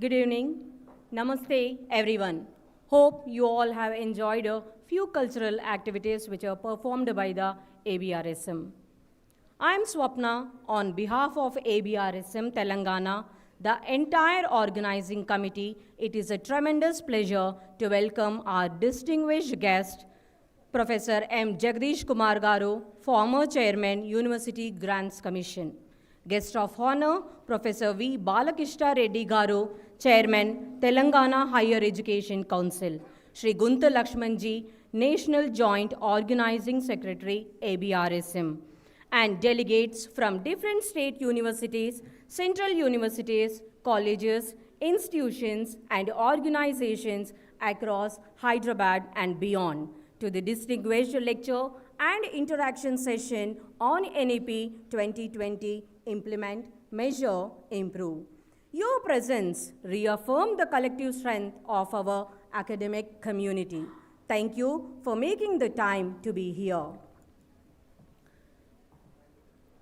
Good evening. Namaste, everyone. Hope you all have enjoyed a few cultural activities which are performed by the ABRSM. I am Swapna on behalf of ABRSM Telangana, the entire organizing committee. It is a tremendous pleasure to welcome our distinguished guest, Professor M. Jagadeesh Kumar Garu, former Chairman, University Grants Commission. Guest of honor, Professor V. Balakista Reddy Garu, Chairman, Telangana Higher Education Council. Shri Gunta Lakshmanji, National Joint Organizing Secretary, ABRSM. And delegates from different state universities, central universities, colleges, institutions, and organizations across Hyderabad and beyond to the distinguished lecture and interaction session on NEP 2020 Implement, Measure, Improve. Your presence reaffirmed the collective strength of our academic community. Thank you for making the time to be here.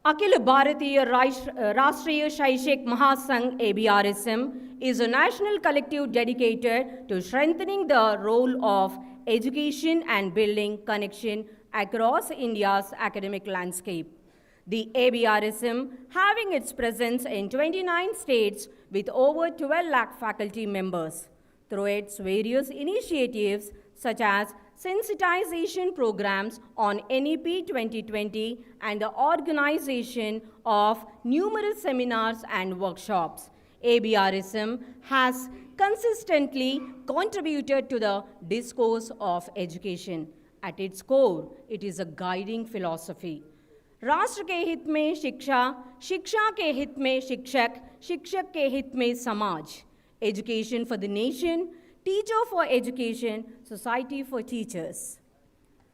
Akhil Bharatiya Rashtriya Shaikshik Mahasangh ABRSM is a national collective dedicated to strengthening the role of education and building connection across India's academic landscape. The ABRSM, having its presence in 29 states with over 12 lakh faculty members, through its various initiatives such as sensitization programs on NEP 2020 and the organization of numerous seminars and workshops. ABRSM has consistently contributed to the discourse of education. At its core, it is a guiding philosophy. राष्ट्र के हित में शिक्षा, शिक्षा के हित में शिक्षक, शिक्षक के हित में समाज. Education for the nation, teacher for education, society for teachers.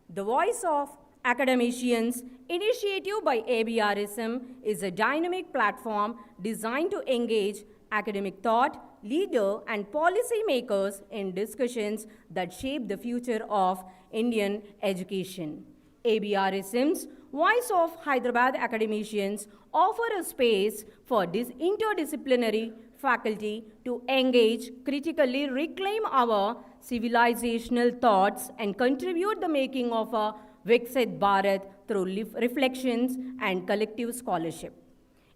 The Voice of Academicians initiative by ABRSM is a dynamic platform designed to engage academic thought, leader, and policy makers in discussions that shape the future of Indian education. ABRSM's Voice of Hyderabad Academicians offer a space for interdisciplinary faculty to engage, critically reclaim our civilizational thoughts, and contribute the making of a Viksit Bharat through reflections and collective scholarship.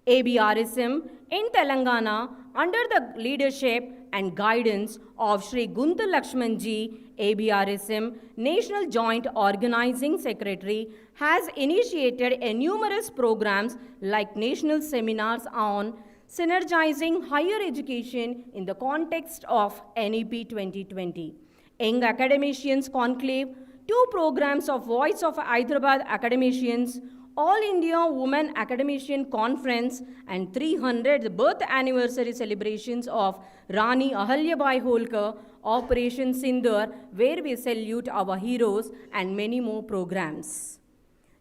ABRSM in Telangana, under the leadership and guidance of Shri Gunta Lakshmanji, ABRSM National Joint Organizing Secretary, has initiated numerous programs like national seminars on synergizing higher education in the context of NEP 2020, Young Academicians Conclave, 2 programs of Voice of Hyderabad Academicians, All India Women Academician Conference, and 300th birth anniversary celebrations of Rani Ahalyabai Holkar, Operation Sindur, where we salute our heroes, and many more programs.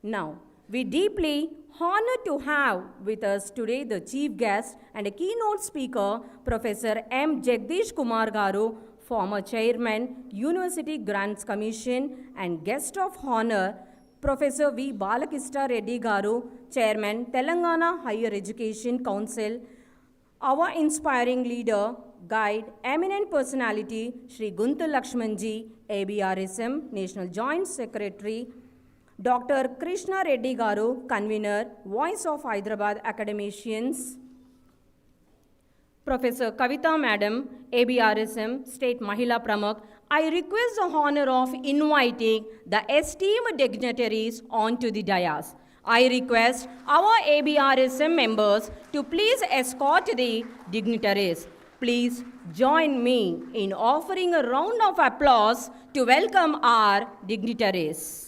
Now, we deeply honored to have with us today the chief guest and a keynote speaker, Professor M. Jagadeesh Kumar Garu, former chairman, University Grants Commission, and guest of honor, Professor V. Balakista Reddy Garu, Chairman, Telangana Higher Education Council, our inspiring leader, guide, eminent personality, Shri Gunta Lakshmanji, ABRSM National Joint Secretary, Dr. Krishna Reddy Garu, Convener, Voice of Hyderabad Academicians, Professor Kavita Madam, ABRSM State Mahila Pramukh. I request the honor of inviting the esteemed dignitaries onto the dais. I request our ABRSM members to please escort the dignitaries. Please join me in offering a round of applause to welcome our dignitaries.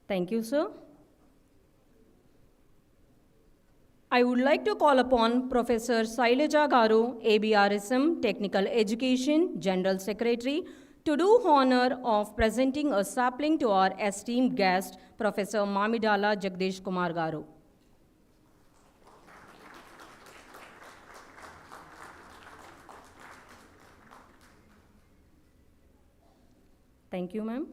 Thank you, sir. I would like to call upon Professor Sailaja Garu, ABRSM Technical Education General Secretary, to do honor of presenting a sapling to our esteemed guest, Professor Mamidala Jagadeesh Kumar Garu. Thank you, ma'am.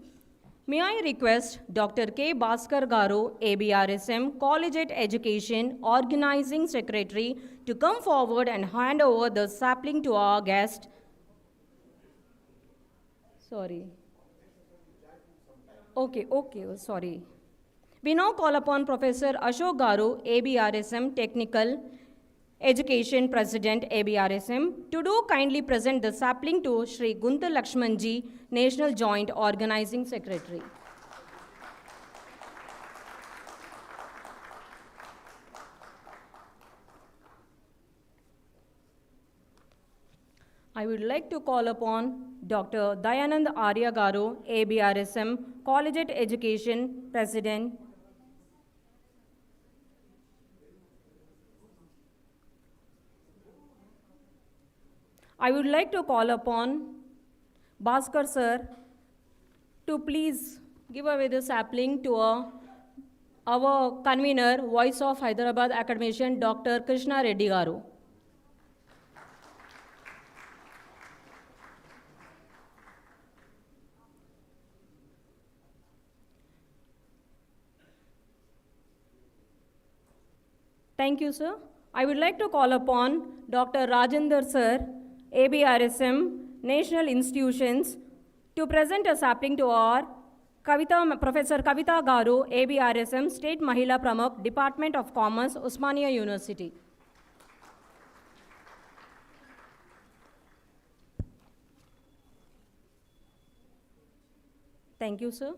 May I request Dr. K. Bhaskar Garu, ABRSM, Collegiate Education Organizing Secretary, to come forward and hand over the sapling to our guest. Sorry. Okay, sorry. We now call upon Professor Ashok Garu, ABRSM Technical Education President, ABRSM, to do kindly present the sapling to Shri Gunta Lakshmanji, National Joint Organizing Secretary. I would like to call upon Dr. Dayanand Arya Garu, ABRSM, Collegiate Education President. I would like to call upon Bhaskar sir to please give away the sapling to our convener, Voice of Hyderabad Academician, Dr. Krishna Reddy Garu. Thank you, sir. I would like to call upon Dr. Rajendra sir, ABRSM, National Institutions, to present a sapling to our Professor Kavita Garu, ABRSM, State Mahila Pramukh, Department of Commerce, Osmania University. Thank you, sir.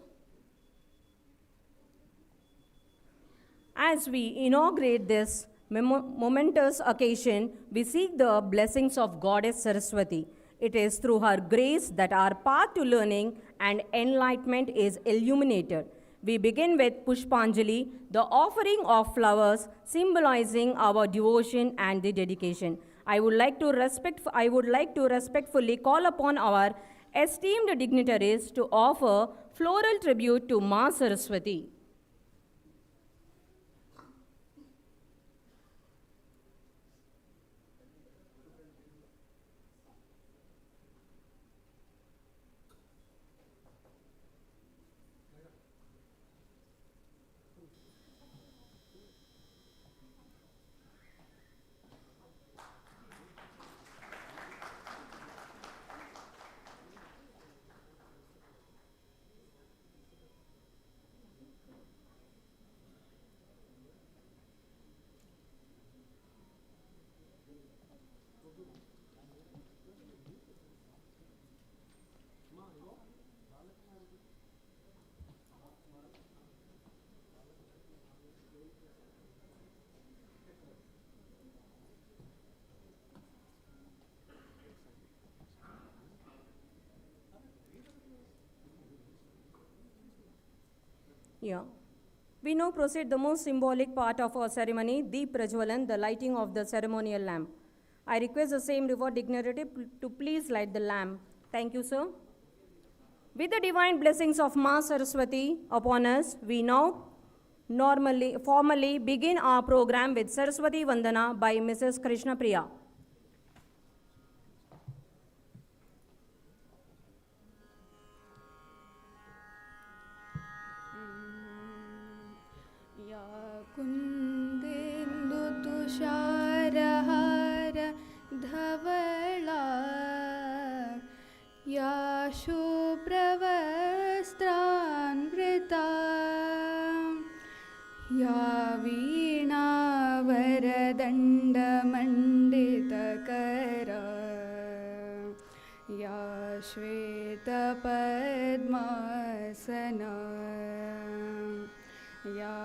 As we inaugurate this momentous occasion, we seek the blessings of Goddess Saraswati. It is through her grace that our path to learning and enlightenment is illuminated. We begin with Pushpanjali, the offering of flowers symbolizing our devotion and the dedication. I would like to respectfully call upon our esteemed dignitaries to offer floral tribute to Ma Saraswati. Yeah. We now proceed the most symbolic part of our ceremony, Deep Prajwalan, the lighting of the ceremonial lamp. I request the same reward dignitary to please light the lamp. Thank you, sir. With the divine blessings of Ma Saraswati upon us, we now formally begin our program with Saraswati Vandana by Mrs. Krishna Priya. कुन्देन्दु तुषारहार धवला या शुभ्रवस्त्रान्वृता या वीणावरदण्डमण्डितकरा या श्वेतपद्मासना या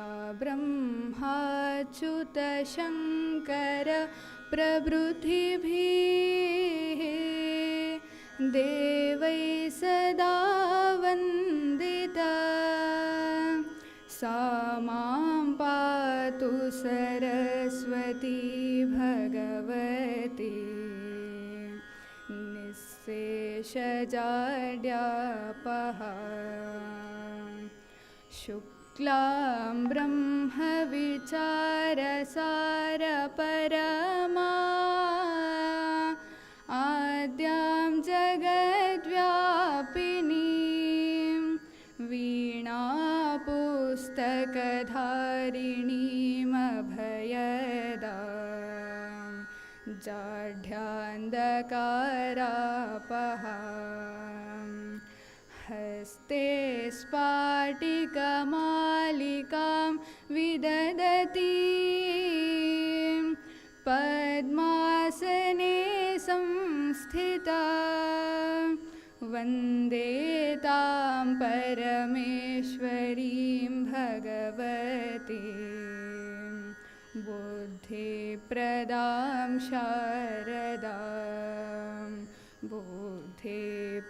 ब्रह्माच्युतशङ्कर प्रभृतिभिः देवै सदा वन्दिता सा मां पातु सरस्वती भगवती निःशेषजाड्यापहा शुक्लां ब्रह्मविचारसारपरमा आद्यां जगद्व्यापिनी जाढ्यान्धकारापहां हस्ते स्फाटिकमालिकां विदधती पद्मासने संस्थिता वन्दे तां परमेश्वरीं भगवतीं बुद्धिप्रदां शारदां बुद्धिप्रदां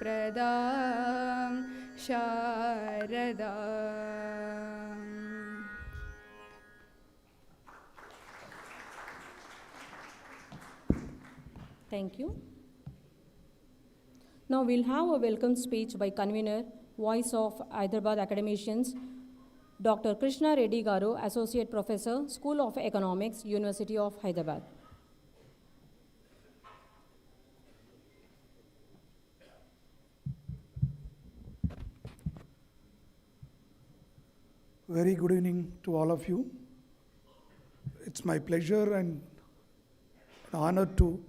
शारदाम्. Thank you. Now we'll have a welcome speech by convener, Voice of Hyderabad Academicians, Dr. Krishna Reddy Garu, Associate Professor, School of Economics, University of Hyderabad. Very good evening to all of you. It's my pleasure and an honor to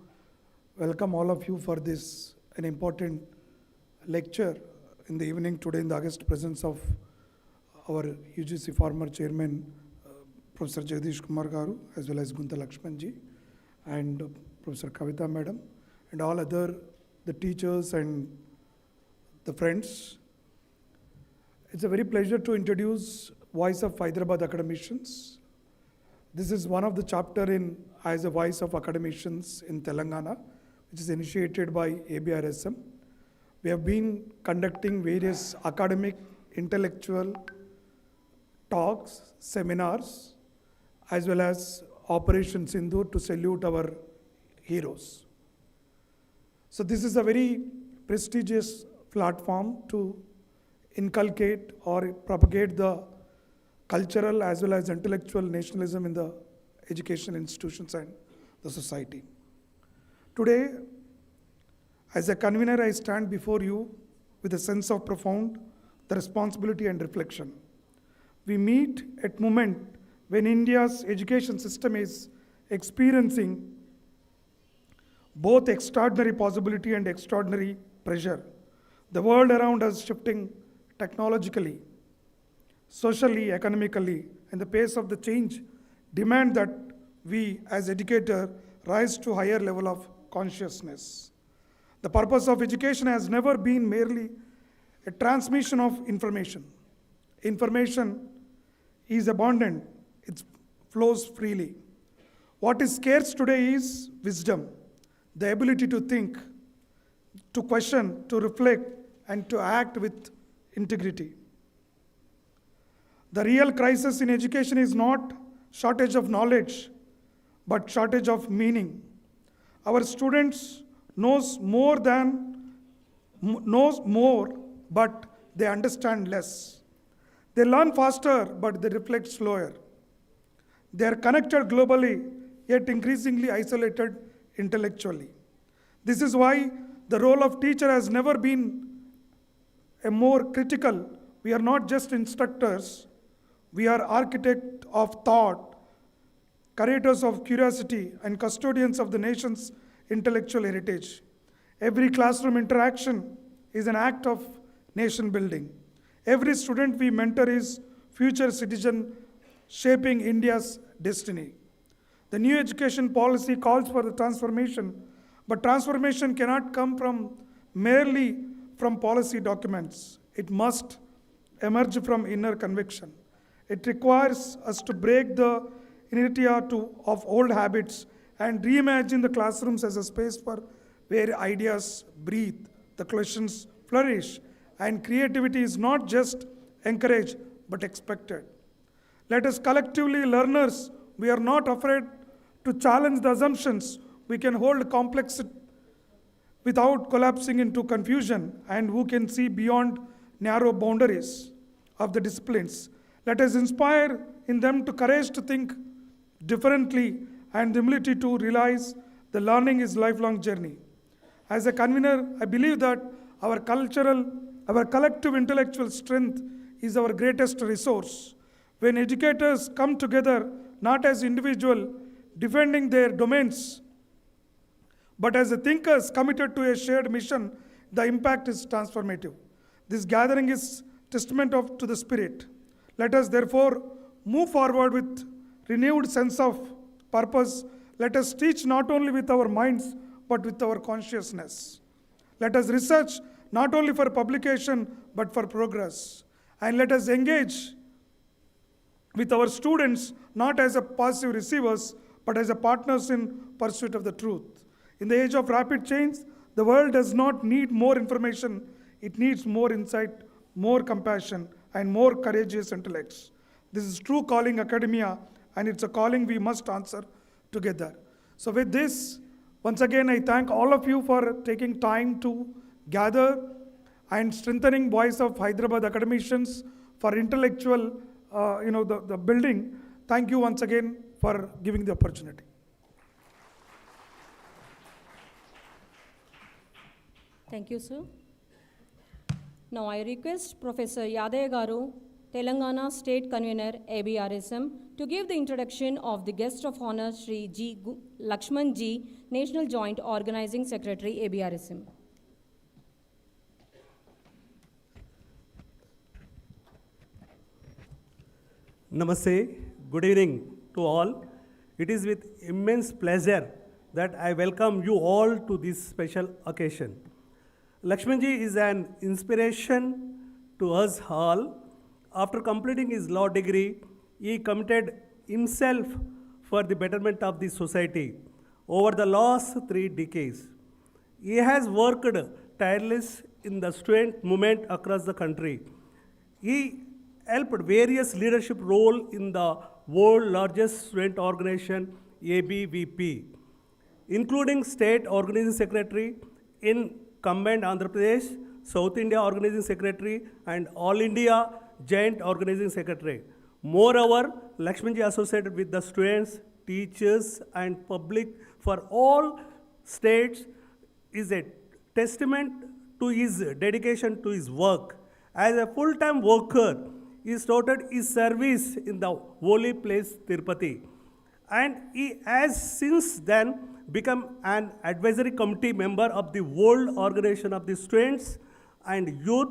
welcome all of you for this an important lecture in the evening today in the august presence of our UGC former chairman, Professor Jagadeesh Kumar Garu, as well as Gunta Lakshmanji and Professor Kavita Madam, and all other the teachers and the friends. It's a very pleasure to introduce Voice of Hyderabad Academicians. This is one of the chapter in as a Voice of Academicians in Telangana, which is initiated by ABRSM. We have been conducting various academic, intellectual talks, seminars, as well as Operation Sindoor to salute our heroes. So this is a very prestigious platform to inculcate or propagate the cultural as well as intellectual nationalism in the education institutions and the society. Today, as a convener, I stand before you with a sense of profound the responsibility and reflection. We meet at a moment when India's education system is experiencing both extraordinary possibility and extraordinary pressure. The world around us shifting technologically, socially, economically, and the pace of the change demand that we as educators rise to higher level of consciousness. The purpose of education has never been merely a transmission of information. Information is abundant, it flows freely. What is scarce today is wisdom, the ability to think, to question, to reflect, and to act with integrity. The real crisis in education is not shortage of knowledge, but shortage of meaning. Our students knows more, but they understand less. They learn faster, but they reflect slower. They are connected globally, yet increasingly isolated intellectually. This is why the role of teacher has never been a more critical. We are not just instructors, we are architects of thought, curators of curiosity, and custodians of the nation's intellectual heritage. Every classroom interaction is an act of nation building. Every student we mentor is future citizen shaping India's destiny. The new education policy calls for the transformation, but transformation cannot come merely from policy documents. It must emerge from inner conviction. It requires us to break the inertia of old habits and reimagine the classrooms as a space where ideas breathe, the questions flourish, and creativity is not just encouraged but expected. Let us collectively, learners, we are not afraid to challenge the assumptions. We can hold complexity without collapsing into confusion, and who can see beyond narrow boundaries of the disciplines. Let us inspire in them to courage to think differently and the ability to realize the learning is a lifelong journey. As a convener, I believe that our collective intellectual strength is our greatest resource. When educators come together, not as individuals defending their domains, But as a thinkers committed to a shared mission, the impact is transformative. This gathering is testament to the spirit. Let us therefore move forward with renewed sense of purpose. Let us teach not only with our minds, but with our consciousness. Let us research not only for publication, but for progress. And let us engage with our students not as a passive receivers, but as a partners in pursuit of the truth. In the age of rapid change, the world does not need more information. It needs more insight, more compassion, and more courageous intellects. This is true calling academia, and it's a calling we must answer together. So with this, once again, I thank all of you for taking time to gather and strengthening voice of Hyderabad Academicians for intellectual, the building. Thank you once again for giving the opportunity. Thank you, sir. Now I request Professor Yadaya Garu, Telangana State Convener, ABRSM, to give the introduction of the guest of honor, Shri G. Lakshman G, National Joint Organizing Secretary, ABRSM. Namaste, good evening to all. It is with immense pleasure that I welcome you all to this special occasion. Lakshmanji is an inspiration to us all. After completing his law degree, he committed himself for the betterment of the society over the last 3 decades. He has worked tirelessly in the student movement across the country. He helped various leadership roles in the world's largest student organization, ABVP, including State Organizing Secretary in Combined Andhra Pradesh, South India Organizing Secretary, and All India Joint Organizing Secretary. Moreover, Lakshmanji associated with the students, teachers, and public for all states is a testament to his dedication to his work. As a full-time worker, he started his service in the holy place Tirupati, and he has since then become an advisory committee member of the World Organization of the Students and Youth,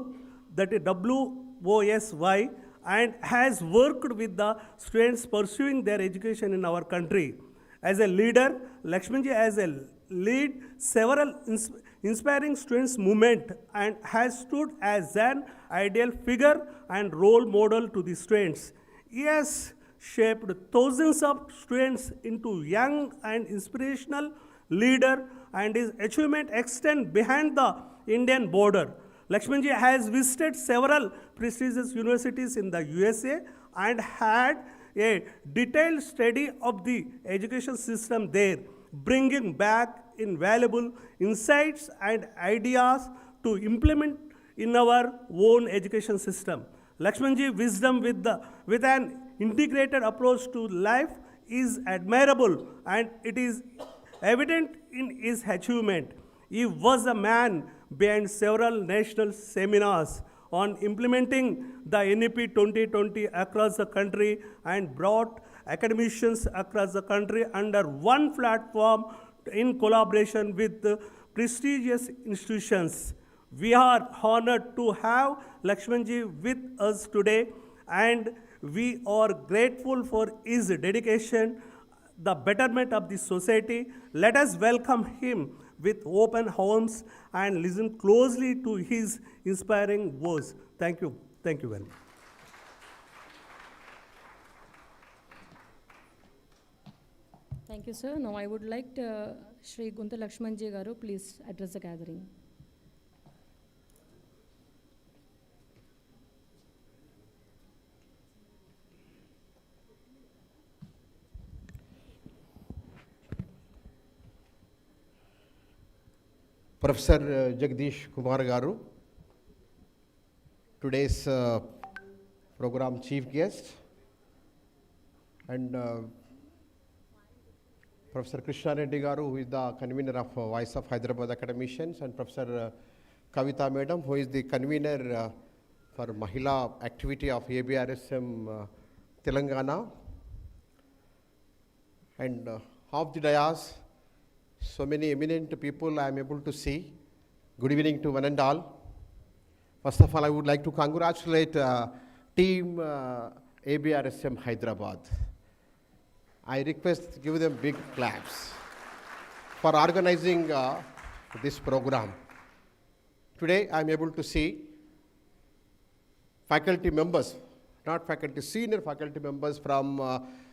that is WOSY, and has worked with the students pursuing their education in our country. As a leader, Lakshmanji has led several inspiring students movement and has stood as an ideal figure and role model to the students. He has shaped thousands of students into young and inspirational leader, and his achievement extend behind the Indian border. Lakshmanji has visited several prestigious universities in the USA and had a detailed study of the education system there, bringing back invaluable insights and ideas to implement in our own education system. Lakshmanji's wisdom with an integrated approach to life is admirable, and it is evident in his achievement. He was a man behind several national seminars on implementing the NEP 2020 across the country and brought academicians across the country under one platform in collaboration with prestigious institutions. We are honored to have Lakshmanji with us today, and we are grateful for his dedication, the betterment of the society. Let us welcome him with open arms and listen closely to his inspiring words. Thank you. Thank you very much. Thank you, sir. Now I would like Shri Gunta Lakshmanji Garu, please address the gathering. Professor Jagadeesh Kumar Garu, today's program chief guest, and Professor Krishna Reddy Garu, who is the convener of Voice of Hyderabad Academicians, and Professor Kavita Madam, who is the convener for Mahila activity of ABRSM Telangana, and half the dais, So many eminent people I am able to see. Good evening to one and all. First of all, I would like to congratulate team ABRSM Hyderabad. I request to give them big claps for organizing this program. Today, I am able to see faculty members, not faculty, senior faculty members from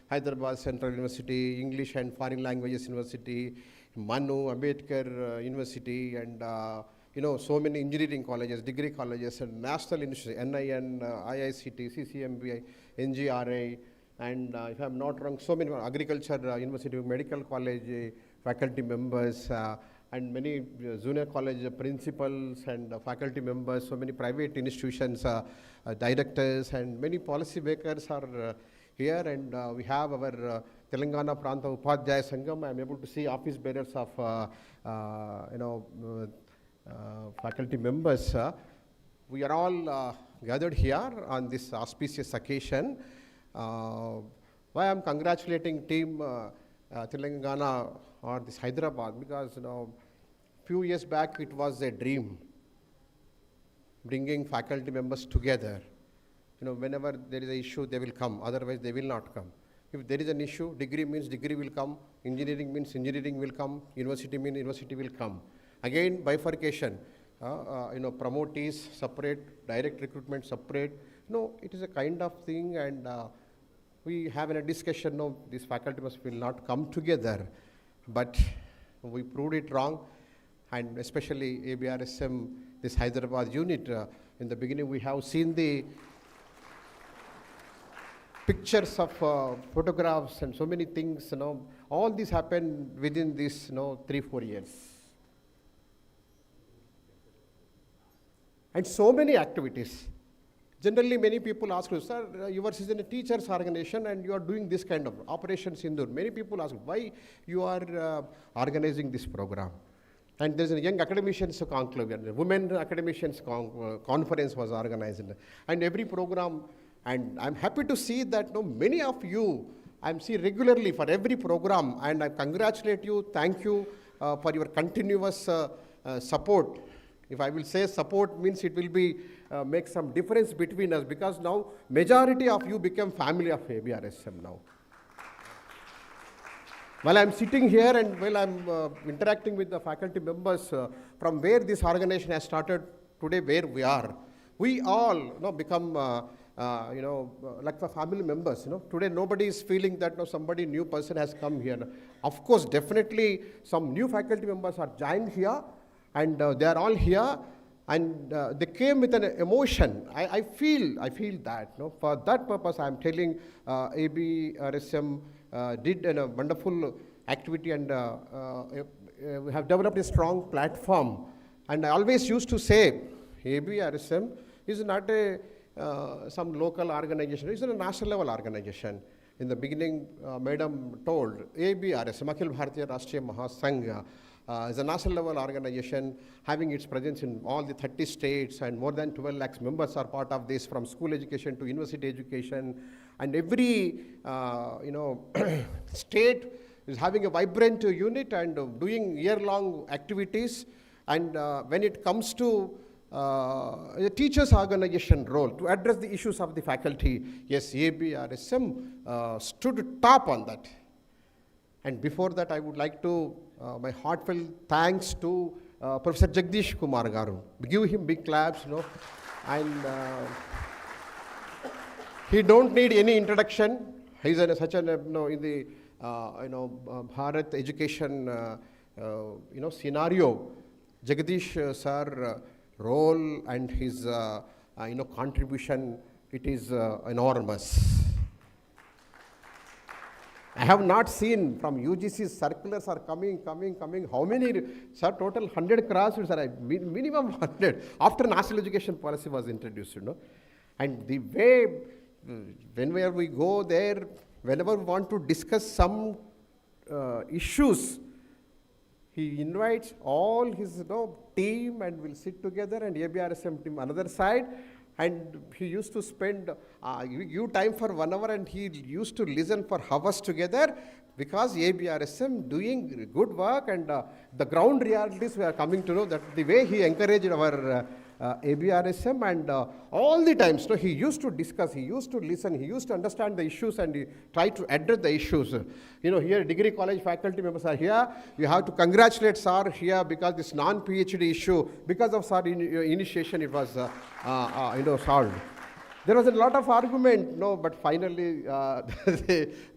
Hyderabad Central University, English and Foreign Languages University, Manu, Ambedkar University, and so many engineering colleges, degree colleges, and national institutions, NIN, IICT, CCMB, NGRA, and if I'm not wrong, so many agriculture university, medical college faculty members, and many junior college principals and faculty members, so many private institutions, directors, and many policy makers are here, and we have our Telangana Pranta Upadhyaya Sangam. I'm able to see office bearers of faculty members. We are all gathered here on this auspicious occasion. Why I'm congratulating team Telangana or this Hyderabad, because few years back it was a dream, bringing faculty members together. Whenever there is an issue, they will come, otherwise they will not come. If there is an issue, degree means degree will come, engineering means engineering will come, university means university will come. Again, bifurcation, promotees separate, direct recruitment separate. It is a kind of thing, and we have in a discussion, these faculty members will not come together, but we proved it wrong, and especially ABRSM, this Hyderabad unit, in the beginning we have seen the pictures of photographs and so many things, all this happened within this 3-4 years. And so many activities. Generally, many people ask you, sir, yours is in a teachers' organization and you are doing this kind of Operation Sindoor. Many people ask, why you are organizing this program? And there's a young academicians conclave, a women academicians conference was organized. And every program, and I'm happy to see that many of you, I'm seeing regularly for every program, and I congratulate you, thank you for your continuous support. If I will say support means it will be make some difference between us, because now majority of you become family of ABRSM now. While I'm sitting here and while I'm interacting with the faculty members from where this organization has started today, where we are, we all become like the family members. Today nobody is feeling that somebody new person has come here. Of course, definitely some new faculty members are joined here, and they are all here, and they came with an emotion. I feel that. For that purpose, I am telling ABRSM did a wonderful activity, and we have developed a strong platform. And I always used to say, ABRSM is not a some local organization, it's a national level organization. In the beginning, Madam told, ABRSM, Akhil Bhartiya Rashtriya Mahasangh, is a national level organization having its presence in all the 30 states, and more than 12 lakhs members are part of this, from school education to university education. And every state is having a vibrant unit and doing year-long activities. And when it comes to the teachers' organization role to address the issues of the faculty, yes, ABRSM stood top on that. And before that, I would like to my heartfelt thanks to Professor Jagadeesh Kumar Garu. Give him big claps, and he don't need any introduction. He's such an in the Bharat education scenario. Jagadeesh sir role and his contribution, it is enormous. I have not seen from UGC circulars are coming. How many, sir? Total 100 crores, sir. Minimum 100 after national education policy was introduced, And the way, whenever we go there, whenever we want to discuss some issues, he invites all his team and we'll sit together, and ABRSM team another side. And he used to spend, give time for 1 hour, and he used to listen for hours together. because ABRSM doing good work, and the ground realities we are coming to know that the way he encouraged our ABRSM, and all the times, he used to discuss, he used to listen, he used to understand the issues, and he tried to address the issues. Here degree college faculty members are here. You have to congratulate sir here, because this non-PhD issue, because of sir initiation, it was solved. There was a lot of argument, but finally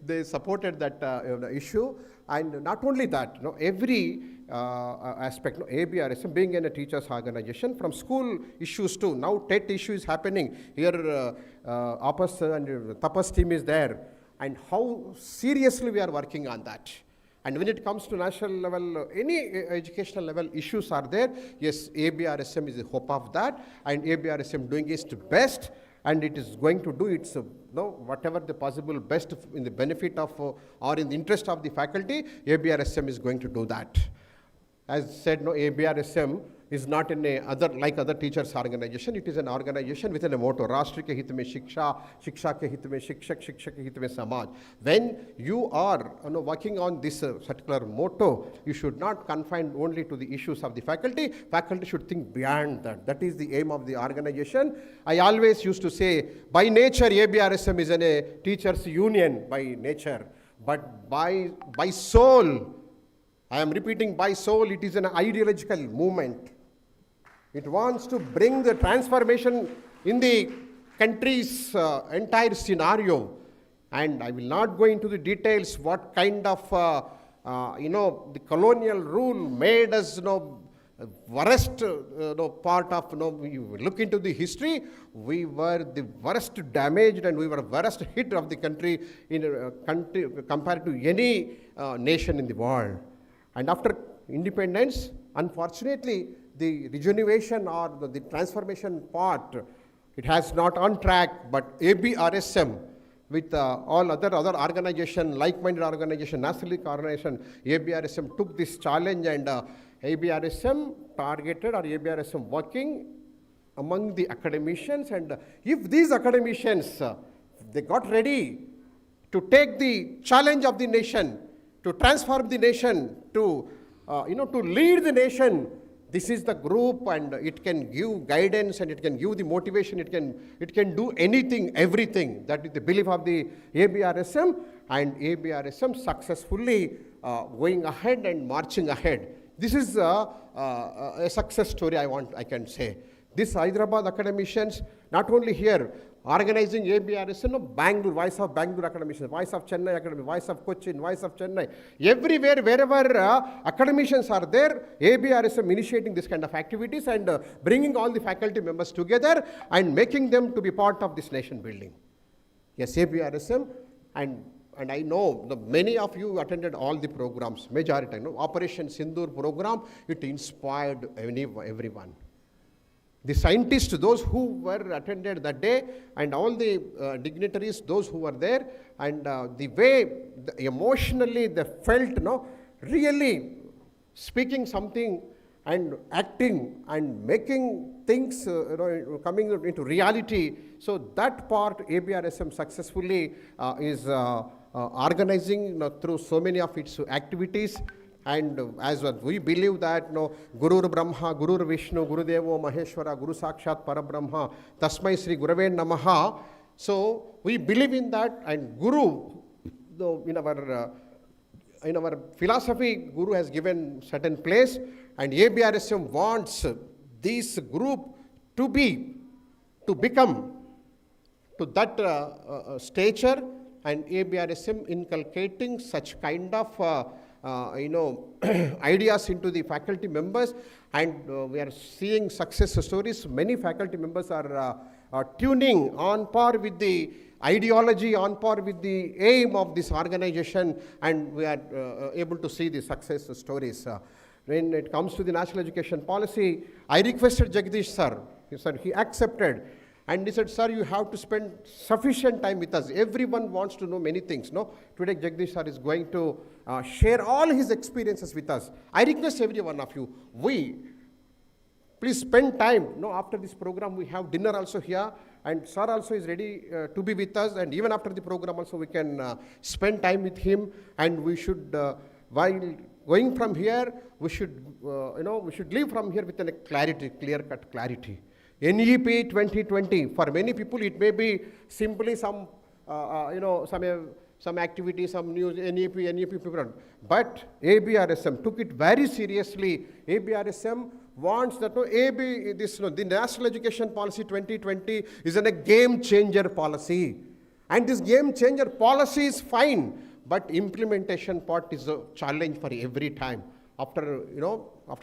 they supported that issue. And not only that, every aspect, ABRSM being in a teachers organization, from school issues too. Now TET issue is happening. Here Apas and Tapas team is there. And how seriously we are working on that. And when it comes to national level, any educational level issues are there, yes, ABRSM is the hope of that. And ABRSM doing its best. And it is going to do its whatever the possible best in the benefit of or in the interest of the faculty. ABRSM is going to do that. As said, ABRSM is not in like other teachers organization. It is an organization within a motto: Rashtriya ke hit mein shiksha, shiksha ke hit mein shikshak, shikshak ke hit mein samaj. When you are working on this particular motto, you should not confine only to the issues of the faculty. Faculty should think beyond that. That is the aim of the organization. I always used to say, by nature, ABRSM is a teachers union by nature, but by soul, I am repeating, by soul, it is an ideological movement. It wants to bring the transformation in the country's entire scenario. And I will not go into the details what kind of, the colonial rule made us, worst part of, you look into the history, we were the worst damaged and we were worst hit of the country in country compared to any nation in the world. And after independence, unfortunately, the regeneration or the transformation part, it has not on track, but ABRSM with all other organization, like-minded organization, nationalistic organization, ABRSM took this challenge, and ABRSM targeted, or ABRSM working among the academicians. And if these academicians, they got ready to take the challenge of the nation, to transform the nation, to lead the nation, this is the group, and it can give guidance, and it can give the motivation, it can do anything, everything. That is the belief of the ABRSM, and ABRSM successfully going ahead and marching ahead. This is a success story I can say. This Hyderabad Academicians, not only here, organizing ABRSM, Bangalore, Voice of Bangalore Academicians, Voice of Chennai Academy, Voice of Cochin, Voice of Chennai, everywhere, wherever academicians are there, ABRSM initiating this kind of activities and bringing all the faculty members together and making them to be part of this nation building. Yes, ABRSM, and I know many of you attended all the programs, majority. Operation Sindoor program, it inspired everyone. The scientists, those who were attended that day, and all the dignitaries, those who were there, and the way emotionally they felt, really speaking something and acting and making things coming into reality. So that part ABRSM successfully is organizing through so many of its activities. And as we believe that Guru Brahma, Guru Vishnu, Guru Devo Maheshwara, Guru Sakshat Parabrahma, Tasmai Sri Gurave Namaha. So we believe in that, and Guru, in our philosophy, Guru has given certain place, and ABRSM wants this group to become to that stature, and ABRSM inculcating such kind of ideas into the faculty members, and we are seeing success stories. Many faculty members are tuning on par with the ideology, on par with the aim of this organization, and we are able to see the success stories. When it comes to the national education policy, I requested Jagadeesh sir. He accepted. And he said, sir, you have to spend sufficient time with us. Everyone wants to know many things. Today Jagadeesh sir is going to share all his experiences with us. I request every one of you, please spend time. After this program, we have dinner also here. and sir also is ready to be with us, and even after the program also we can spend time with him, and we should, while going from here, we should, we should leave from here with a clarity, clear-cut clarity. NEP 2020, for many people it may be simply some, some activity, some news, NEP, people. But ABRSM took it very seriously. ABRSM wants that the National Education Policy 2020 is a game changer policy. And this game changer policy is fine, but implementation part is a challenge for every time. After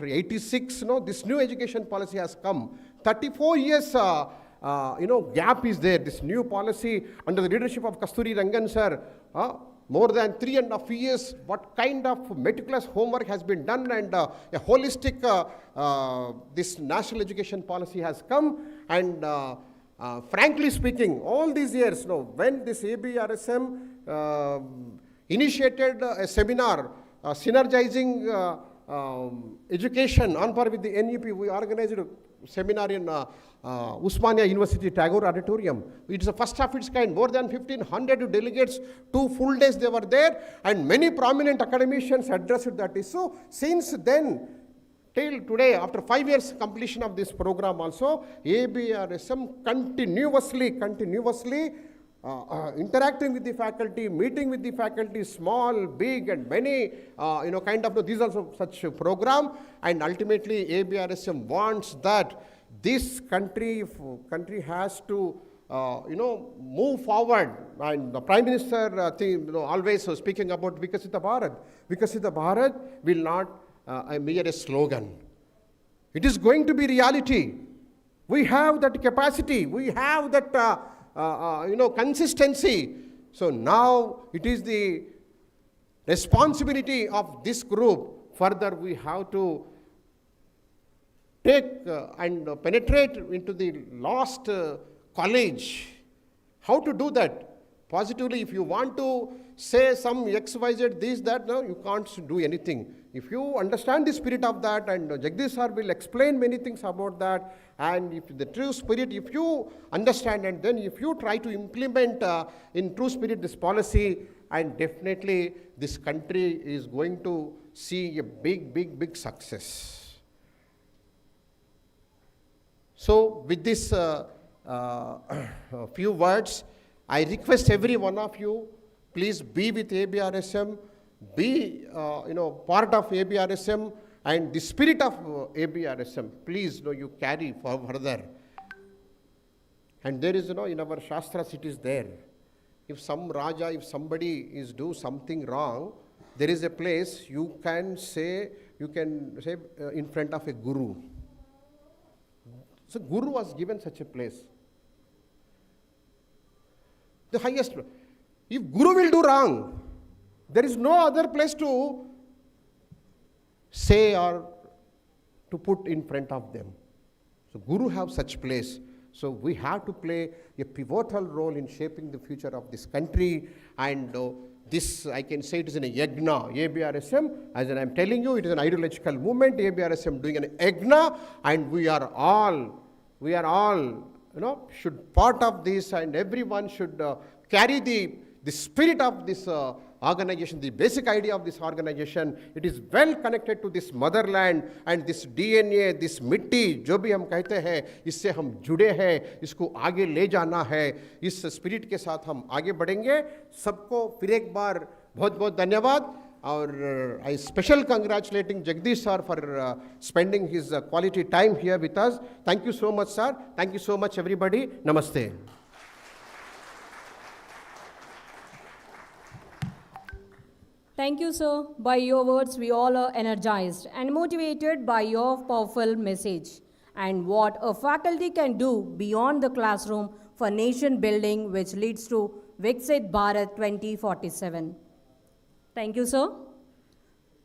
86, this new education policy has come. 34 years, gap is there. This new policy under the leadership of Kasturi Rangan sir, more than 3.5 years, what kind of meticulous homework has been done, and a holistic, this national education policy has come. And frankly speaking, all these years, when this ABRSM initiated a seminar, synergizing education on par with the NEP, we organized a seminar in Usmania University Tagore Auditorium. It is the first of its kind. More than 1,500 delegates, 2 full days they were there, and many prominent academicians addressed that issue. Since then, till today, after 5 years completion of this program also, ABRSM continuously interacting with the faculty, meeting with the faculty, small, big, and many, these also such a program. And ultimately, ABRSM wants that this country has to, move forward. And the Prime Minister always speaking about Vikasita Bharat. Vikasita Bharat will not be a slogan. It is going to be reality. We have that capacity. We have that consistency. So now it is the responsibility of this group. Further, we have to take and penetrate into the lost college. How to do that? Positively, if you want to say some XYZ, this, that, no, you can't do anything. If you understand the spirit of that, and Jagadeesh sir will explain many things about that, and if the true spirit, if you understand, and then if you try to implement in true spirit this policy, and definitely this country is going to see a big success. So with this few words, I request every one of you, please be with ABRSM, be part of ABRSM, and the spirit of ABRSM, please you carry further. And there is, in our Shastras it is there. If some Raja, if somebody is do something wrong, there is a place you can say in front of a Guru. So Guru was given such a place. The highest. If Guru will do wrong, there is no other place to say or to put in front of them. So Guru have such place. So we have to play a pivotal role in shaping the future of this country. And this, I can say it is in a yagna, ABRSM. As I am telling you, it is an ideological movement. ABRSM doing an yagna, and we are all, should part of this, and everyone should carry the spirit of this organization, the basic idea of this organization. It is well connected to this motherland and this DNA, this mitti, जो भी हम कहते हैं, इससे हम जुड़े हैं, इसको आगे ले जाना है, इस स्पिरिट के साथ हम आगे बढ़ेंगे. सबको फिर एक बार बहुत बहुत धन्यवाद. और I special congratulating Jagadeesh sir for spending his quality time here with us. Thank you so much, sir. Thank you so much, everybody. Namaste. Thank you, sir. By your words, we all are energized and motivated by your powerful message and what a faculty can do beyond the classroom for nation building, which leads to Viksit Bharat 2047. Thank you, sir.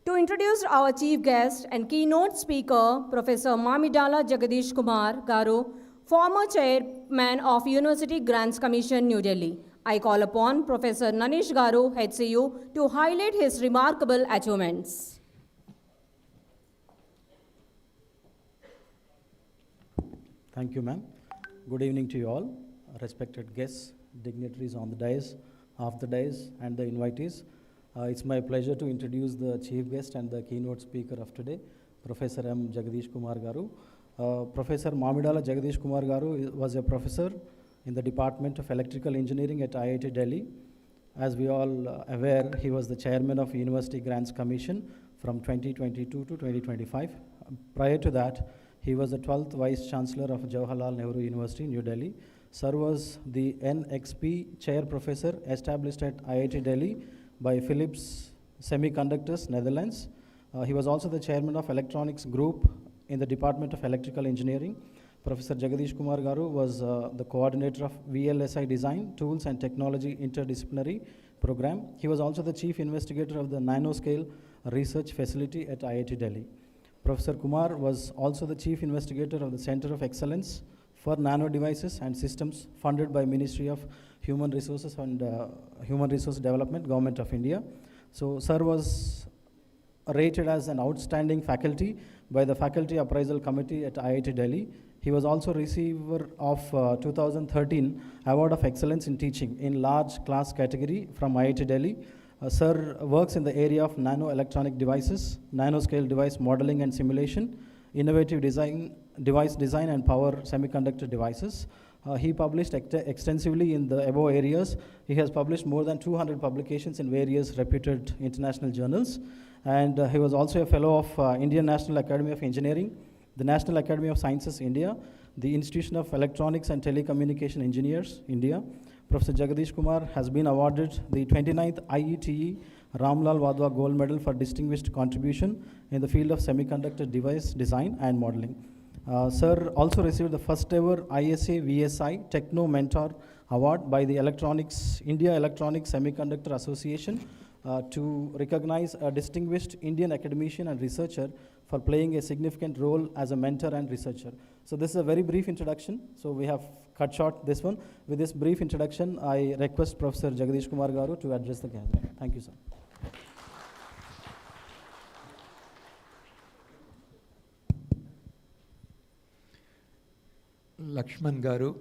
To introduce our chief guest and keynote speaker, Professor Mamidala Jagadeesh Kumar Garu, former chairman of University Grants Commission, New Delhi. I call upon Professor Nanish Garu, HCU, to highlight his remarkable achievements. Thank you, ma'am. Good evening to you all. respected guests, dignitaries on the dais, off the dais, and the invitees. It's my pleasure to introduce the chief guest and the keynote speaker of today, Professor M. Jagadeesh Kumar Garu. Professor Mamidala Jagadeesh Kumar Garu was a professor in the Department of Electrical Engineering at IIT Delhi. As we all aware, he was the chairman of University Grants Commission from 2022 to 2025. Prior to that, he was the 12th Vice Chancellor of Jawaharlal Nehru University, New Delhi. Sir was the NXP Chair Professor established at IIT Delhi by Philips Semiconductors, Netherlands. He was also the chairman of Electronics Group in the Department of Electrical Engineering. Professor Jagadeesh Kumar Garu was the coordinator of VLSI Design, Tools and Technology Interdisciplinary Program. He was also the chief investigator of the nanoscale research facility at IIT Delhi. Professor Kumar was also the chief investigator of the Center of Excellence for Nano Devices and Systems funded by Ministry of Human Resources and Human Resource Development, Government of India. So, sir was rated as an outstanding faculty by the Faculty Appraisal Committee at IIT Delhi. He was also receiver of 2013 Award of Excellence in Teaching in large class category from IIT Delhi. Sir works in the area of nano-electronic devices, nanoscale device modeling and simulation, innovative device design and power semiconductor devices. He published extensively in the above areas. He has published more than 200 publications in various reputed international journals. And he was also a fellow of Indian National Academy of Engineering, the National Academy of Sciences, India, the Institution of Electronics and Telecommunication Engineers, India. Professor Jagadeesh Kumar has been awarded the 29th IETE Ramlal Wadhwa Gold Medal for distinguished contribution in the field of semiconductor device design and modeling. Sir also received the first ever ISA VSI Techno Mentor Award by the India Electronics Semiconductor Association to recognize a distinguished Indian academician and researcher for playing a significant role as a mentor and researcher. So this is a very brief introduction. So we have cut short this one. With this brief introduction, I request Professor Jagadeesh Kumar Garu to address the gathering. Thank you, sir. Lakshman Garu,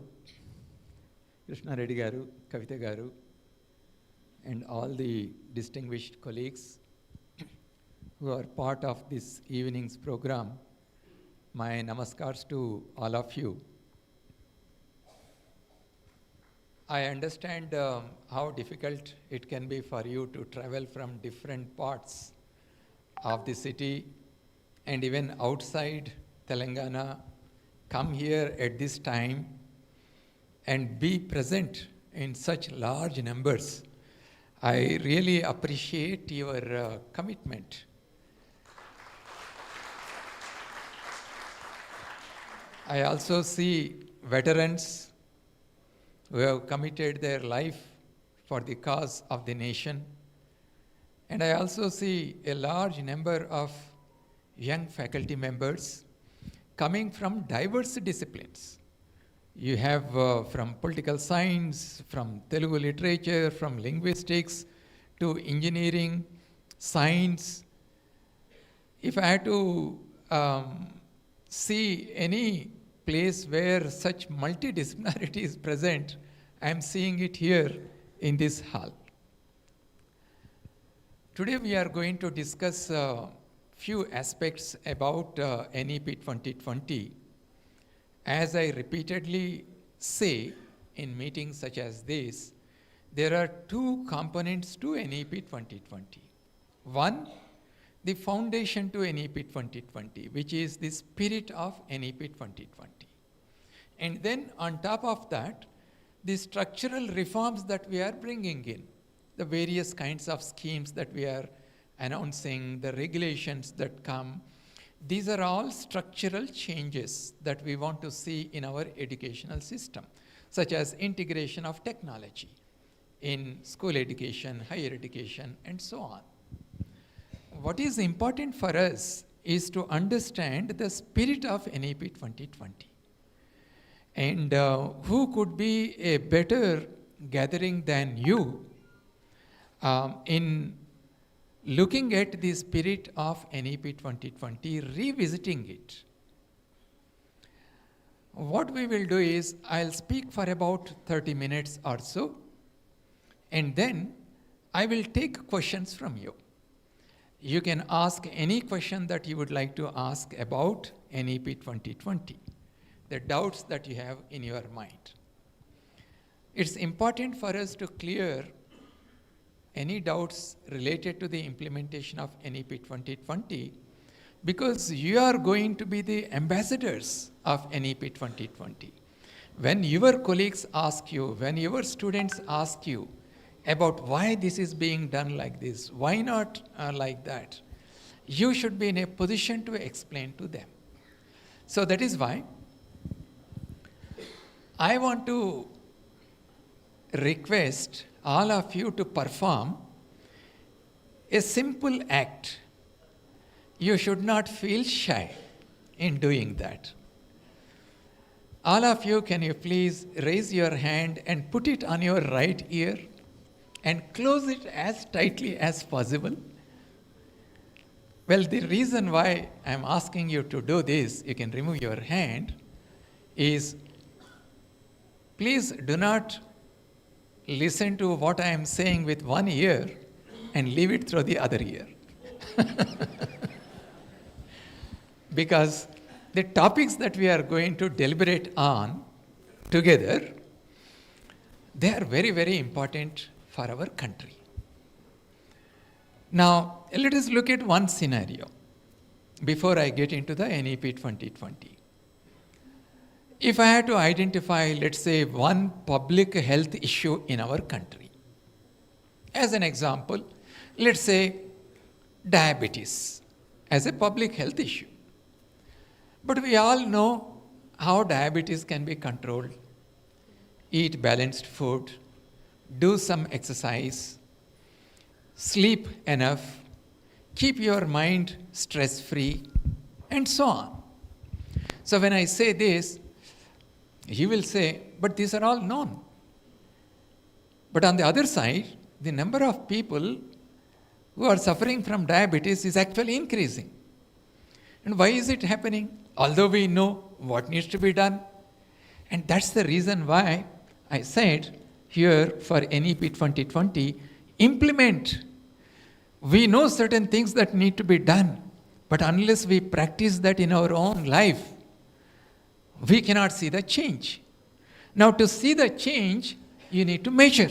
Krishna Reddy Garu, Kavita Garu, and all the distinguished colleagues who are part of this evening's program, my namaskars to all of you. I understand how difficult it can be for you to travel from different parts of the city and even outside Telangana, come here at this time and be present in such large numbers. I really appreciate your commitment. I also see veterans who have committed their life for the cause of the nation. And I also see a large number of young faculty members coming from diverse disciplines. You have from political science, from Telugu literature, from linguistics, to engineering, science. If I had to see any place where such multidisciplinarity is present, I am seeing it here in this hall. Today we are going to discuss few aspects about NEP 2020. As I repeatedly say in meetings such as this, there are two components to NEP 2020. One, the foundation to NEP 2020, which is the spirit of NEP 2020. And then on top of that, the structural reforms that we are bringing in, the various kinds of schemes that we are announcing, the regulations that come, these are all structural changes that we want to see in our educational system, such as integration of technology in school education, higher education, and so on. What is important for us is to understand the spirit of NEP 2020. And who could be a better gathering than you in looking at the spirit of NEP 2020, revisiting it. what we will do is I'll speak for about 30 minutes or so, and then I will take questions from you. You can ask any question that you would like to ask about NEP 2020, the doubts that you have in your mind. It's important for us to clear any doubts related to the implementation of NEP 2020, because you are going to be the ambassadors of NEP 2020. When your colleagues ask you, when your students ask you about why this is being done like this, why not like that, you should be in a position to explain to them. So that is why I want to request all of you to perform a simple act. You should not feel shy in doing that. All of you, can you please raise your hand and put it on your right ear and close it as tightly as possible? Well, the reason why I'm asking you to do this, you can remove your hand, is please do not listen to what I am saying with one ear and leave it through the other ear. Because the topics that we are going to deliberate on together, they are very, very important for our country. Now, let us look at one scenario before I get into the NEP 2020. If I had to identify, let's say, one public health issue in our country, as an example, let's say diabetes as a public health issue. But we all know how diabetes can be controlled. Eat balanced food, do some exercise, sleep enough, keep your mind stress-free, and so on. So when I say this, he will say, but these are all known. But on the other side, the number of people who are suffering from diabetes is actually increasing. And why is it happening? Although we know what needs to be done. And that's the reason why I said here for NEP 2020, implement. We know certain things that need to be done, but unless we practice that in our own life, we cannot see the change. Now, to see the change, you need to measure.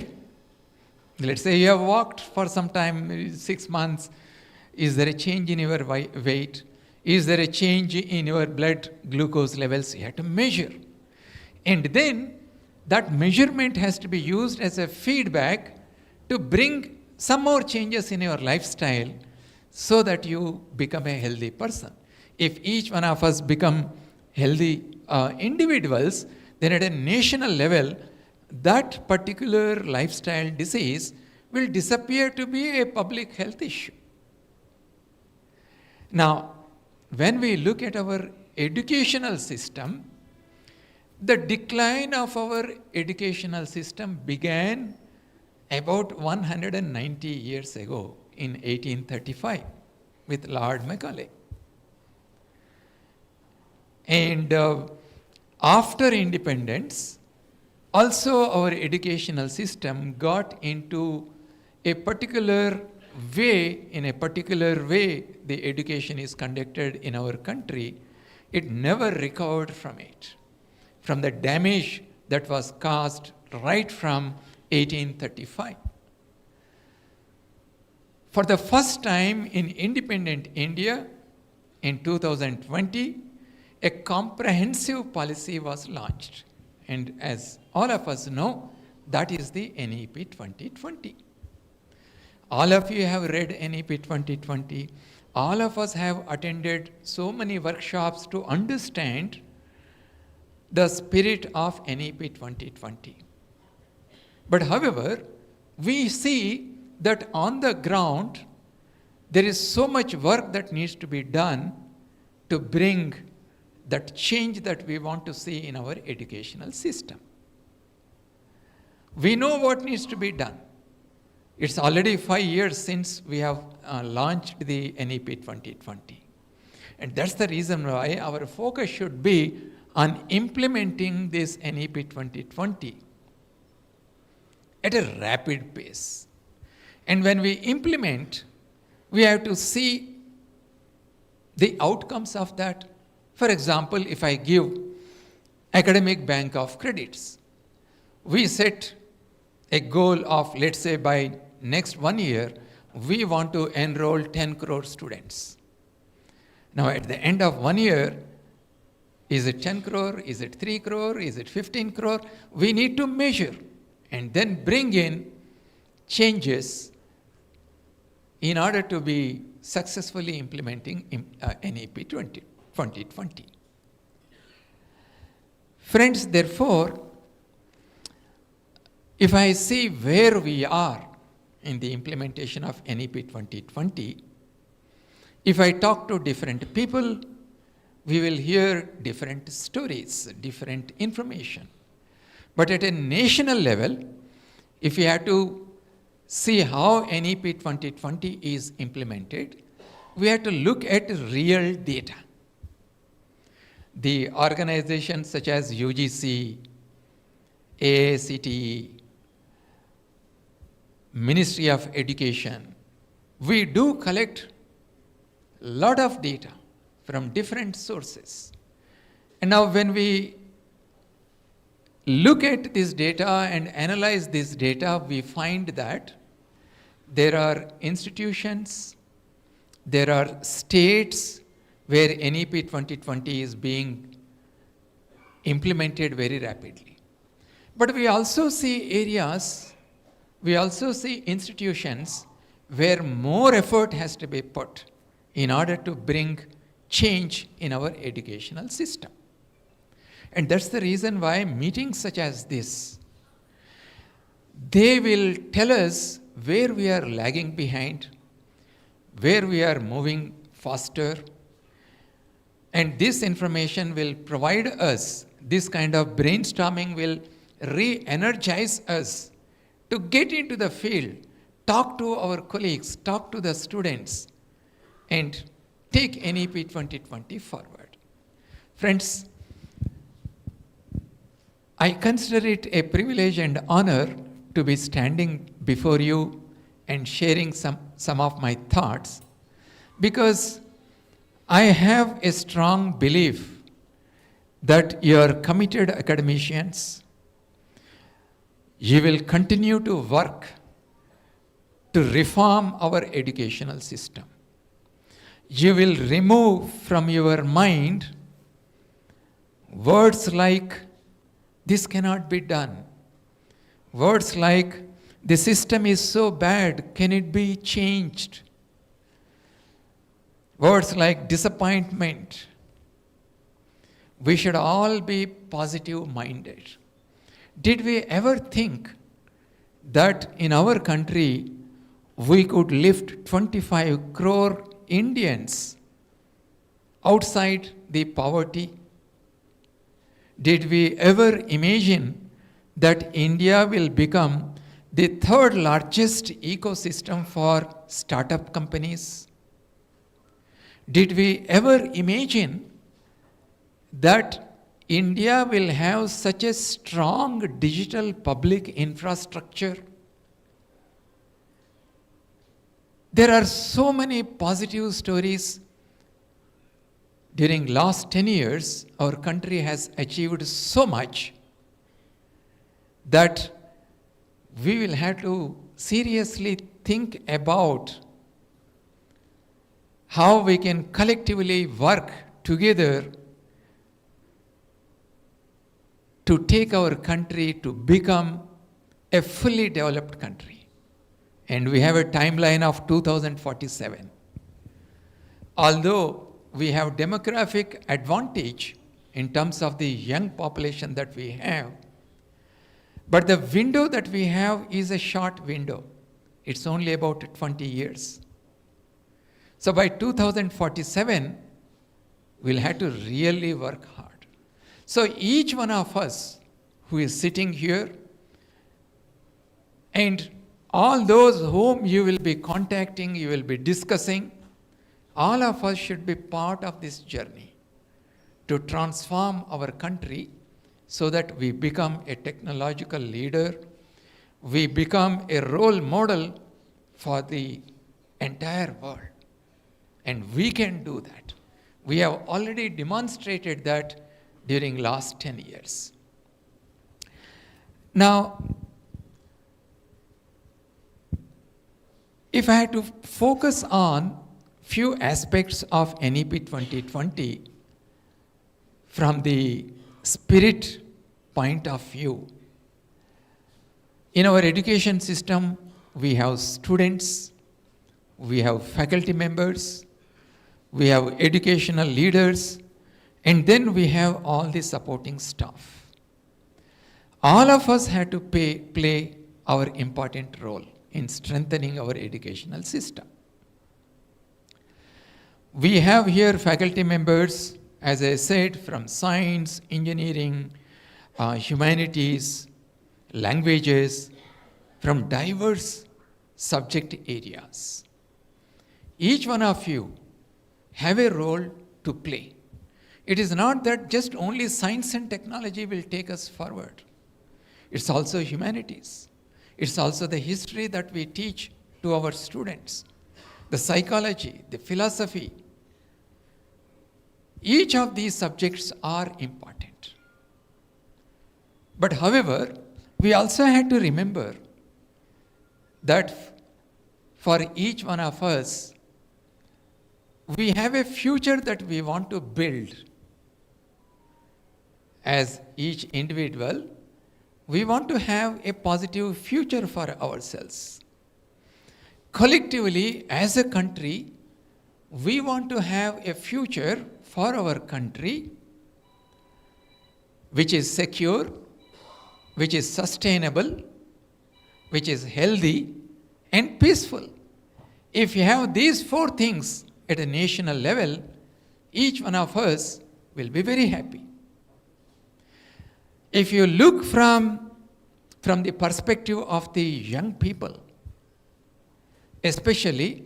Let's say you have walked for some time, 6 months. Is there a change in your weight? Is there a change in your blood glucose levels? You have to measure. And then that measurement has to be used as a feedback to bring some more changes in your lifestyle so that you become a healthy person. If each one of us become healthy individuals, then at a national level, that particular lifestyle disease will disappear to be a public health issue. Now, when we look at our educational system, the decline of our educational system began about 190 years ago in 1835 with Lord Macaulay. And after independence, also our educational system got into a particular way, in a particular way the education is conducted in our country. It never recovered from it, from the damage that was caused right from 1835. For the first time in independent India, in 2020, a comprehensive policy was launched. And as all of us know, that is the NEP 2020. All of you have read NEP 2020. All of us have attended so many workshops to understand the spirit of NEP 2020. But however, we see that on the ground, there is so much work that needs to be done to bring that change that we want to see in our educational system. We know what needs to be done. It's already 5 years since we have launched the NEP 2020. And that's the reason why our focus should be on implementing this NEP 2020 at a rapid pace. And when we implement, we have to see the outcomes of that. For example, if I give academic bank of credits, we set a goal of, let's say, by next 1 year, we want to enroll 10 crore students. Now, at the end of 1 year, is it 10 crore? Is it 3 crore? Is it 15 crore? We need to measure and then bring in changes in order to be successfully implementing NEP 2020. Friends, therefore, if I see where we are in the implementation of NEP 2020, if I talk to different people, we will hear different stories, different information. But at a national level, if we have to see how NEP 2020 is implemented, we have to look at real data. The organizations such as UGC, AICT, Ministry of Education, we do collect a lot of data from different sources. And now when we look at this data and analyze this data, we find that there are institutions, there are states where NEP 2020 is being implemented very rapidly. But we also see areas, we also see institutions where more effort has to be put in order to bring change in our educational system. And that's the reason why meetings such as this, they will tell us where we are lagging behind, where we are moving faster, and this information will provide us, this kind of brainstorming will re-energize us to get into the field, talk to our colleagues, talk to the students, and take NEP 2020 forward. Friends, I consider it a privilege and honor to be standing before you and sharing some of my thoughts, because I have a strong belief that you are committed academicians. You will continue to work to reform our educational system. You will remove from your mind words like, this cannot be done. Words like, the system is so bad, can it be changed? Words like disappointment. We should all be positive-minded. Did we ever think that in our country we could lift 25 crore Indians outside the poverty? Did we ever imagine that India will become the third largest ecosystem for startup companies? Did we ever imagine that India will have such a strong digital public infrastructure? There are so many positive stories. During last 10 years, our country has achieved so much that we will have to seriously think about how we can collectively work together to take our country to become a fully developed country. And we have a timeline of 2047. Although we have demographic advantage in terms of the young population that we have, but the window that we have is a short window. It's only about 20 years. So by 2047, we'll have to really work hard. So each one of us who is sitting here, and all those whom you will be contacting, you will be discussing, all of us should be part of this journey to transform our country so that we become a technological leader, we become a role model for the entire world. And we can do that. We have already demonstrated that during last 10 years. Now, if I had to focus on few aspects of NEP 2020 from the spirit point of view, in our education system, we have students, we have faculty members, we have educational leaders, and then we have all the supporting staff. All of us have to play our important role in strengthening our educational system. We have here faculty members, as I said, from science, engineering, humanities, languages, from diverse subject areas. Each one of you have a role to play. It is not that just only science and technology will take us forward. It's also humanities. It's also the history that we teach to our students, the psychology, the philosophy. Each of these subjects are important. But however, we also have to remember that for each one of us, we have a future that we want to build. As each individual, we want to have a positive future for ourselves. Collectively, as a country, we want to have a future for our country which is secure, which is sustainable, which is healthy and peaceful. If you have these four things at a national level, each one of us will be very happy. If you look from the perspective of the young people, especially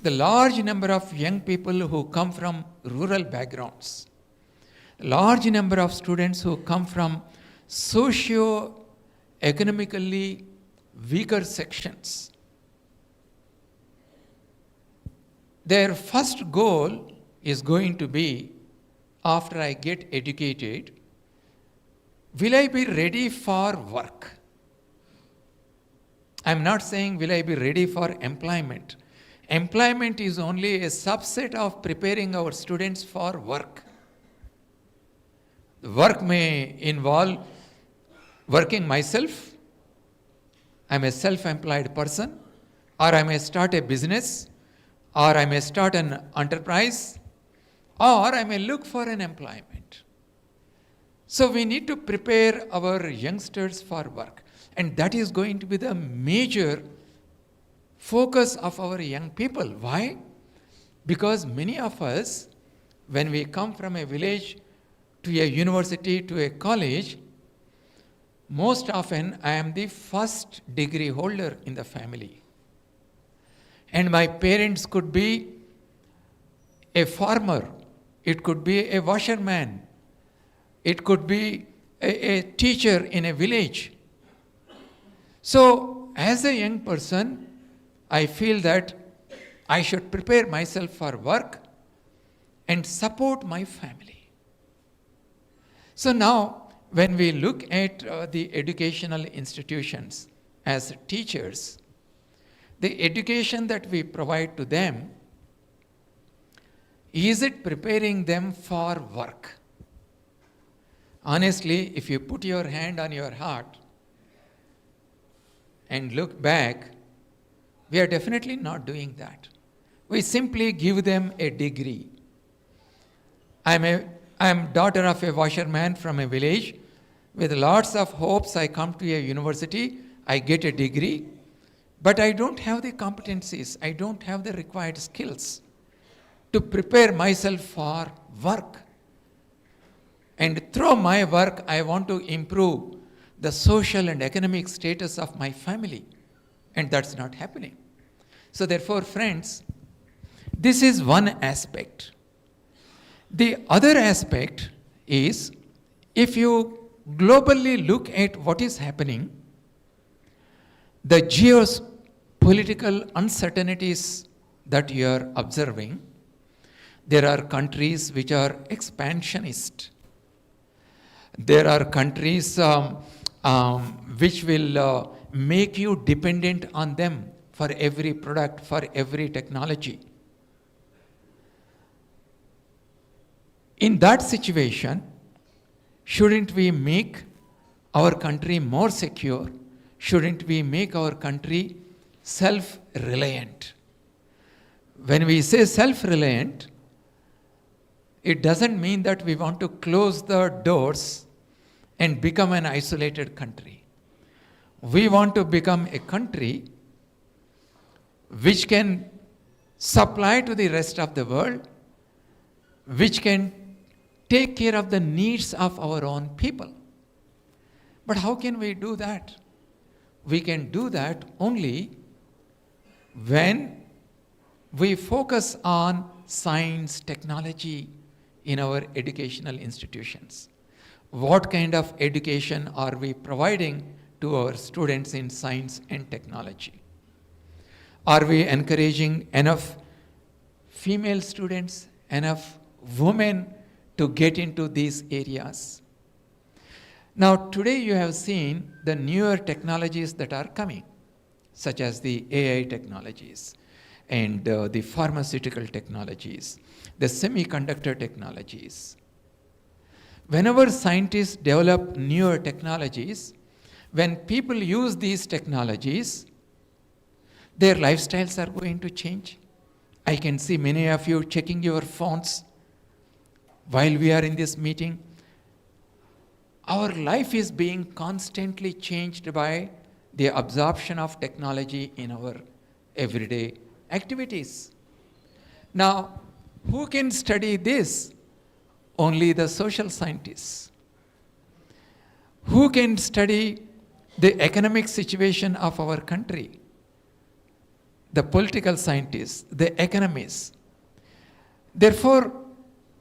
the large number of young people who come from rural backgrounds, large number of students who come from socio-economically weaker sections, their first goal is going to be, after I get educated, will I be ready for work? I'm not saying will I be ready for employment. Employment is only a subset of preparing our students for work. Work may involve working myself. I'm a self-employed person, or I may start a business, or I may start an enterprise, or I may look for an employment. So we need to prepare our youngsters for work. And that is going to be the major focus of our young people. Why? Because many of us, when we come from a village to a university to a college, most often I am the first degree holder in the family. And my parents could be a farmer, it could be a washerman, it could be a teacher in a village. So, as a young person, I feel that I should prepare myself for work and support my family. So now, when we look at the educational institutions as teachers, the education that we provide to them, is it preparing them for work? Honestly, if you put your hand on your heart and look back, we are definitely not doing that. We simply give them a degree. I am daughter of a washerman from a village. With lots of hopes, I come to a university, I get a degree, but I don't have the competencies, I don't have the required skills to prepare myself for work. And through my work, I want to improve the social and economic status of my family. And that's not happening. So therefore, friends, this is one aspect. The other aspect is, if you globally look at what is happening, the geopolitical uncertainties that you are observing, there are countries which are expansionist. There are countries which will make you dependent on them for every product, for every technology. In that situation, shouldn't we make our country more secure? Shouldn't we make our country self-reliant? When we say self-reliant, it doesn't mean that we want to close the doors and become an isolated country. We want to become a country which can supply to the rest of the world, which can take care of the needs of our own people. But how can we do that? We can do that only when we focus on science, technology in our educational institutions. What kind of education are we providing to our students in science and technology? Are we encouraging enough female students, enough women to get into these areas? Now, today you have seen the newer technologies that are coming, such as the AI technologies and the pharmaceutical technologies, the semiconductor technologies. Whenever scientists develop newer technologies, when people use these technologies, their lifestyles are going to change. I can see many of you checking your phones while we are in this meeting. Our life is being constantly changed by the absorption of technology in our everyday activities. Now, who can study this? Only the social scientists. Who can study the economic situation of our country? The political scientists, the economists. Therefore,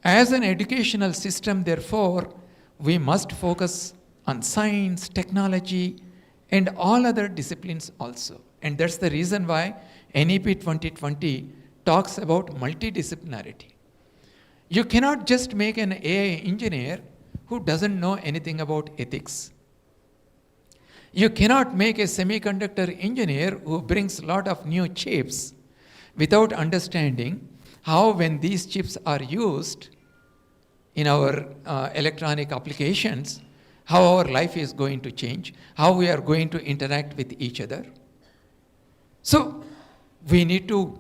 as an educational system, therefore, we must focus on science, technology, and all other disciplines also. And that's the reason why NEP 2020 talks about multidisciplinarity. You cannot just make an AI engineer who doesn't know anything about ethics. You cannot make a semiconductor engineer who brings a lot of new chips without understanding how, when these chips are used in our electronic applications, how our life is going to change, how we are going to interact with each other. So, we need to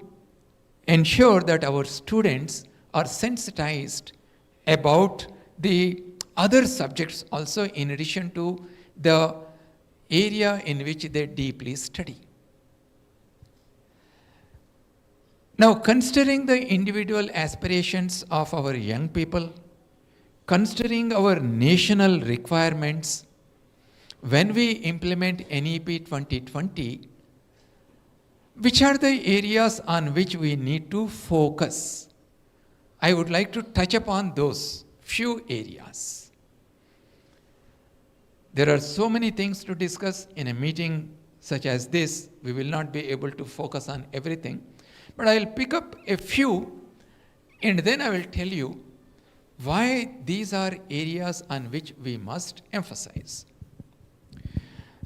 ensure that our students are sensitized about the other subjects also, in addition to the area in which they deeply study. Now, considering the individual aspirations of our young people, considering our national requirements, when we implement NEP 2020, which are the areas on which we need to focus? I would like to touch upon those few areas. There are so many things to discuss in a meeting such as this. We will not be able to focus on everything, but I will pick up a few and then I will tell you why these are areas on which we must emphasize.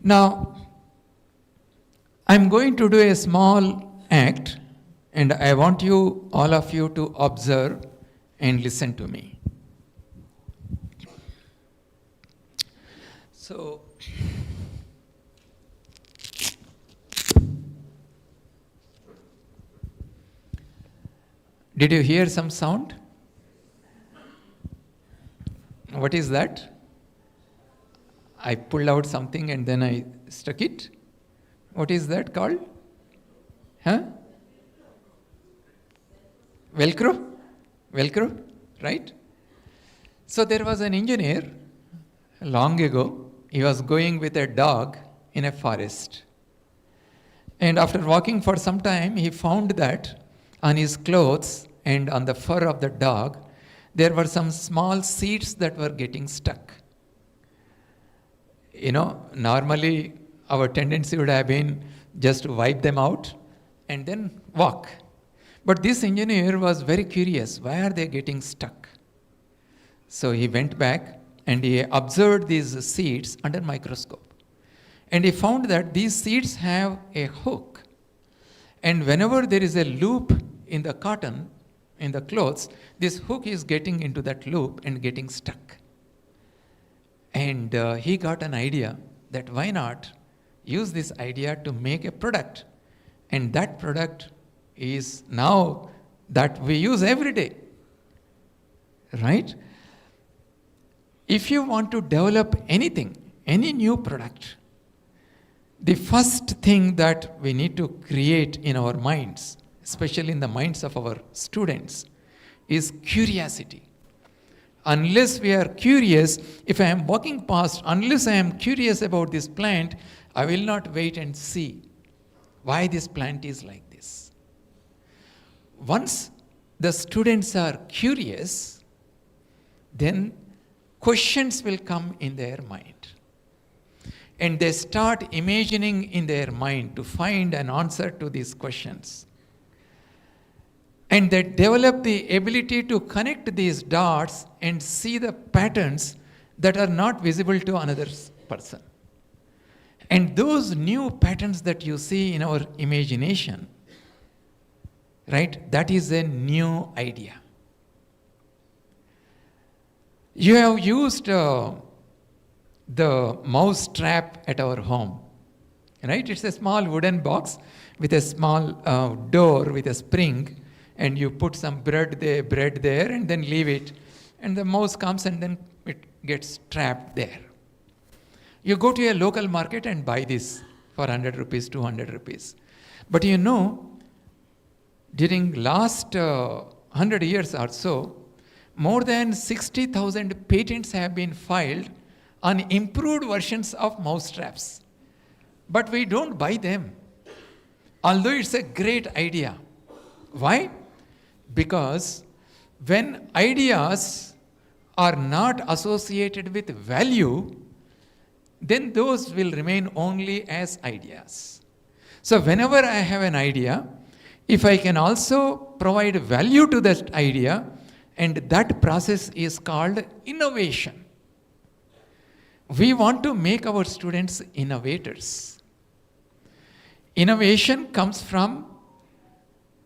Now, I'm going to do a small act, and I want you, all of you, to observe and listen to me. So, did you hear some sound? What is that? I pulled out something and then I stuck it. What is that called? Huh? Velcro? Velcro, right? So there was an engineer long ago. He was going with a dog in a forest. And after walking for some time, he found that on his clothes and on the fur of the dog, there were some small seeds that were getting stuck. Normally our tendency would have been just to wipe them out and then walk. But this engineer was very curious. Why are they getting stuck? So he went back and he observed these seeds under microscope. And he found that these seeds have a hook. And whenever there is a loop in the cotton, in the clothes, this hook is getting into that loop and getting stuck. And he got an idea that why not use this idea to make a product. And that product is now that we use every day. Right? If you want to develop anything, any new product, the first thing that we need to create in our minds, especially in the minds of our students, is curiosity. Unless we are curious, if I am walking past, unless I am curious about this plant, I will not wait and see why this plant is like this. Once the students are curious, then questions will come in their mind. And they start imagining in their mind to find an answer to these questions. And they develop the ability to connect these dots and see the patterns that are not visible to another person. And those new patterns that you see in our imagination, right, that is a new idea. You have used the mouse trap at our home, right? It's a small wooden box with a small door with a spring, and you put some bread there and then leave it, and the mouse comes and then it gets trapped there. You go to a local market and buy this for 100 rupees, 200 rupees. But during last 100 years or so, more than 60,000 patents have been filed on improved versions of mouse traps. But we don't buy them, although it's a great idea. Why? Because when ideas are not associated with value, then those will remain only as ideas. So whenever I have an idea, if I can also provide value to that idea, and that process is called innovation. We want to make our students innovators. Innovation comes from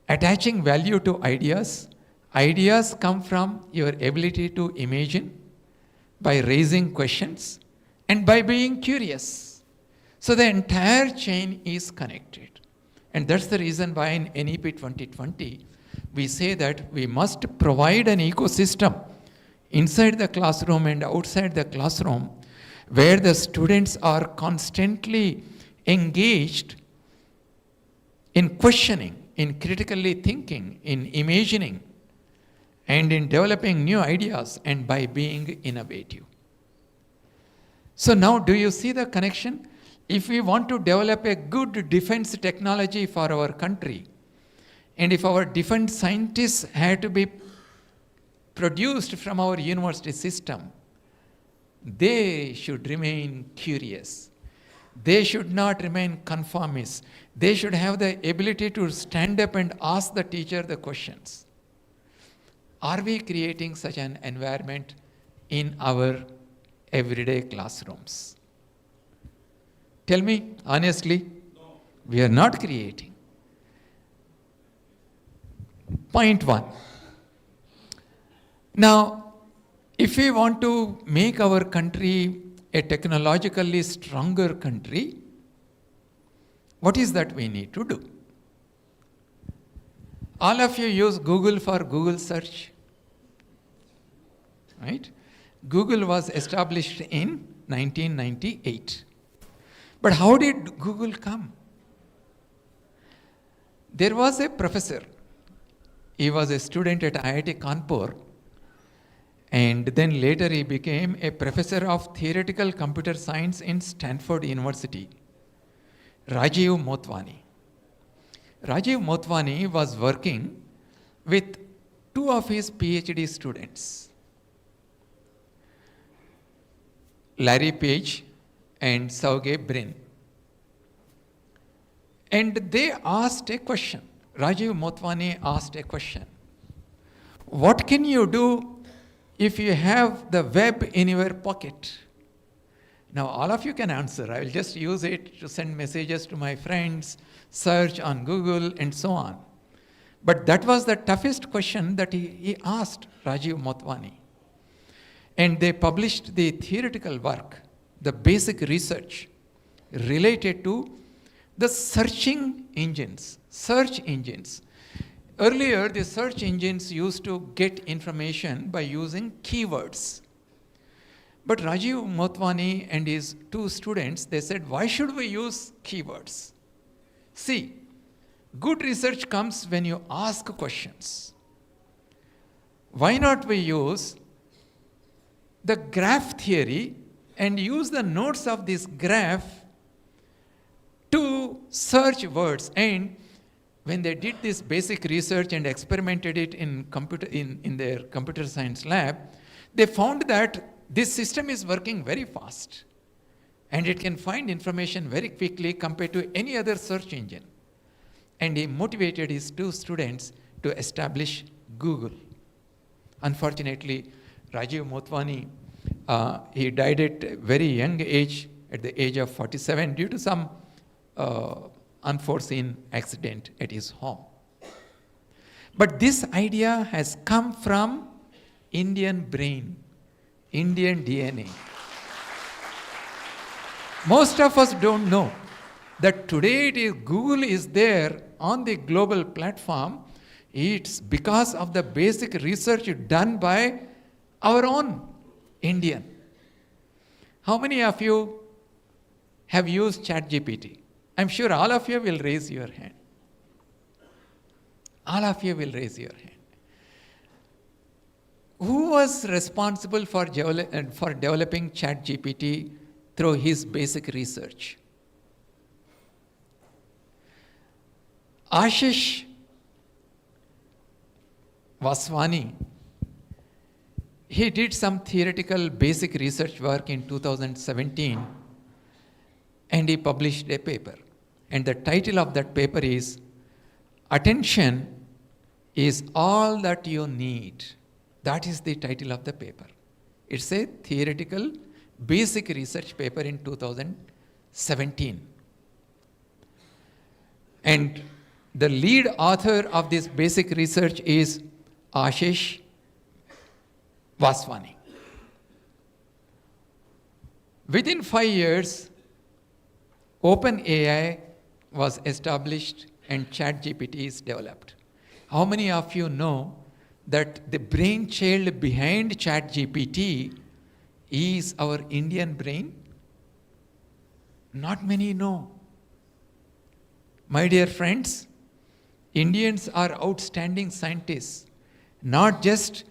attaching value to ideas. Ideas come from your ability to imagine by raising questions and by being curious. So the entire chain is connected. And that's the reason why in NEP 2020, we say that we must provide an ecosystem inside the classroom and outside the classroom where the students are constantly engaged in questioning, in critically thinking, in imagining, and in developing new ideas and by being innovative. So now do you see the connection? If we want to develop a good defense technology for our country, and if our defense scientists had to be produced from our university system, they should remain curious. They should not remain conformists. They should have the ability to stand up and ask the teacher the questions. Are we creating such an environment in our everyday classrooms? Tell me honestly, no. We are not creating. Point one. Now, if we want to make our country a technologically stronger country, what is that we need to do? All of you use Google for Google search, right? Google was established in 1998. But how did Google come? There was a professor. He was a student at IIT Kanpur, and then later he became a professor of theoretical computer science in Stanford University, Rajiv Motwani. Rajiv Motwani was working with two of his PhD students, Larry Page and Sergey Brin. And they asked a question. Rajiv Motwani asked a question. What can you do if you have the web in your pocket? Now, all of you can answer. I will just use it to send messages to my friends, search on Google, and so on. But that was the toughest question that he asked Rajiv Motwani. And they published the theoretical work, the basic research related to the searching engines, search engines. Earlier, the search engines used to get information by using keywords. But Rajiv Motwani and his two students, they said, why should we use keywords? See, good research comes when you ask questions. Why not we use the graph theory and use the nodes of this graph to search words? And when they did this basic research and experimented it in their computer science lab, they found that this system is working very fast and it can find information very quickly compared to any other search engine. And he motivated his two students to establish Google. Unfortunately, Rajiv Motwani, he died at a very young age, at the age of 47, due to some unforeseen accident at his home. But this idea has come from Indian brain, Indian DNA. Most of us don't know that today Google is there on the global platform. It's because of the basic research done by our own Indian. How many of you have used ChatGPT? I'm sure all of you will raise your hand. All of you will raise your hand. Who was responsible for developing ChatGPT through his basic research? Ashish Vaswani. He did some theoretical basic research work in 2017 and he published a paper. And the title of that paper is Attention is All That You Need. That is the title of the paper. It's a theoretical basic research paper in 2017. And the lead author of this basic research is Ashish Vaswani. Within 5 years, OpenAI was established and ChatGPT is developed. How many of you know that the brainchild behind ChatGPT is our Indian brain? Not many know. My dear friends, Indians are outstanding scientists. Not just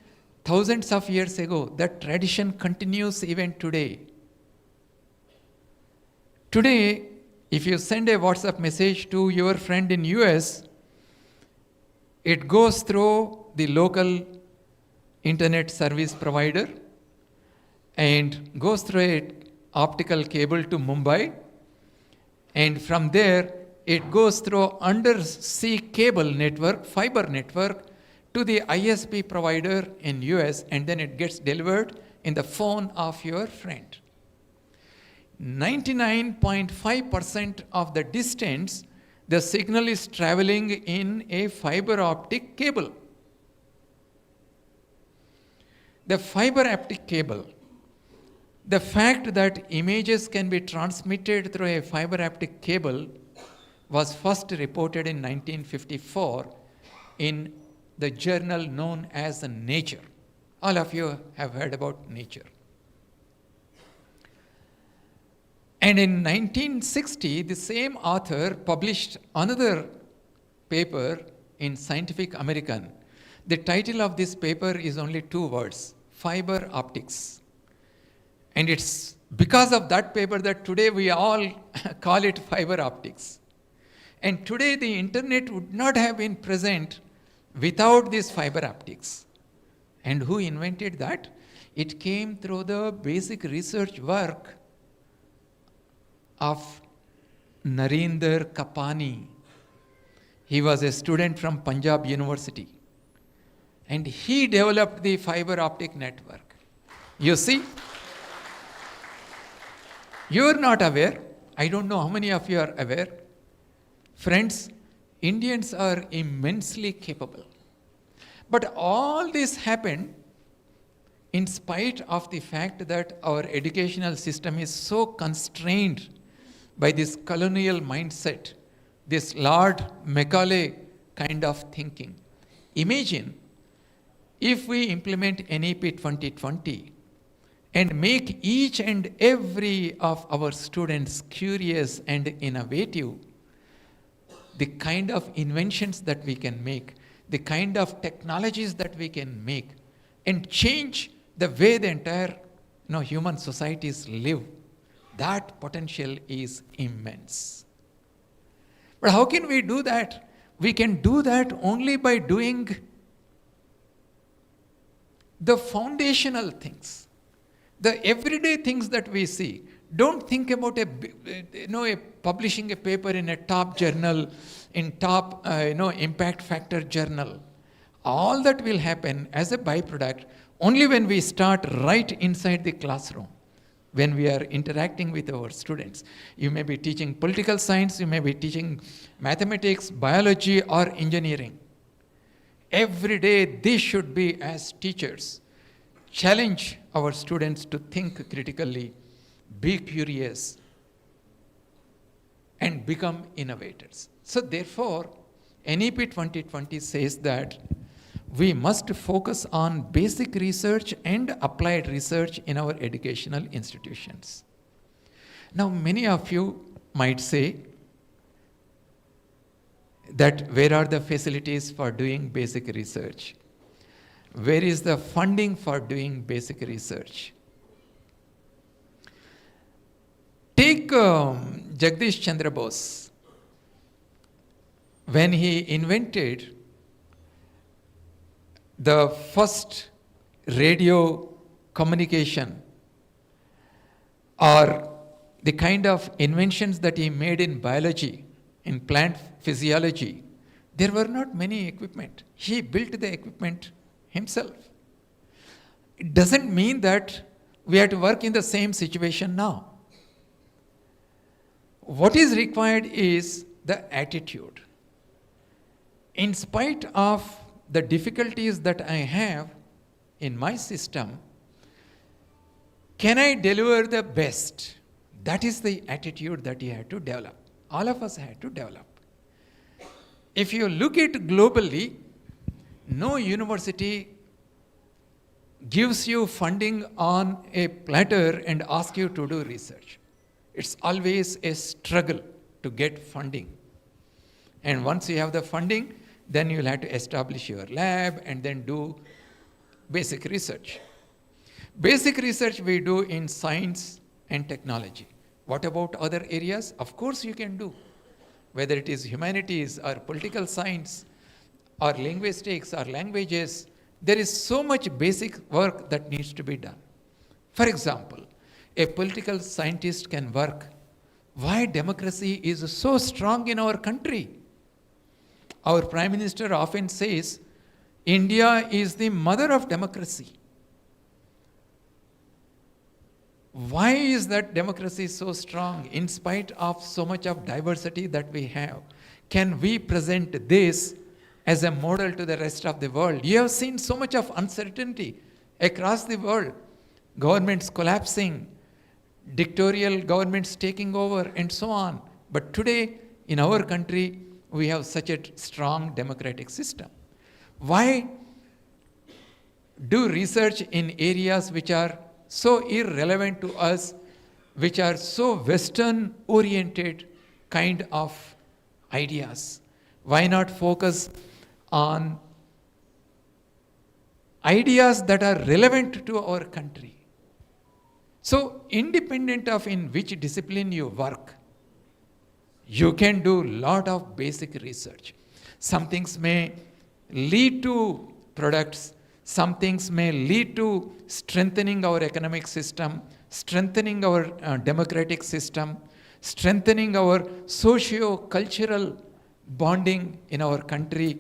thousands of years ago, that tradition continues even today. Today, if you send a WhatsApp message to your friend in US, it goes through the local internet service provider and goes through an optical cable to Mumbai, and from there it goes through undersea cable network, fiber network, to the ISP provider in US, and then it gets delivered in the phone of your friend. 99.5% of the distance, the signal is traveling in a fiber optic cable. The fiber optic cable, the fact that images can be transmitted through a fiber optic cable was first reported in 1954 in the journal known as Nature. All of you have heard about Nature. And in 1960, the same author published another paper in Scientific American. The title of this paper is only 2 words, fiber optics. And it's because of that paper that today we all call it fiber optics. And today the internet would not have been present without this fiber optics. And who invented that? It came through the basic research work of Narendra Kapani. He was a student from Punjab University. And he developed the fiber optic network. You see, you are not aware. I don't know how many of you are aware. Friends, Indians are immensely capable. But all this happened in spite of the fact that our educational system is so constrained by this colonial mindset, this Lord Macaulay kind of thinking. Imagine if we implement NEP 2020 and make each and every of our students curious and innovative, the kind of inventions that we can make, the kind of technologies that we can make, and change the way the entire human societies live, that potential is immense. But how can we do that? We can do that only by doing the foundational things, the everyday things that we see. Don't think about publishing a paper in a top journal, in top impact factor journal. All that will happen as a byproduct only when we start right inside the classroom, when we are interacting with our students. You may be teaching political science, you may be teaching mathematics, biology, or engineering. Every day, this should be, as teachers, challenge our students to think critically, be curious, and become innovators. So therefore, NEP 2020 says that we must focus on basic research and applied research in our educational institutions. Now, many of you might say that where are the facilities for doing basic research? Where is the funding for doing basic research? Take Jagadish Chandra Bose. When he invented the first radio communication, or the kind of inventions that he made in biology, in plant physiology, there were not many equipment. He built the equipment himself. It doesn't mean that we have to work in the same situation now. What is required is the attitude. In spite of the difficulties that I have in my system, can I deliver the best? That is the attitude that you have to develop. All of us have to develop. If you look at globally, no university gives you funding on a platter and asks you to do research. It's always a struggle to get funding. And once you have the funding, then you'll have to establish your lab and then do basic research. Basic research we do in science and technology. What about other areas? Of course you can do. Whether it is humanities or political science or linguistics or languages, there is so much basic work that needs to be done. For example, a political scientist can work. Why democracy is so strong in our country? Our Prime Minister often says, India is the mother of democracy. Why is that democracy so strong in spite of so much of diversity that we have? Can we present this as a model to the rest of the world? You have seen so much of uncertainty across the world. Governments collapsing, dictatorial governments taking over, and so on. But today, in our country, we have such a strong democratic system. Why do research in areas which are so irrelevant to us, which are so Western-oriented kind of ideas? Why not focus on ideas that are relevant to our country? So, independent of in which discipline you work, you can do a lot of basic research. Some things may lead to products, some things may lead to strengthening our economic system, strengthening our democratic system, strengthening our socio-cultural bonding in our country.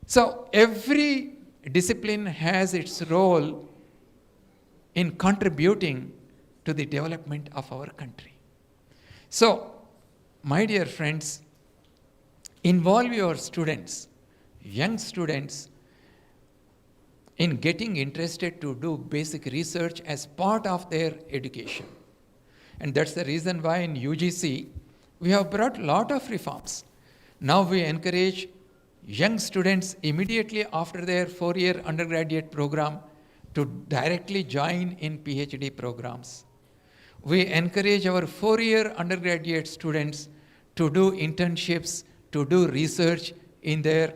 So every discipline has its role in contributing to the development of our country. So, my dear friends, involve your students, young students, in getting interested to do basic research as part of their education. And that's the reason why in UGC, we have brought a lot of reforms. Now we encourage young students immediately after their 4-year undergraduate program to directly join in PhD programs. We encourage our 4-year undergraduate students to do internships, to do research in their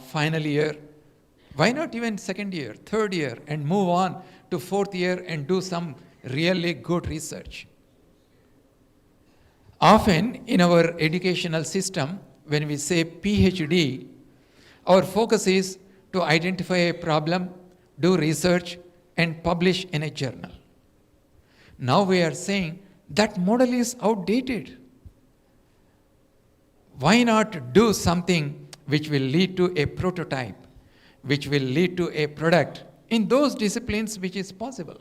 final year. Why not even second year, third year, and move on to 4th year and do some really good research? Often in our educational system, when we say PhD, our focus is to identify a problem, do research, and publish in a journal. Now we are saying that model is outdated. Why not do something which will lead to a prototype, which will lead to a product in those disciplines which is possible,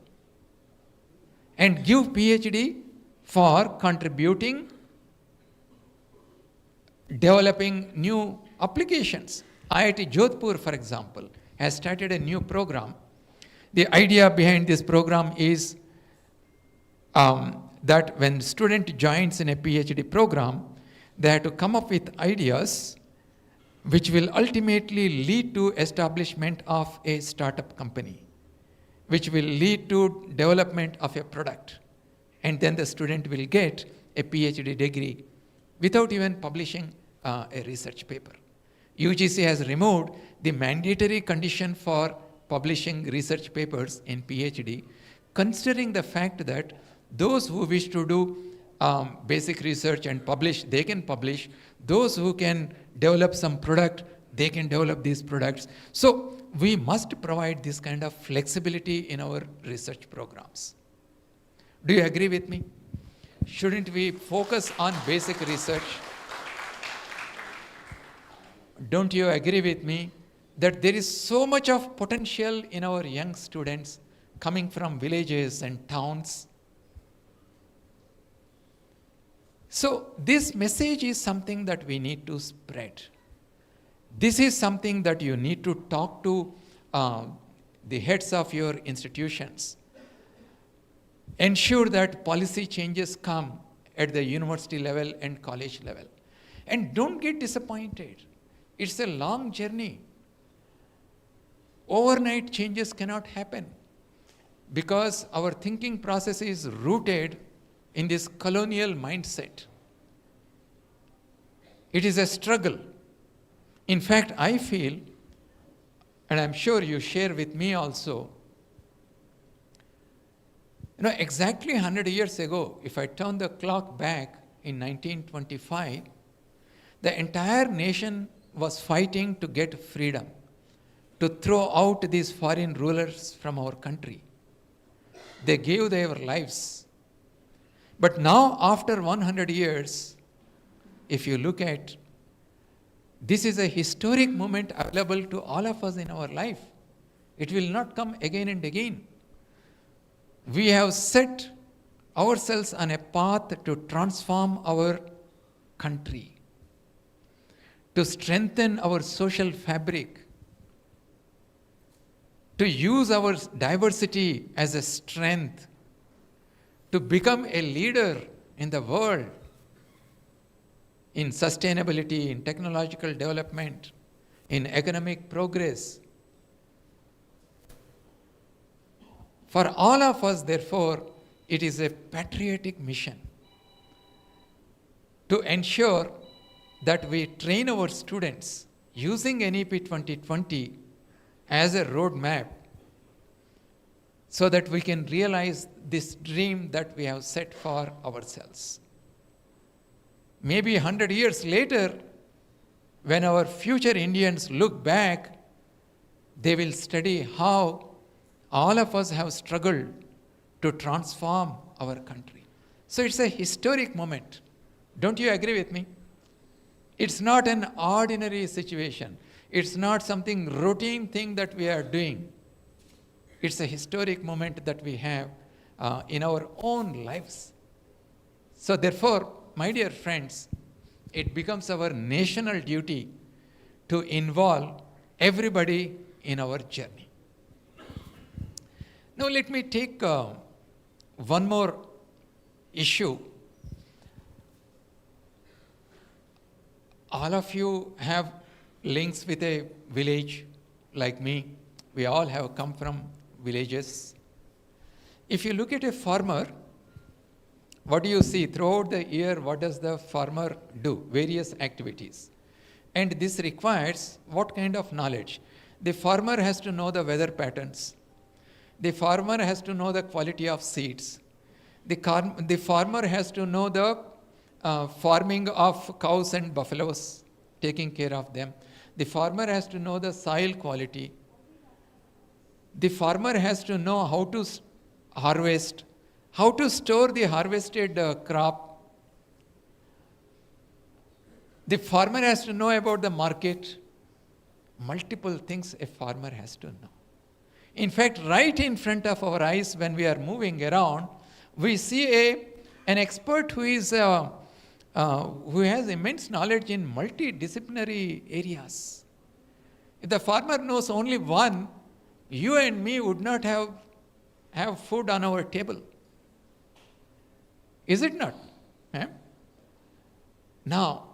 and give PhD for contributing, developing new applications. IIT Jodhpur, for example, has started a new program. The idea behind this program is that when student joins in a PhD program, they have to come up with ideas which will ultimately lead to establishment of a startup company, which will lead to development of a product. And then the student will get a PhD degree without even publishing a research paper. UGC has removed the mandatory condition for publishing research papers in PhD, considering the fact that those who wish to do basic research and publish, they can publish. Those who can develop some product, they can develop these products. So we must provide this kind of flexibility in our research programs. Do you agree with me? Shouldn't we focus on basic research? Don't you agree with me that there is so much of potential in our young students coming from villages and towns? So this message is something that we need to spread. This is something that you need to talk to the heads of your institutions. Ensure that policy changes come at the university level and college level. And don't get disappointed. It's a long journey. Overnight changes cannot happen because our thinking process is rooted in this colonial mindset. It is a struggle. In fact, I feel, and I'm sure you share with me also, exactly 100 years ago, if I turn the clock back in 1925, the entire nation was fighting to get freedom, to throw out these foreign rulers from our country. They gave their lives. But now, after 100 years, if you look at, this is a historic moment available to all of us in our life. It will not come again and again. We have set ourselves on a path to transform our country, to strengthen our social fabric, to use our diversity as a strength, to become a leader in the world, in sustainability, in technological development, in economic progress. For all of us, therefore, it is a patriotic mission to ensure that we train our students using NEP 2020 as a roadmap so that we can realize this dream that we have set for ourselves. Maybe 100 years later, when our future Indians look back, they will study how all of us have struggled to transform our country. So it's a historic moment. Don't you agree with me? It's not an ordinary situation. It's not something routine thing that we are doing. It's a historic moment that we have in our own lives. So therefore, my dear friends, it becomes our national duty to involve everybody in our journey. Now let me take one more issue. All of you have links with a village like me. We all have come from villages. If you look at a farmer, what do you see? Throughout the year, what does the farmer do? Various activities. And this requires what kind of knowledge? The farmer has to know the weather patterns. The farmer has to know the quality of seeds. The farmer has to know the farming of cows and buffaloes, taking care of them. The farmer has to know the soil quality. The farmer has to know how to harvest, how to store the harvested crop. The farmer has to know about the market. Multiple things a farmer has to know. In fact, right in front of our eyes when we are moving around, we see an expert who has immense knowledge in multidisciplinary areas. If the farmer knows only one, you and me would not have food on our table. Is it not? Eh? Now,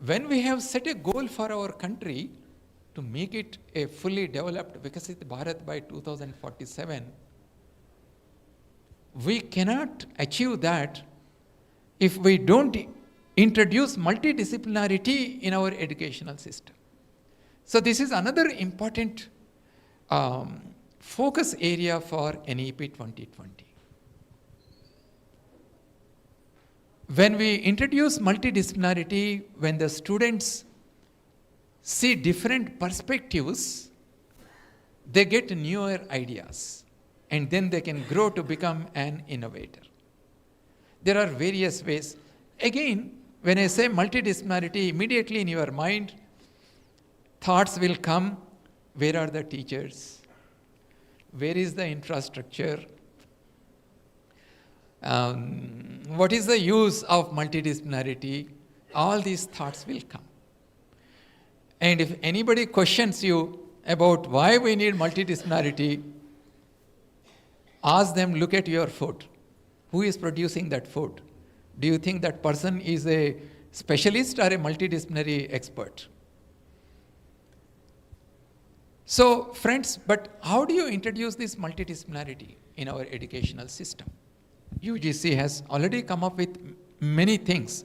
when we have set a goal for our country to make it a fully developed Vikasit Bharat by 2047, we cannot achieve that if we don't introduce multidisciplinarity in our educational system. So this is another important focus area for NEP 2020. When we introduce multidisciplinarity, when the students see different perspectives, they get newer ideas, and then they can grow to become an innovator. There are various ways. Again, when I say multidisciplinarity, immediately in your mind, thoughts will come. Where are the teachers? Where is the infrastructure? What is the use of multidisciplinarity? All these thoughts will come. And if anybody questions you about why we need multidisciplinarity, ask them, look at your food. Who is producing that food? Do you think that person is a specialist or a multidisciplinary expert? So, friends, but how do you introduce this multidisciplinarity in our educational system? UGC has already come up with many things.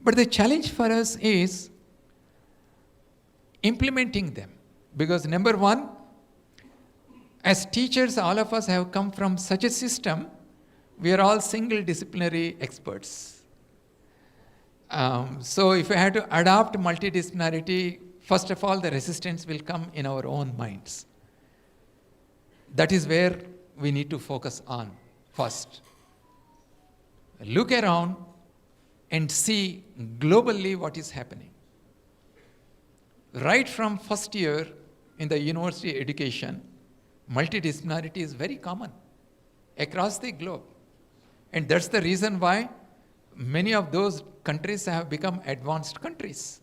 But the challenge for us is implementing them. Because number one, as teachers, all of us have come from such a system, we are all single disciplinary experts. So if we had to adopt multidisciplinarity, first of all, the resistance will come in our own minds. That is where we need to focus on first. Look around and see globally what is happening. Right from first year in the university education, multidisciplinarity is very common across the globe. And that's the reason why many of those countries have become advanced countries.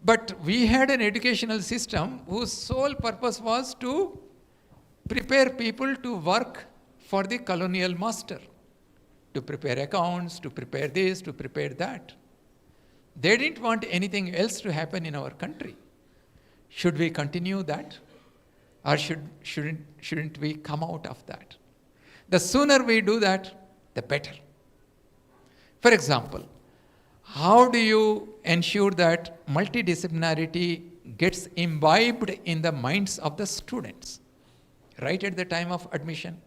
But we had an educational system whose sole purpose was to prepare people to work for the colonial master, to prepare accounts, to prepare this, to prepare that. They didn't want anything else to happen in our country. Should we continue that? Or shouldn't we come out of that? The sooner we do that, the better. For example, how do you ensure that multidisciplinarity gets imbibed in the minds of the students? Right at the time of admission,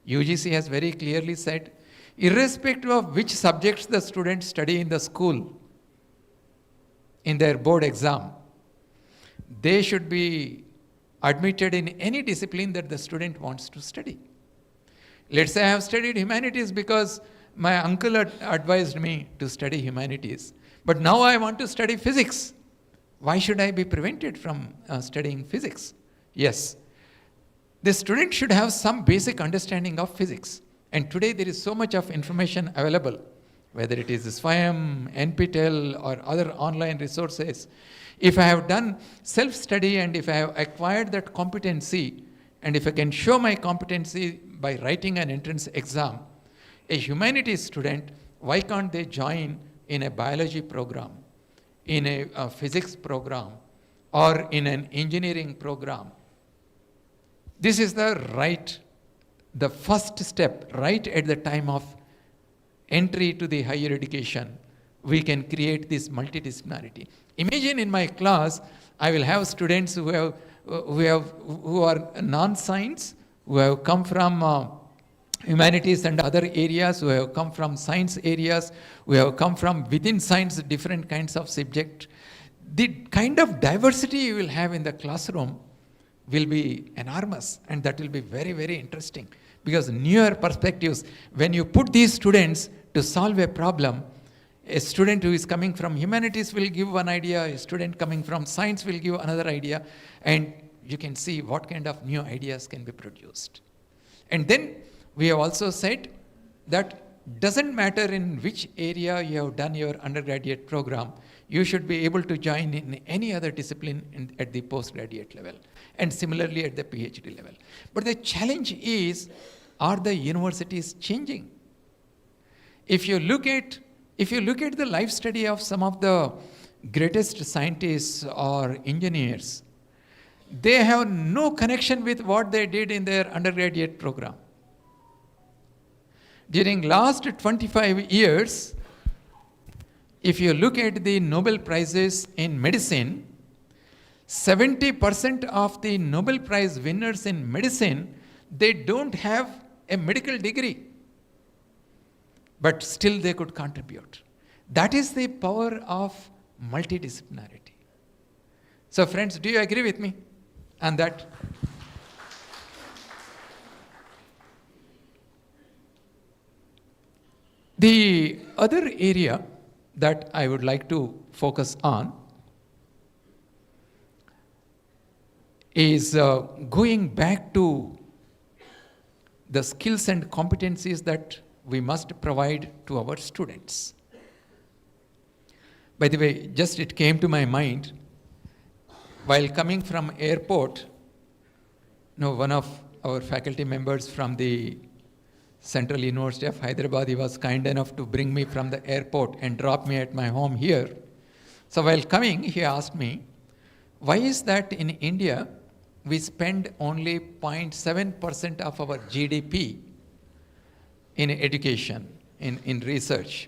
UGC has very clearly said, irrespective of which subjects the students study in the school, in their board exam, they should be admitted in any discipline that the student wants to study. Let's say I have studied humanities because my uncle advised me to study humanities. But now I want to study physics. Why should I be prevented from studying physics? Yes, the student should have some basic understanding of physics. And today there is so much of information available, whether it is Swami, NPTEL or other online resources. If I have done self-study and if I have acquired that competency, and if I can show my competency by writing an entrance exam, a humanities student, why can't they join in a biology program, in a physics program, or in an engineering program? This is the first step, right at the time of entry to the higher education. We can create this multidisciplinarity. Imagine in my class, I will have students who are non-science, who have come from humanities and other areas, who have come from science areas, who have come from within science, different kinds of subject. The kind of diversity you will have in the classroom will be enormous, and that will be very, very interesting, because newer perspectives, when you put these students to solve a problem, a student who is coming from humanities will give one idea, a student coming from science will give another idea, and you can see what kind of new ideas can be produced. And then we have also said that doesn't matter in which area you have done your undergraduate program, you should be able to join in any other discipline at the postgraduate level, and similarly at the PhD level. But the challenge is, are the universities changing? If you look at the life study of some of the greatest scientists or engineers, they have no connection with what they did in their undergraduate program. During last 25 years, if you look at the Nobel Prizes in medicine, 70% of the Nobel Prize winners in medicine, they don't have a medical degree, but still they could contribute. That is the power of multidisciplinarity. So friends, do you agree with me on that? The other area that I would like to focus on is going back to the skills and competencies that we must provide to our students. By the way, just it came to my mind, while coming from airport, one of our faculty members from the Central University of Hyderabad, he was kind enough to bring me from the airport and drop me at my home here. So while coming, he asked me, why is that in India, we spend only 0.7% of our GDP in education, in research,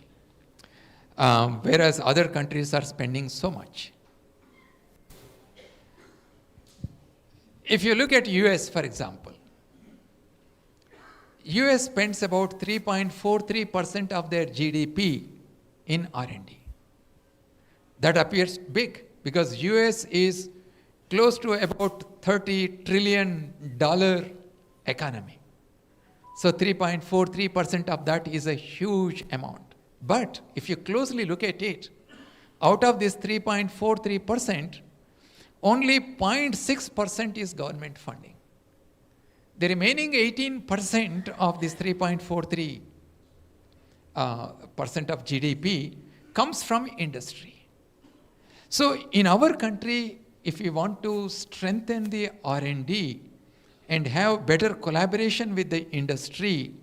whereas other countries are spending so much. If you look at US, for example, US spends about 3.43% of their GDP in R&D. That appears big because US is close to about $30 trillion economy. So 3.43% of that is a huge amount. But if you closely look at it, out of this 3.43%, only 0.6% is government funding. The remaining 18% of this 3.43% of GDP comes from industry. So in our country, if we want to strengthen the R&D and have better collaboration with the industry,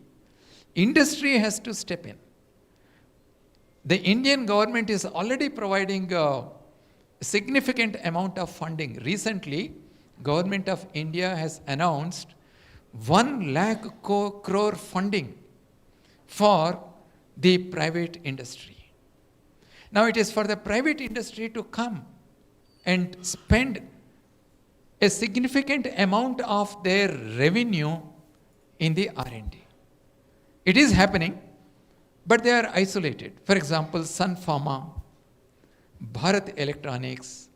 industry has to step in. The Indian government is already providing a significant amount of funding. Recently, Government of India has announced 1 lakh crore funding for the private industry. Now it is for the private industry to come and spend a significant amount of their revenue in the R&D. It is happening, but they are isolated. For example, Sun Pharma, Bharat Electronics,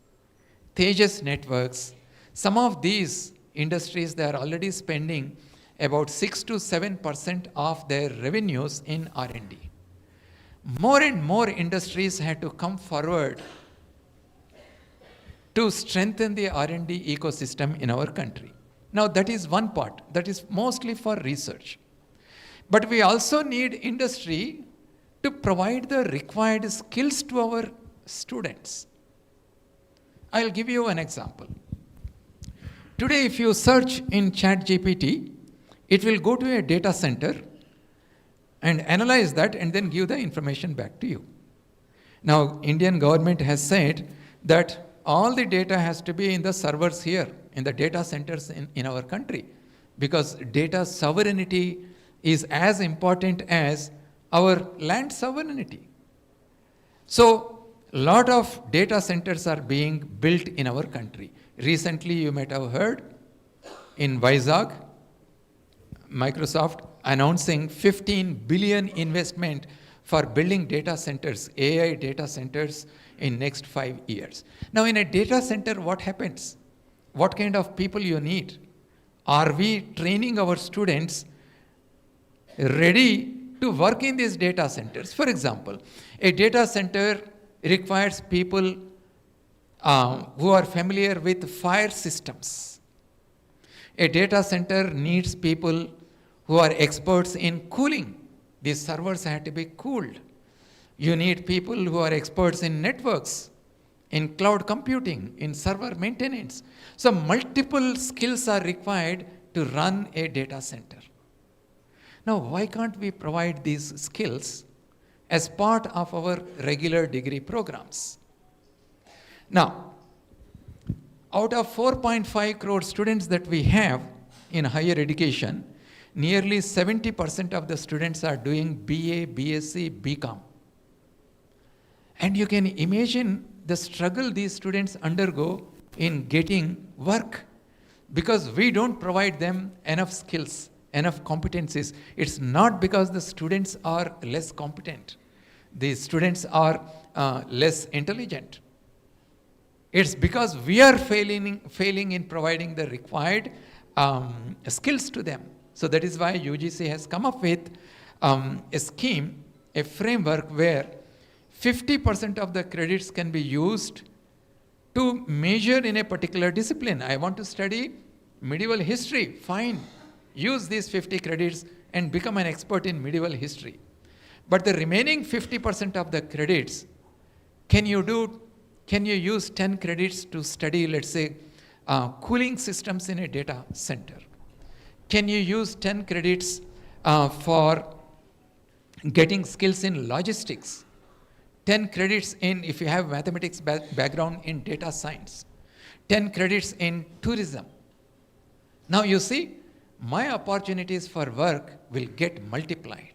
Tejas Networks. Some of these industries, they are already spending about 6 to 7% of their revenues in R&D. More and more industries had to come forward to strengthen the R&D ecosystem in our country. Now that is one part, that is mostly for research. But we also need industry to provide the required skills to our students. I'll give you an example. Today, if you search in ChatGPT, it will go to a data center and analyze that and then give the information back to you. Now, Indian government has said that all the data has to be in the servers here, in the data centers in our country, because data sovereignty is as important as our land sovereignty. So, a lot of data centers are being built in our country. Recently, you might have heard in Vizag, Microsoft announcing 15 billion investment for building data centers, AI data centers in next 5 years. Now in a data center, what happens? What kind of people you need? Are we training our students ready to work in these data centers? For example, a data center requires people who are familiar with fire systems. A data center needs people who are experts in cooling. These servers have to be cooled. You need people who are experts in networks, in cloud computing, in server maintenance. So multiple skills are required to run a data center. Now, why can't we provide these skills as part of our regular degree programs? Now, out of 4.5 crore students that we have in higher education, nearly 70% of the students are doing BA, BSc, BCom. And you can imagine the struggle these students undergo in getting work, because we don't provide them enough skills, enough competencies. It's not because the students are less competent. The students are less intelligent. It's because we are failing in providing the required skills to them. So that is why UGC has come up with a scheme, a framework where 50% of the credits can be used to major in a particular discipline. I want to study medieval history. Fine. Use these 50 credits and become an expert in medieval history. But the remaining 50% of the credits, can you use 10 credits to study, let's say, cooling systems in a data center? Can you use 10 credits for getting skills in logistics? 10 credits in, if you have mathematics background, in data science. 10 credits in tourism. Now you see, my opportunities for work will get multiplied.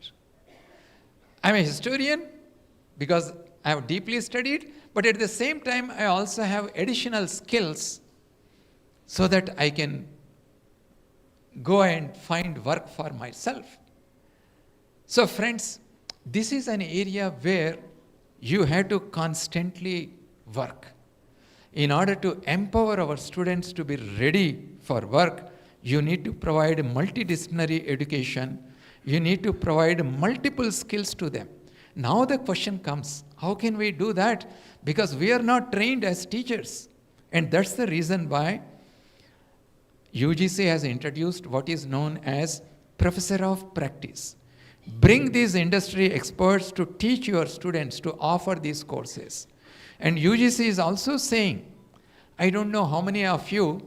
I'm a historian because I have deeply studied, but at the same time, I also have additional skills so that I can go and find work for myself. So friends, this is an area where you have to constantly work. In order to empower our students to be ready for work, you need to provide multidisciplinary education. You need to provide multiple skills to them. Now the question comes, how can we do that? Because we are not trained as teachers. And that's the reason why UGC has introduced what is known as Professor of Practice. Bring these industry experts to teach your students, to offer these courses. And UGC is also saying, I don't know how many of you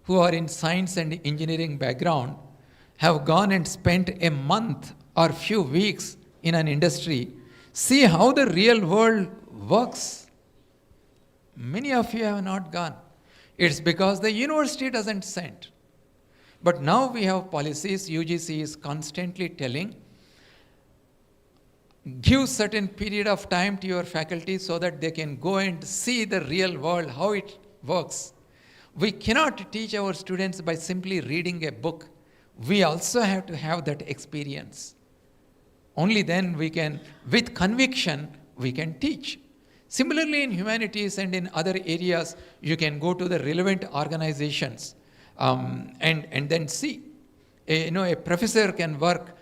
who are in science and engineering background have gone and spent a month or few weeks in an industry. See how the real world works. Many of you have not gone. It's because the university doesn't send. But now we have policies, UGC is constantly telling, give certain period of time to your faculty so that they can go and see the real world, how it works. We cannot teach our students by simply reading a book. We also have to have that experience. Only then we can, with conviction, we can teach. Similarly, in humanities and in other areas, you can go to the relevant organizations and then see. A professor can work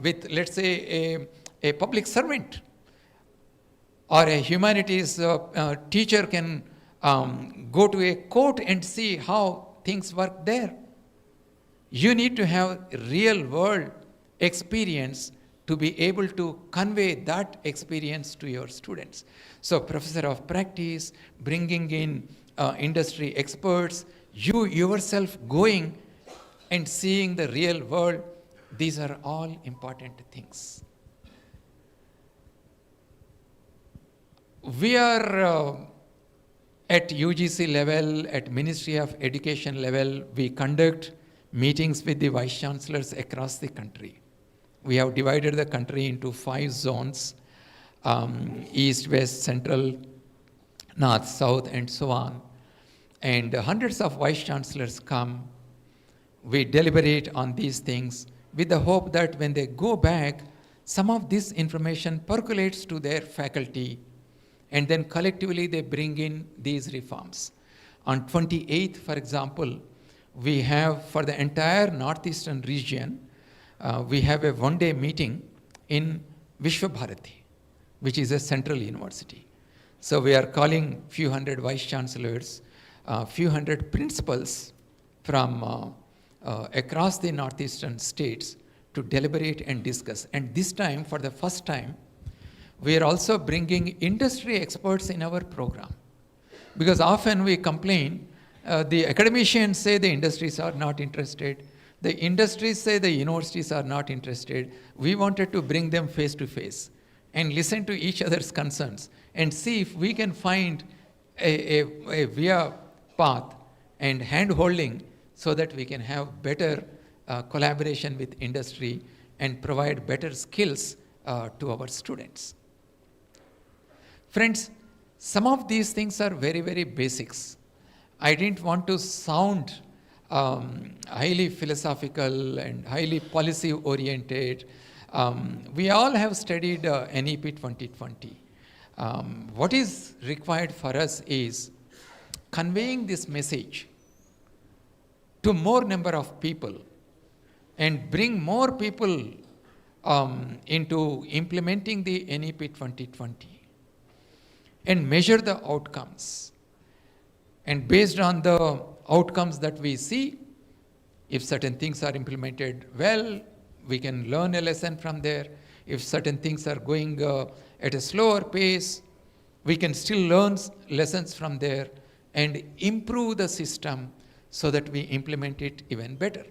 with, let's say, a public servant, or a humanities teacher can go to a court and see how things work there. You need to have real world experience to be able to convey that experience to your students. So professor of practice, bringing in industry experts, you yourself going and seeing the real world, these are all important things. We are at UGC level, at Ministry of Education level, we conduct meetings with the vice chancellors across the country. We have divided the country into 5 zones, east, west, central, north, south, and so on. And hundreds of vice chancellors come. We deliberate on these things with the hope that when they go back, some of this information percolates to their faculty, and then collectively they bring in these reforms. On 28th, for example, we have, for the entire northeastern region, we have a one-day meeting in Bharatiya, which is a central university. So we are calling few hundred vice chancellors, few hundred principals from across the northeastern states to deliberate and discuss. And this time, for the first time, we are also bringing industry experts in our program. Because often we complain, the academicians say the industries are not interested. The industries say the universities are not interested. We wanted to bring them face to face and listen to each other's concerns and see if we can find a via path and hand-holding so that we can have better collaboration with industry and provide better skills to our students. Friends, some of these things are very, very basics. I didn't want to sound highly philosophical and highly policy-oriented. We all have studied NEP 2020. What is required for us is conveying this message to more number of people and bring more people into implementing the NEP 2020 and measure the outcomes. And based on the outcomes that we see, if certain things are implemented well, we can learn a lesson from there. If certain things are going at a slower pace, we can still learn lessons from there and improve the system so that we implement it even better.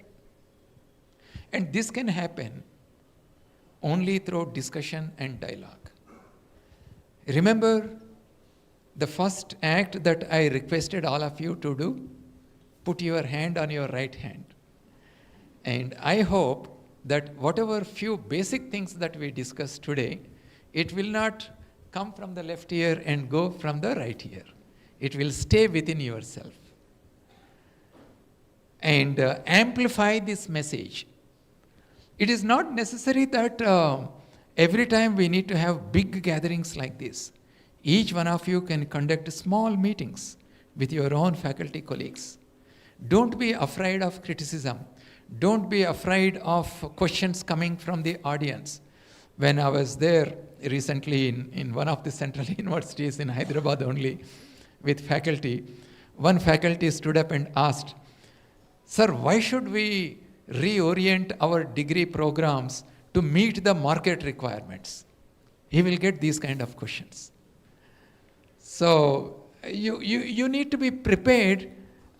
And this can happen only through discussion and dialogue. Remember the first act that I requested all of you to do? Put your hand on your right hand. And I hope that whatever few basic things that we discussed today, it will not come from the left ear and go from the right ear. It will stay within yourself. And amplify this message. It is not necessary that every time we need to have big gatherings like this. Each one of you can conduct small meetings with your own faculty colleagues. Don't be afraid of criticism. Don't be afraid of questions coming from the audience. When I was there recently in one of the central universities in Hyderabad only with faculty, one faculty stood up and asked, "Sir, why should we reorient our degree programs to meet the market requirements?" He will get these kind of questions. So you need to be prepared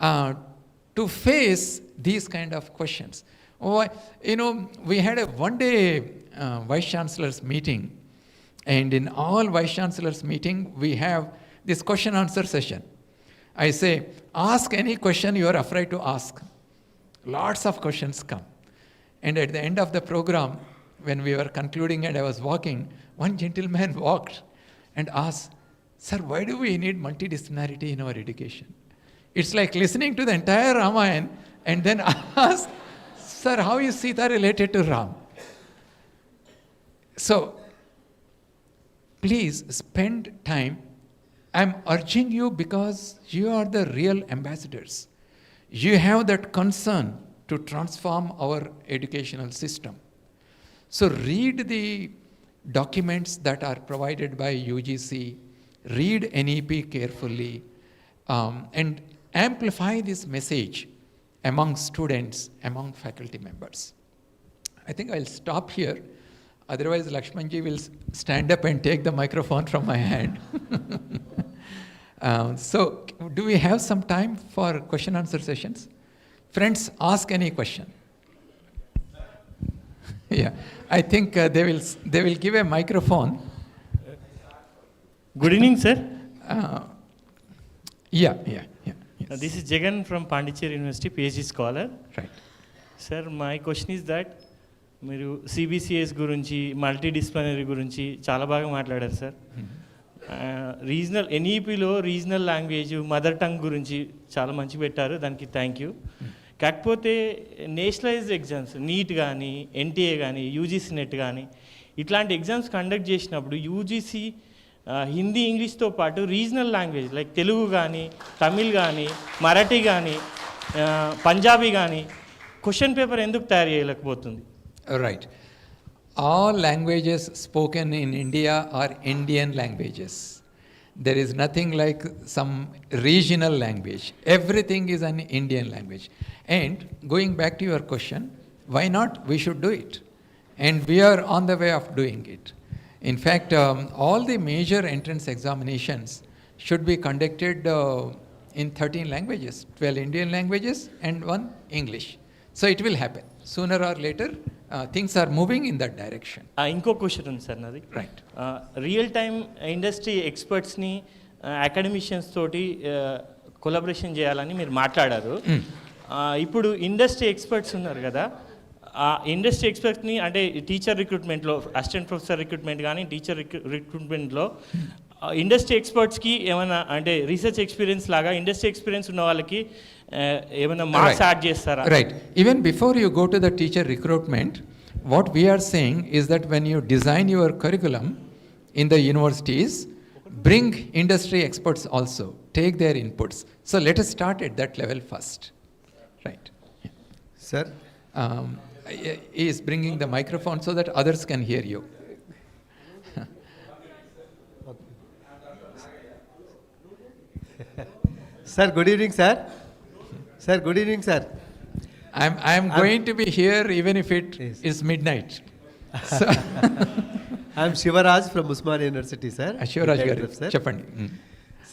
to face these kind of questions. We had a one-day Vice Chancellor's meeting, and in all Vice Chancellor's meeting, we have this question-answer session. I say, ask any question you are afraid to ask. Lots of questions come. And at the end of the program, when we were concluding and I was walking, one gentleman walked and asked, "Sir, why do we need multidisciplinarity in our education?" It's like listening to the entire Ramayana and then ask, "Sir, how is Sita related to Ram?" So, please spend time I'm urging you because you are the real ambassadors. You have that concern to transform our educational system. So read the documents that are provided by UGC, read NEP carefully, and amplify this message among students, among faculty members. I think I'll stop here. Otherwise, Lakshmanji will stand up and take the microphone from my hand. So, do we have some time for question answer sessions? Friends, ask any question. Yeah, I think they will give a microphone. Good evening, sir. Yes. This is Jagan from Pondicherry University, PhD scholar. Right. Sir, my question is that మీరు CBCS గురించి multidisciplinary గురించి చాలా బాగా మాట్లాడారు sir. Regional ఎన్ఈపిలో regional language mother tongue గురించి చాలా మంచి పెట్టారు, దానికి థ్యాంక్ యూ. కాకపోతే నేషనలైజ్డ్ ఎగ్జామ్స్ నీట్ కానీ ఎన్టీఏ కానీ యూజీసీ నెట్ కానీ ఇట్లాంటి ఎగ్జామ్స్ కండక్ట్ చేసినప్పుడు యూజీసీ హిందీ ఇంగ్లీష్తో పాటు రీజనల్ లాంగ్వేజ్ లైక్ తెలుగు కానీ తమిళ్ కానీ మరాఠీ కానీ పంజాబీ కానీ క్వశ్చన్ పేపర్ ఎందుకు తయారు చేయలేకపోతుంది? Right. All languages spoken in India are Indian languages. There is nothing like some regional language. Everything is an Indian language. And going back to your question, why not? We should do it. And we are on the way of doing it. In fact, all the major entrance examinations should be conducted in 13 languages, 12 Indian languages and 1 English. So it will happen. Sooner or later, things are moving in that direction. ఇంకో question ఉంది sir నాది. Right. Real time industry ఎక్స్పర్ట్స్ని academicians తోటి collaboration చేయాలని మీరు మాట్లాడారు. ఇప్పుడు industry experts ఉన్నారు కదా, ఆ ఇండస్ట్రీ ఎక్స్పర్ట్స్ని అంటే టీచర్ రిక్రూట్మెంట్లో అసిస్టెంట్ ప్రొఫెసర్ రిక్రూట్మెంట్ కానీ టీచర్ రిక్రూట్మెంట్లో ఇండస్ట్రీ ఎక్స్పర్ట్స్కి ఏమైనా అంటే రీసెర్చ్ ఎక్స్పీరియన్స్ లాగా ఇండస్ట్రీ ఎక్స్పీరియన్స్ ఉన్న వాళ్ళకి ఏమైనా మార్క్స్ యాడ్ చేస్తారా? Right. Even before you go to the teacher recruitment, what we are saying is that when you design your curriculum in the universities, bring industry experts also, take their inputs. So let us start at that level first. Right. Sir? He is bringing the microphone so that others can hear you. Sir, good evening, sir. Sir, good evening, sir. I'm going to be here even if it is midnight. So I'm Shivaraj from Usmania University, sir. Shivaraj Retired garu, professor. cheppandi.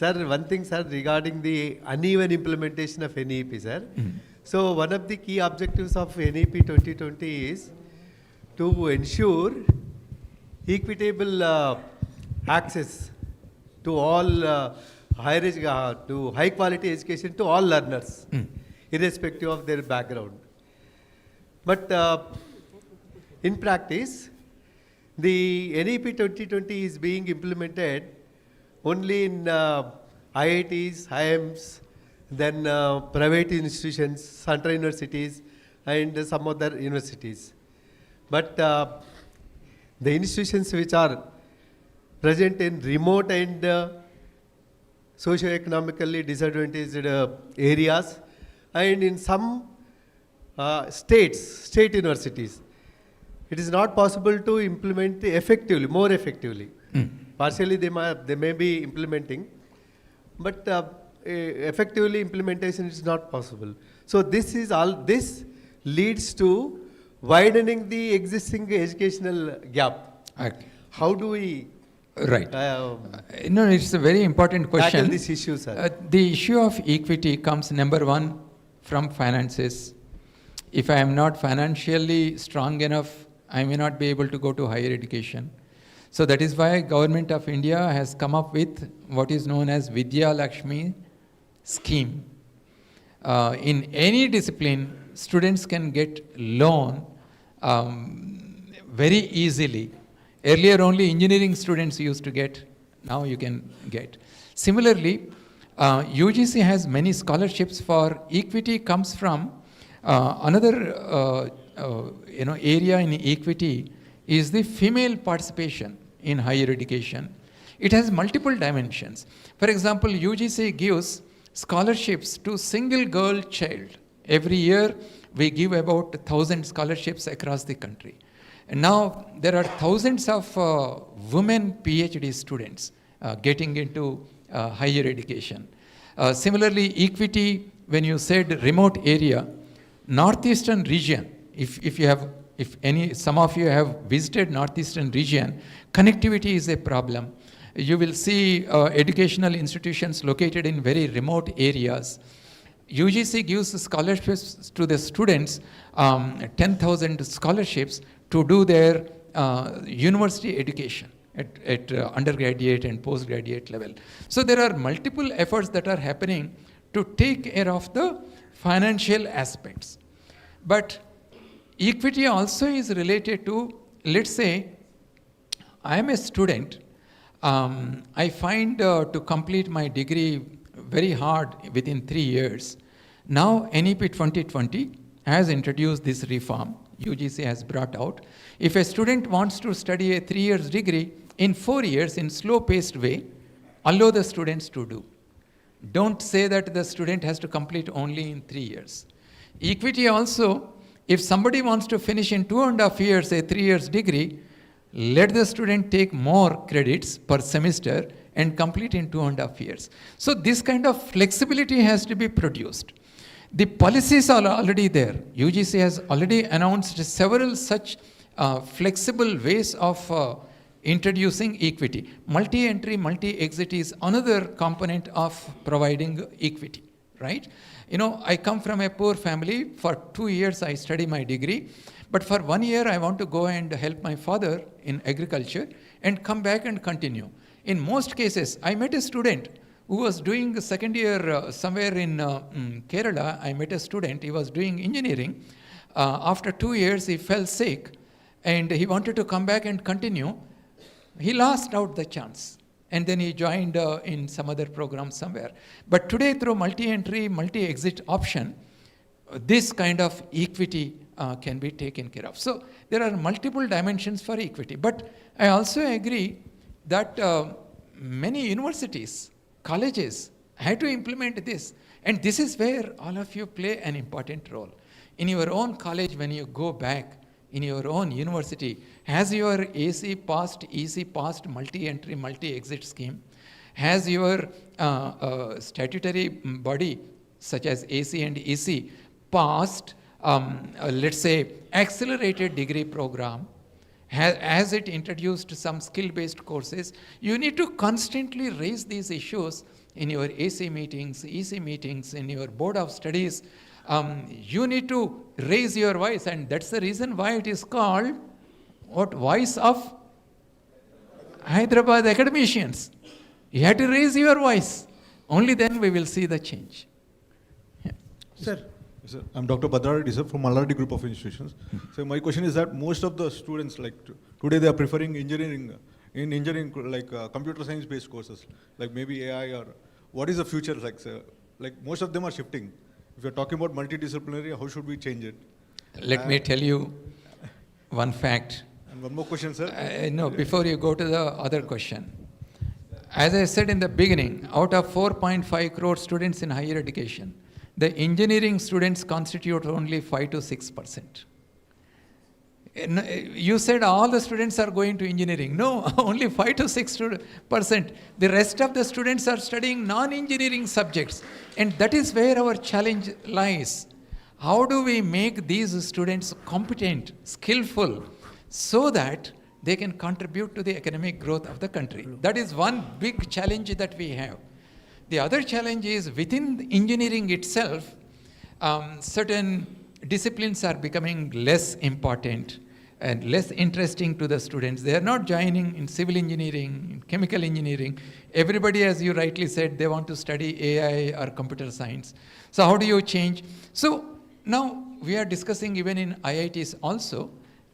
Sir, one thing, sir, regarding the uneven implementation of NEP, sir. So, one of the key objectives of NEP 2020 is to ensure equitable access to all to high quality education to all learners, irrespective of their background. But in practice, the NEP 2020 is being implemented only in IITs, IIMs, then private institutions, central universities, and some other universities. But the institutions which are present in remote and socio-economically disadvantaged areas, and in some state universities, it is not possible to implement more effectively. Partially they may be implementing, but effectively implementation is not possible. So this leads to widening the existing educational gap. Okay. How do we Right. No, it's a very important question. tackle this issue, sir? The issue of equity comes number one from finances. If I am not financially strong enough, I may not be able to go to higher education. So that is why Government of India has come up with what is known as Vidya Lakshmi scheme. In any discipline, students can get loan very easily. Earlier only engineering students used to get, now you can get. Similarly, UGC has many scholarships for equity comes from another area in equity is the female participation in higher education. It has multiple dimensions. For example, UGC gives scholarships to single girl child. Every year, we give about 1,000 scholarships across the country. And now, there are thousands of women PhD students getting into higher education. Similarly, equity, when you said remote area, northeastern region, some of you have visited northeastern region, connectivity is a problem. You will see educational institutions located in very remote areas. UGC gives scholarships to the students, 10,000 scholarships to do their university education at undergraduate and postgraduate level. So there are multiple efforts that are happening to take care of the financial aspects. But equity also is related to, let's say, I am a student. I find to complete my degree very hard within 3 years. Now NEP 2020 has introduced this reform. UGC has brought out. If a student wants to study a 3 years degree in 4 years in slow-paced way, allow the students to do. Don't say that the student has to complete only in 3 years. Equity also, if somebody wants to finish in 2.5 years a 3 years degree, let the student take more credits per semester and complete in 2.5 years. So this kind of flexibility has to be produced. The policies are already there. UGC has already announced several such flexible ways of introducing equity. Multi-entry, multi-exit is another component of providing equity, right? You know, I come from a poor family. For 2 years I study my degree. But for 1 year I want to go and help my father in agriculture and come back and continue. In most cases, I met a student who was doing the second year somewhere in Kerala. I met a student, he was doing engineering. After 2 years, he fell sick and he wanted to come back and continue. He lost out the chance. And then he joined in some other program somewhere. But today, through multi-entry, multi-exit option, this kind of equity can be taken care of. So there are multiple dimensions for equity. But I also agree that many universities, colleges had to implement this. And this is where all of you play an important role. In your own college, when you go back, in your own university, has your AC passed, EC passed multi-entry, multi-exit scheme? Has your statutory body, such as AC and EC, passed, let's say, accelerated degree program? Has it introduced some skill-based courses? You need to constantly raise these issues in your AC meetings, EC meetings, in your board of studies. You need to raise your voice, and that's the reason why it is called what? Voice of Hyderabad Academicians. You have to raise your voice. Only then we will see the change. Yeah. Sir. Sir, I'm Dr. Bhartiya, sir, from Malardi Group of Institutions. So my question is that most of the students, like today, they are preferring engineering, like computer science based courses, like maybe AI or what is the future like, sir? Like most of them are shifting. If you're talking about multidisciplinary, how should we change it? Let me tell you one fact. And one more question, sir. No, before you go to the other question. As I said in the beginning, out of 4.5 crore students in higher education, the engineering students constitute only 5 to 6%. You said all the students are going to engineering. No, only 5 to 6%. The rest of the students are studying non-engineering subjects. And that is where our challenge lies. How do we make these students competent, skillful, so that they can contribute to the economic growth of the country? That is one big challenge that we have. The other challenge is within engineering itself, certain disciplines are becoming less important and less interesting to the students. They are not joining in civil engineering, in chemical engineering. Everybody, as you rightly said, they want to study AI or computer science. So how do you change? So now we are discussing even in IITs also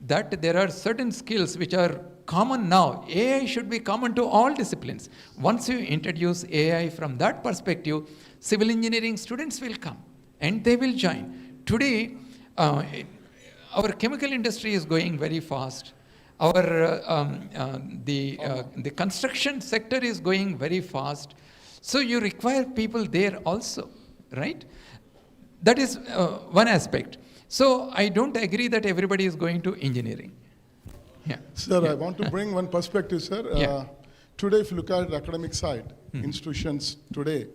that there are certain skills which are common now. AI should be common to all disciplines. Once you introduce AI from that perspective, civil engineering students will come and they will join. Today, our chemical industry is going very fast. The construction sector is going very fast. So you require people there also, right? That is one aspect. So I don't agree that everybody is going to engineering. Yeah. Sir, Yeah. I want to bring one perspective, sir. Yeah. Today, if you look at the academic side, institutions today,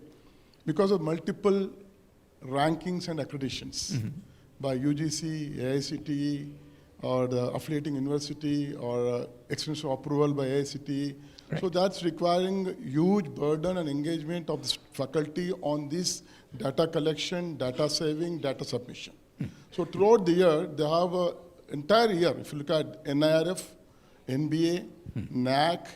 because of multiple rankings and accreditations by UGC, AICT, or the affiliating university, or extension of approval by AICT, so that's requiring huge burden and engagement of the faculty on this data collection, data saving, data submission. So throughout the year, they have an entire year, if you look at NIRF, NBA, NAC,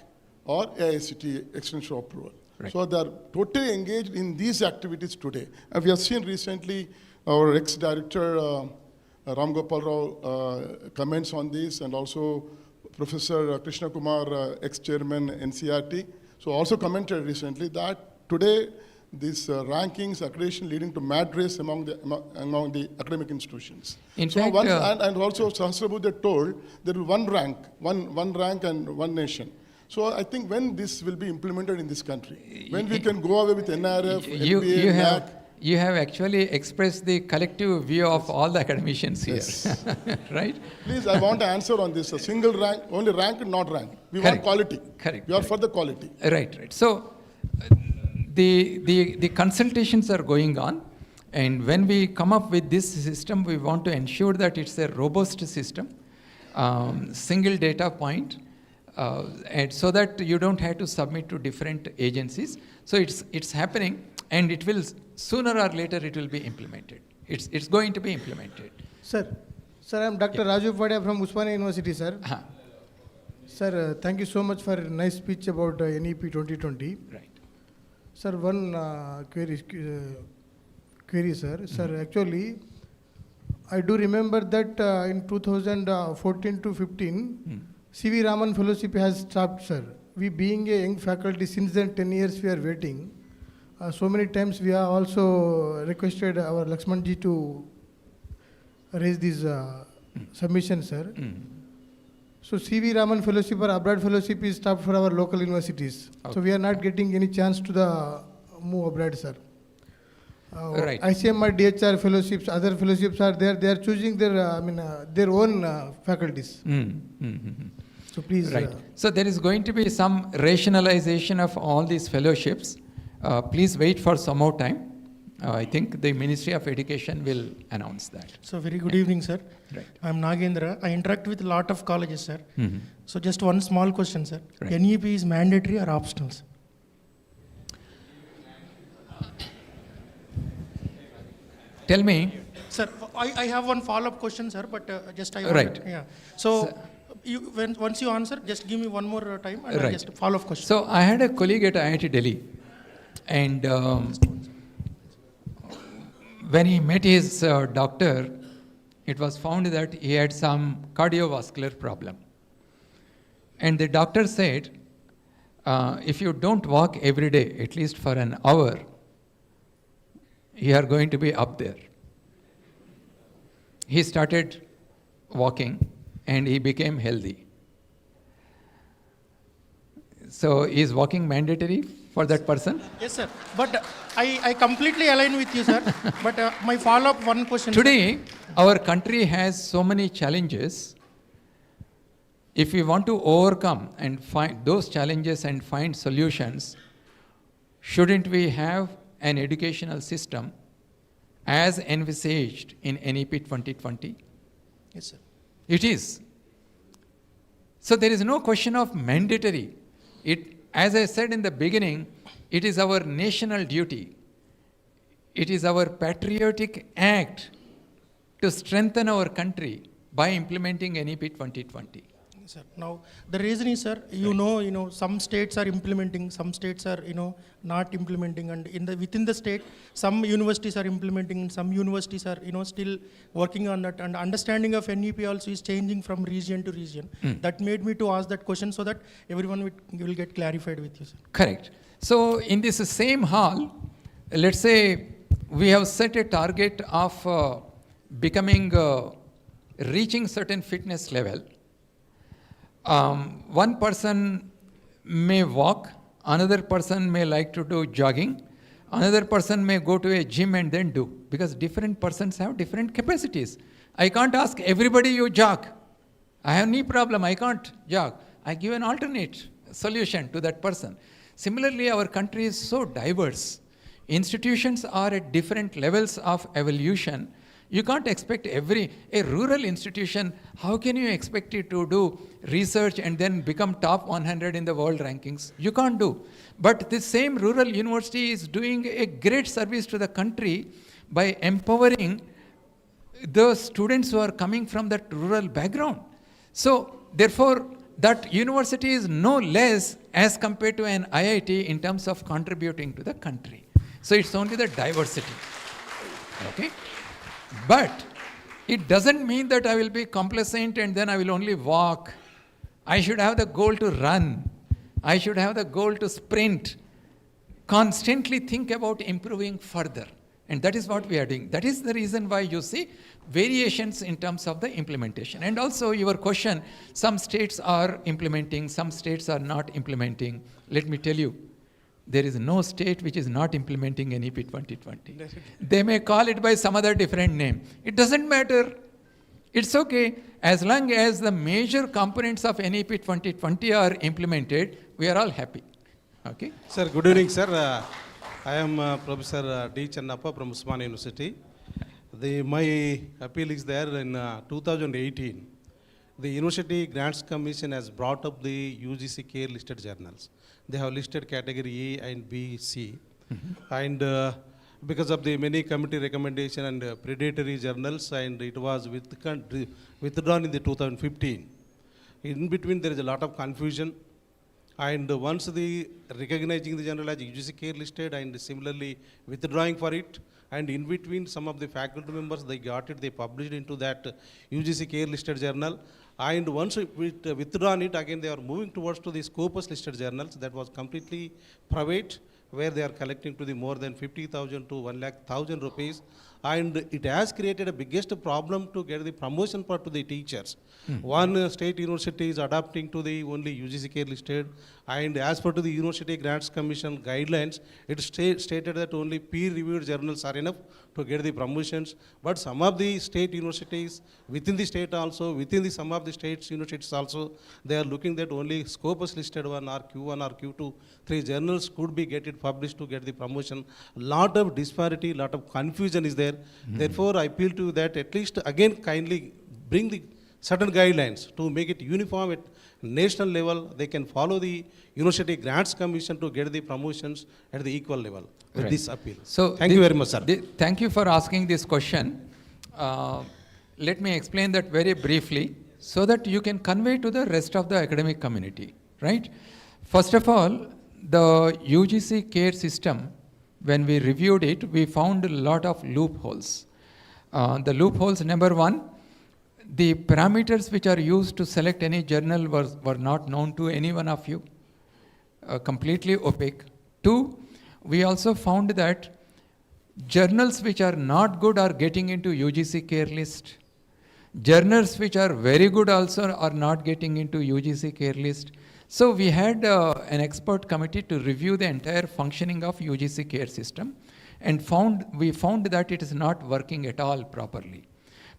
or AICT extension of approval. Right. So they're totally engaged in these activities today. And we have seen recently our ex-director, Ram Gopal Rao, comments on this, and also Professor Krishna Kumar, ex-chairman NCRT, so also commented recently that today these rankings, accreditation leading to mad race among the academic institutions. In so fact, once, and also Sahasrabudhe told there will be one rank and one nation. So I think when this will be implemented in this country, when we can go away with NRF, NBA, NAC. You have actually expressed the collective view of all the academicians here, Yes. right? Please, I want to answer on this. A single rank, only rank and not rank. We want Correct. quality. Correct. We are for the quality. Right. So the consultations are going on, and when we come up with this system, we want to ensure that it's a robust system, single data point, and so that you don't have to submit to different agencies. So it's happening, and it will sooner or later it will be implemented. It's going to be implemented. Sir, I'm Dr. Raju Padia from Usmania University, sir. Uh-huh. Sir, thank you so much for a nice speech about NEP 2020. Right. Sir, one query, sir. Sir, actually, I do remember that in 2014 to 15, C.V. Raman Fellowship has stopped, sir. We being a young faculty, since then 10 years we are waiting. So many times we have also requested our Lakshmanji to raise this submission, sir. So C.V. Raman Fellowship or Abroad Fellowship is stopped for our local universities. Okay. So we are not getting any chance to move abroad, sir. Right. ICMR, DHR fellowships, other fellowships are there. They are choosing their own faculties. So please. Right. So there is going to be some rationalization of all these fellowships. Please wait for some more time. I think the Ministry of Education will announce that. So very good evening, sir. Right. I'm Nagendra. I interact with a lot of colleges, sir. So just one small question, sir. Right. NEP is mandatory or optional, sir? Tell me. Sir, I have one follow-up question, sir, but just I Right. wanted, yeah. So once you answer, just give me one more time and Right. just follow-up question. So I had a colleague at IIT Delhi, and when he met his doctor, it was found that he had some cardiovascular problem. And the doctor said, if you don't walk every day, at least for an hour, you are going to be up there. He started walking and he became healthy. So is walking mandatory for that person? Yes, sir. But I completely align with you, sir. But my follow-up one question. Today, our country has so many challenges. If we want to overcome and find those challenges and find solutions, shouldn't we have an educational system as envisaged in NEP 2020? Yes, sir. It is. So there is no question of mandatory. As I said in the beginning, it is our national duty. It is our patriotic act to strengthen our country by implementing NEP 2020. Sir. Now, the reason is, sir, you know, some states are implementing, some states are, not implementing, and within the state, some universities are implementing, and some universities are, still working on that. And understanding of NEP also is changing from region to region. That made me to ask that question so that everyone will get clarified with you, sir. Correct. So, in this same hall, let's say we have set a target of reaching certain fitness level. one person may walk, another person may like to do jogging, another person may go to a gym and then do, because different persons have different capacities. I can't ask everybody you jog. I have knee problem, I can't jog. I give an alternate solution to that person. Similarly, our country is so diverse. Institutions are at different levels of evolution. You can't expect a rural institution, how can you expect it to do research and then become top 100 in the world rankings? You can't do. But this same rural university is doing a great service to the country by empowering the students who are coming from that rural background. So, therefore, that university is no less as compared to an IIT in terms of contributing to the country. So, it's only the diversity. Okay? But it doesn't mean that I will be complacent and then I will only walk. I should have the goal to run. I should have the goal to sprint. Constantly think about improving further. And that is what we are doing. That is the reason why you see variations in terms of the implementation. And also your question, some states are implementing, some states are not implementing. Let me tell you, there is no state which is not implementing NEP 2020. They may call it by some other different name. It doesn't matter. It's okay. As long as the major components of NEP 2020 are implemented, we are all happy. Okay? Sir, good evening, sir. I am Professor D. Channappa from Usman University. My appeal is there in 2018. The University Grants Commission has brought up the UGC care listed journals. They have listed category A and B, C. And because of the many committee recommendation and predatory journals, and it was withdrawn in the 2015. In between, there is a lot of confusion. And once the recognizing the journal as UGC care listed and similarly withdrawing for it, and in between some of the faculty members, they got it, they published into that UGC care listed journal. And once withdrawn it, again they are moving towards to the Scopus listed journals that was completely private, where they are collecting to the more than 50,000 to 1,00,000 rupees. And it has created a biggest problem to get the promotion part to the teachers. One state university is adapting to the only UGC care listed, and as per to the University Grants Commission guidelines, it stated that only peer-reviewed journals are enough to get the promotions. But some of the state universities, within the state also, within the some of the states universities also, they are looking that only Scopus listed one or Q1 or Q2, 3 journals could be get it published to get the promotion. Lot of disparity, lot of confusion is there. Therefore, I appeal to that at least again kindly bring the certain guidelines to make it uniform at national level. They can follow the University Grants Commission to get the promotions at the equal level with Right. this appeal. So thank you very much, sir. Thank you for asking this question. Let me explain that very briefly so that you can convey to the rest of the academic community, right? First of all, the UGC care system, when we reviewed it, we found a lot of loopholes. The loopholes, number one, the parameters which are used to select any journal were not known to any one of you, completely opaque. Two, we also found that journals which are not good are getting into UGC care list. Journals which are very good also are not getting into UGC care list. So we had an expert committee to review the entire functioning of UGC care system, and we found that it is not working at all properly.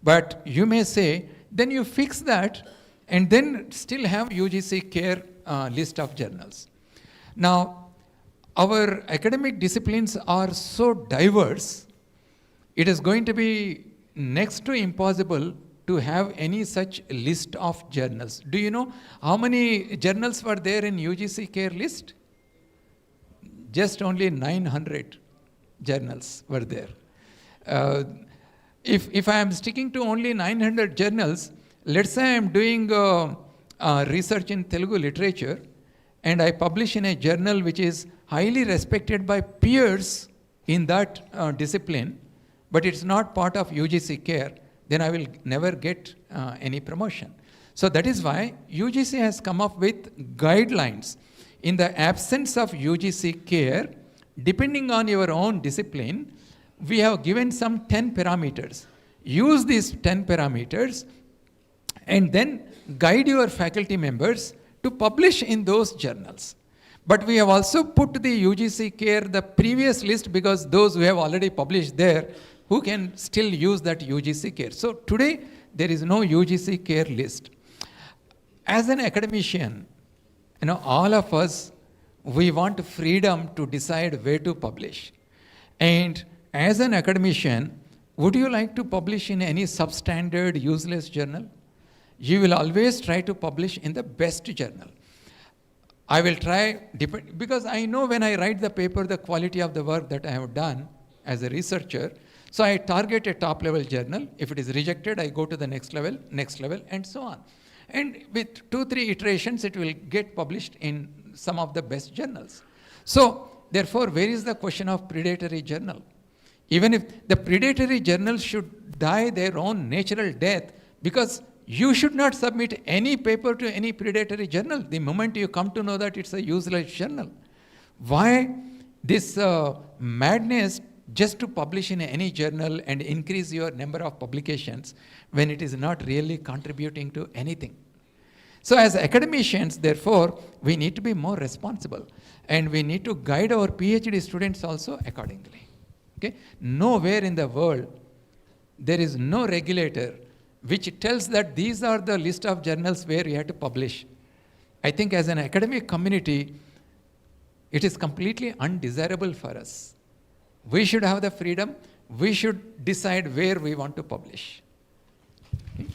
But you may say, then you fix that and then still have UGC care list of journals. Now, our academic disciplines are so diverse, it is going to be next to impossible to have any such list of journals. Do you know how many journals were there in UGC care list? Just only 900 journals were there. If I am sticking to only 900 journals, let's say I am doing research in Telugu literature, and I publish in a journal which is highly respected by peers in that discipline, but it's not part of UGC care, then I will never get any promotion. So that is why UGC has come up with guidelines. In the absence of UGC care, depending on your own discipline, we have given some 10 parameters. Use these 10 parameters and then guide your faculty members to publish in those journals. But we have also put the UGC care, the previous list, because those who have already published there, who can still use that UGC care. So today, there is no UGC care list. As an academician, all of us, we want freedom to decide where to publish. And as an academician, would you like to publish in any substandard, useless journal? You will always try to publish in the best journal. I will try, because I know when I write the paper, the quality of the work that I have done as a researcher. So I target a top level journal. If it is rejected, I go to the next level, and so on. And with 2-3 iterations, it will get published in some of the best journals. So therefore, where is the question of predatory journal? Even if the predatory journals should die their own natural death, because you should not submit any paper to any predatory journal the moment you come to know that it's a useless journal. Why this madness just to publish in any journal and increase your number of publications when it is not really contributing to anything? So as academicians, therefore, we need to be more responsible, and we need to guide our PhD students also accordingly. Okay? Nowhere in the world there is no regulator which tells that these are the list of journals where you have to publish. I think as an academic community, it is completely undesirable for us. We should have the freedom. We should decide where we want to publish. Okay?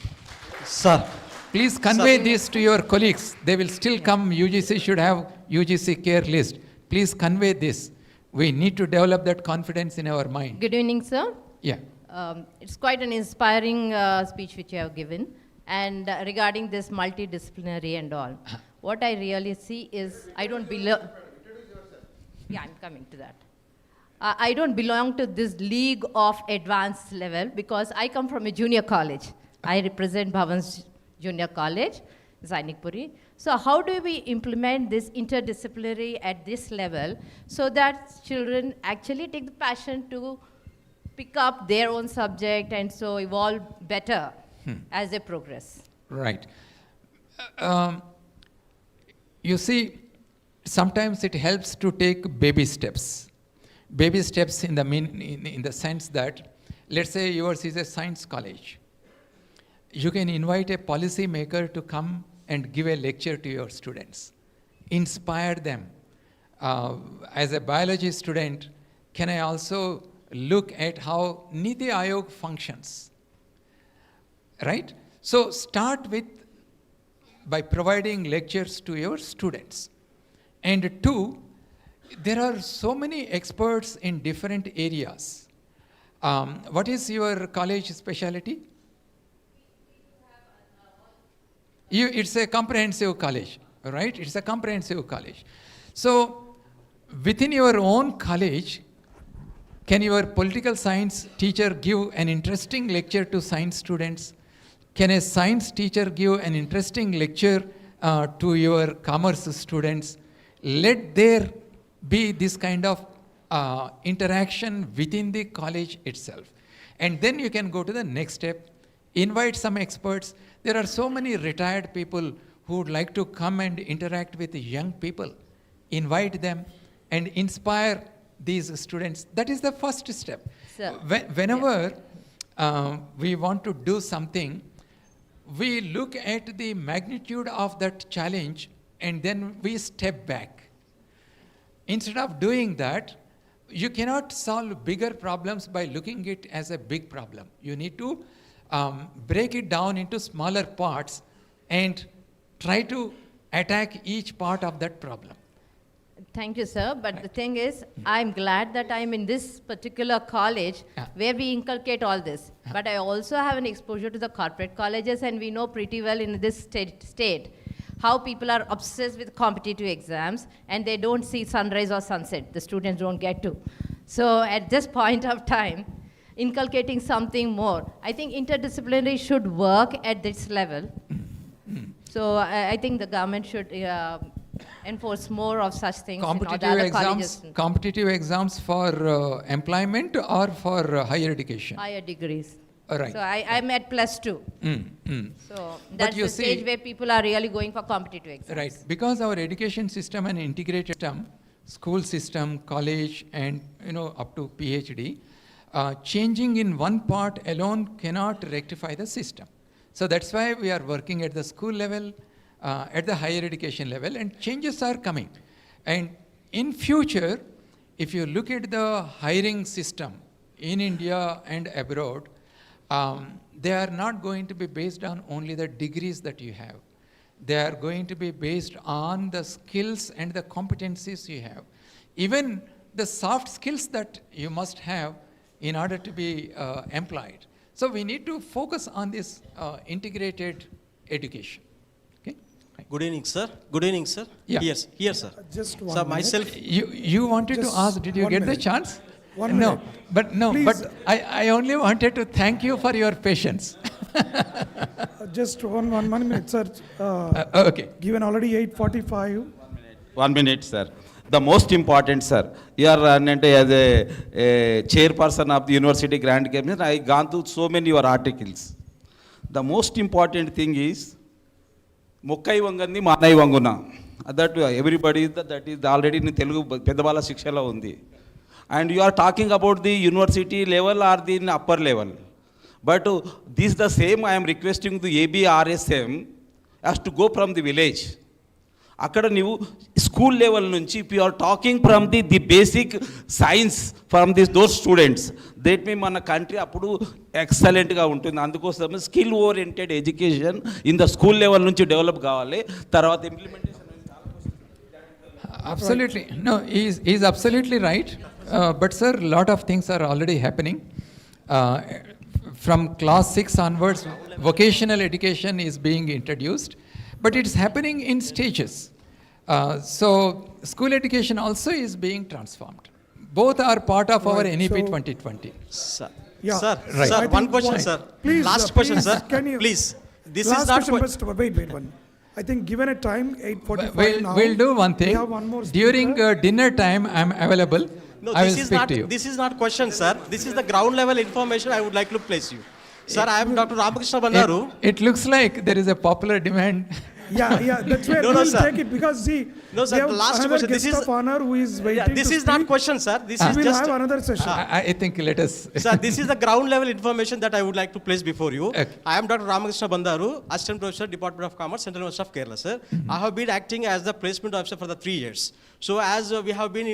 Sir. Please convey this to your colleagues. They will still come. UGC should have UGC care list. Please convey this. We need to develop that confidence in our mind. Good evening, sir. Yeah. It's quite an inspiring speech which you have given. And regarding this multidisciplinary and all, what I really see is I don't belong. Yeah, I'm coming to that. I don't belong to this league of advanced level because I come from a junior college. I represent Bhavan's Junior College, Zainikpuri. So how do we implement this interdisciplinary at this level so that children actually take the passion to pick up their own subject and so evolve better as they progress? Right. You see, sometimes it helps to take baby steps. Baby steps in the sense that, let's say yours is a science college. You can invite a policy maker to come and give a lecture to your students. Inspire them. As a biology student, can I also look at how Niti Aayog functions? Right? So start by providing lectures to your students. And 2, there are so many experts in different areas. What is your college specialty? It's a comprehensive college, right? It's a comprehensive college. So within your own college, can your political science teacher give an interesting lecture to science students? Can a science teacher give an interesting lecture to your commerce students? Let there be this kind of interaction within the college itself. And then you can go to the next step, invite some experts. There are so many retired people who would like to come and interact with young people. Invite them and inspire these students. That is the first step. So, whenever we want to do something, we look at the magnitude of that challenge and then we step back. Instead of doing that, you cannot solve bigger problems by looking at it as a big problem. You need to break it down into smaller parts and try to attack each part of that problem. Thank you, sir. But the thing is, I'm glad that I'm in this particular college where we inculcate all this. But I also have an exposure to the corporate colleges, and we know pretty well in this state how people are obsessed with competitive exams and they don't see sunrise or sunset. The students don't get to. So at this point of time, inculcating something more, I think interdisciplinary should work at this level. So I think the government should enforce more of such things in all the other colleges. Competitive exams for employment or for higher education? Higher degrees. Right. So I'm at +2. So that's you the stage see- where people are really going for competitive exams. Right, because our education system and integrated system, school system, college, and up to PhD, changing in one part alone cannot rectify the system. So that's why we are working at the school level, at the higher education level, and changes are coming. And in future, if you look at the hiring system in India and abroad, they are not going to be based on only the degrees that you have. They are going to be based on the skills and the competencies you have. Even the soft skills that you must have in order to be employed. So we need to focus on this integrated education. Okay? Good evening, sir. Good evening, sir. Yeah. Yes, here, sir. Just one Sir, minute. myself. You wanted Just to ask, did you one get minute. the chance? One no, minute. but Please. I only wanted to thank you for your patience. Just one minute, sir. Okay. Given already 8:45. 1 minute, sir. The most important, sir, you are as a chairperson of the University Grand Cabinet. I gone through so many your articles. The most important thing is, Mokkai Vangandi Manai Vanguna. That everybody that is already in Telugu Pedabala Shikshala undi. And you are talking about the university level or the upper level. But this is the same I am requesting the ABRSM as to go from the village. అక్కడ నువ్వు school level నుంచి if you are talking from the basic science from those students that మీ మన country అప్పుడు ఎక్సలెంట్గా ఉంటుంది. అందుకోసం skill oriented education in the school level నుంచి డెవలప్ కావాలి. తర్వాత implementation. Absolutely. No, he's absolutely right. But sir, a lot of things are already happening. From class 6 onwards, vocational education is being introduced, but it's happening in stages. So school education also is being transformed. Both are part of our NEP 2020. Sir, Yeah. sir, Right. sir, I think one question, sir. Please, Last sir, question, please, sir. can you- Please. This Last is not. question, but wait one. I think given a time, 8:45 now. We'll do one thing. We have one more During speaker. dinner time, I'm available. No, I this will is speak not. to you. This is not question, sir. This is the ground level information I would like to place you. Sir, I am Dr. Ramakrishna Bandaru. It looks like there is a popular demand. Yeah, that's where No, we no, will sir. take it because see, No, sir, we have the last another question. guest This is- of honor who is waiting Yeah, this to is not speak. question, sir. This We is will just. have another session. I think let us. Sir, this is the ground level information that I would like to place before you. Okay. I am Dr. Ramakrishna Bandaru, Assistant Professor, Department of Commerce, Central University of Kerala, sir. I have been acting as the placement officer for the 3 years. So as we have been,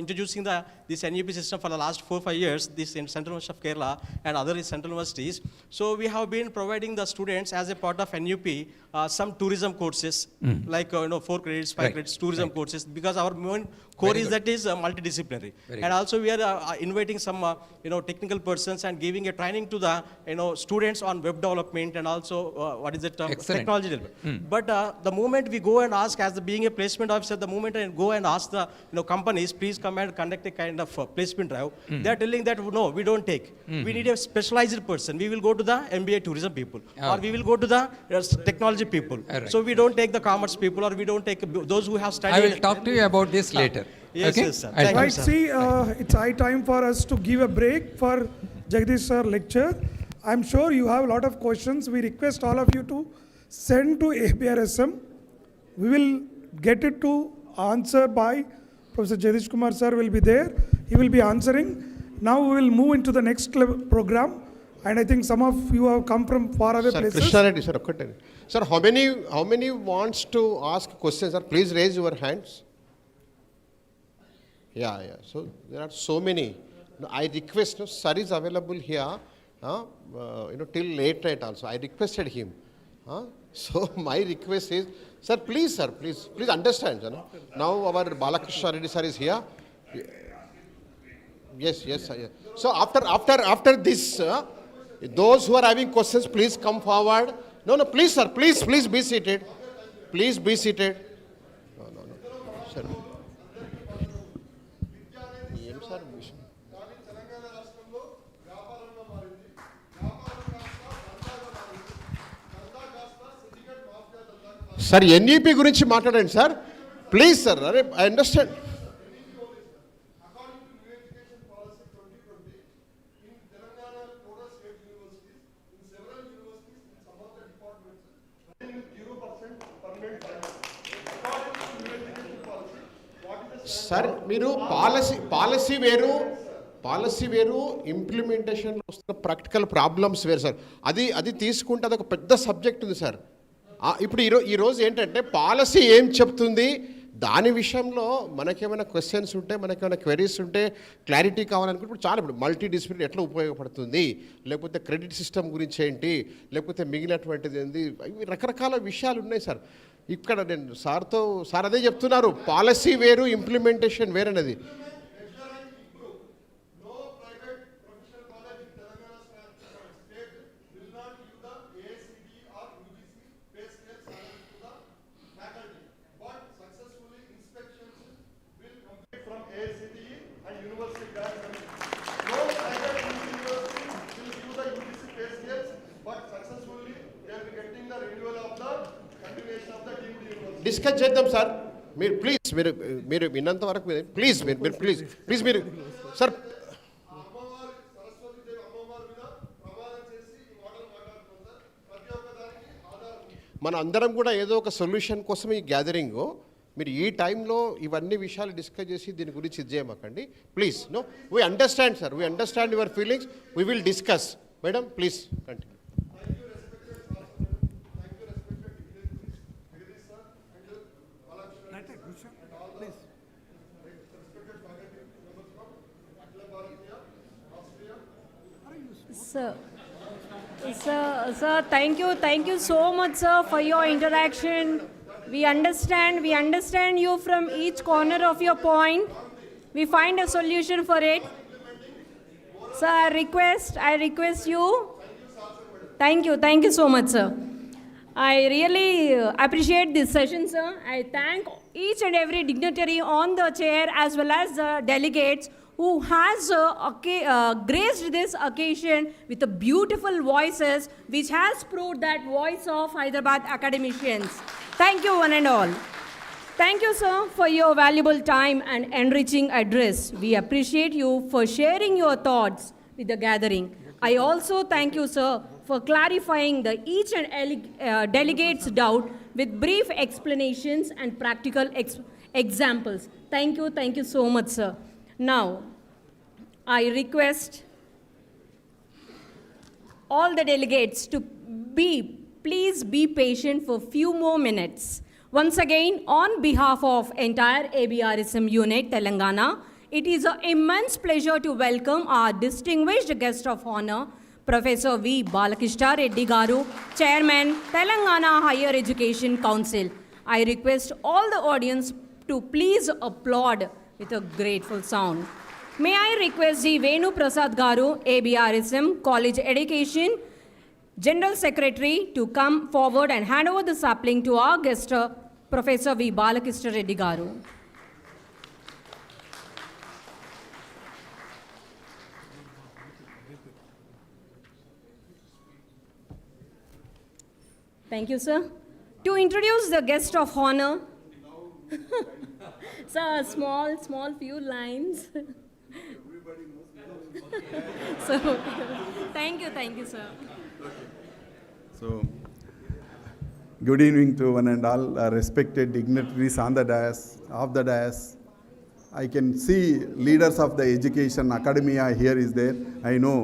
introducing this NUP system for the last 4-5 years, this in Central University of Kerala and other central universities. So we have been providing the students as a part of NUP some tourism courses, like 4 credits, 5 Right. credits, tourism Right. courses, because our main core Very is good. that is multidisciplinary. Very And good. also we are inviting some technical persons and giving a training to the students on web development and also Excellent. technology development. But the moment we go and ask, as being a placement officer, the moment I go and ask the companies, please come and conduct a kind of placement drive, they are telling that no, we don't take. We need a specialized person. We will go to the MBA tourism people, or we will go to the technology people. Alright. So we don't take the commerce people, or we don't take those who have studied. I will talk to you about this later. Yes, Okay? yes, sir. I'll Thank talk. Right, see, it's high time for us to give a break for Jagadeesh sir lecture. I'm sure you have a lot of questions. We request all of you to send to ABRSM. We will get it to answer by Professor Jagadeesh Kumar sir will be there. He will be answering. Now we will move into the next program. And I think some of you have come from far away Sir, places. Krishna Reddy, sir, okay. Sir, how many wants to ask questions, sir? Please raise your hands. Yeah. So there are so many. No, I request, sir is available here, till late night also. I requested him. So my request is, sir, please understand. Sir, now our Balakista Reddy sir is here. Yes, sir. Yes. So after this, those who are having questions, please come forward. No, please, sir, please be seated. Please be seated. No, sir. Sir, NEP గురించి మాట్లాడండి sir please sir. అరే I understand. Sir మీరు policy వేరు ఇంప్లిమెంటేషన్లో వస్తున్న practical problems వేరు sir. అది తీసుకుంటే అదొక పెద్ద సబ్జెక్ట్ ఉంది సార్. ఇప్పుడు ఈరోజు ఏంటంటే పాలసీ ఏం చెప్తుంది, దాని విషయంలో మనకేమైనా క్వశ్చన్స్ ఉంటే, మనకేమైనా క్వెరీస్ ఉంటే, క్లారిటీ కావాలనుకుంటే ఇప్పుడు మల్టీ డిసిప్లిన్ ఎట్లా ఉపయోగపడుతుంది, లేకపోతే క్రెడిట్ సిస్టమ్ గురించి ఏంటి, లేకపోతే మిగిలినటువంటిది ఏంటి, ఇవి రకరకాల విషయాలు ఉన్నాయి సార్. ఇక్కడ నేను సార్ అదే చెప్తున్నారు, పాలసీ వేరు ఇంప్లిమెంటేషన్ వేరనేది. డిస్కస్ చేద్దాం సార్. మీరు ప్లీజ్ మీరు విన్నంత వరకు ప్లీజ్ మీరు సార్ మన అందరం కూడా ఏదో ఒక సొల్యూషన్ కోసం ఈ గ్యాదరింగ్. మీరు ఈ టైంలో ఇవన్నీ విషయాలు డిస్కస్ చేసి దీని గురించి ఇది చేయమాకండి please. No, we understand sir, we understand your feelings, we will discuss. Madam please continue. Sir, thank you so much, sir, for your interaction. We understand you from each corner of your point. We find a solution for it. Sir, I request you. Thank you so much, sir. I really appreciate this session, sir. I thank each and every dignitary on the chair as well as the delegates who has graced this occasion with the beautiful voices, which has proved that voice of Hyderabad Academicians. Thank you one and all. Thank you, sir, for your valuable time and enriching address. We appreciate you for sharing your thoughts with the gathering. I also thank you, sir, for clarifying the each and delegate's doubt with brief explanations and practical examples. Thank you so much, sir. Now, I request all the delegates to please be patient for few more minutes. Once again, on behalf of entire ABRSM unit, Telangana, it is an immense pleasure to welcome our distinguished guest of honor, Professor V. Balakista Reddy Garu, Chairman, Telangana Higher Education Council. I request all the audience to please applaud with a grateful sound. May I request the Venu Prasad Garu, ABRSM College Education General Secretary, to come forward and hand over the sapling to our guest, Professor V. Balakista Reddy Garu. Thank you, sir. To introduce the guest of honor, sir, small few lines. So, thank you, sir. So, good evening to one and all respected dignitaries on the dais, off the dais. I can see leaders of the education academia here is there. I know.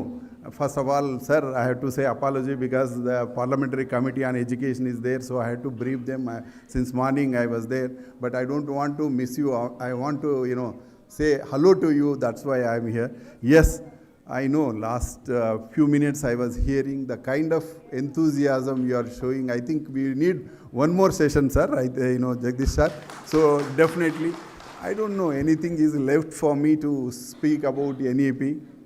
First of all, sir, I have to say apology because the parliamentary committee on education is there, so I had to brief them. Since morning I was there, but I don't want to miss you. I want to, say hello to you. That's why I am here. Yes, I know last few minutes I was hearing the kind of enthusiasm you are showing. I think we need one more session, sir. Jagadeesh sir. So definitely, I don't know anything is left for me to speak about NEP.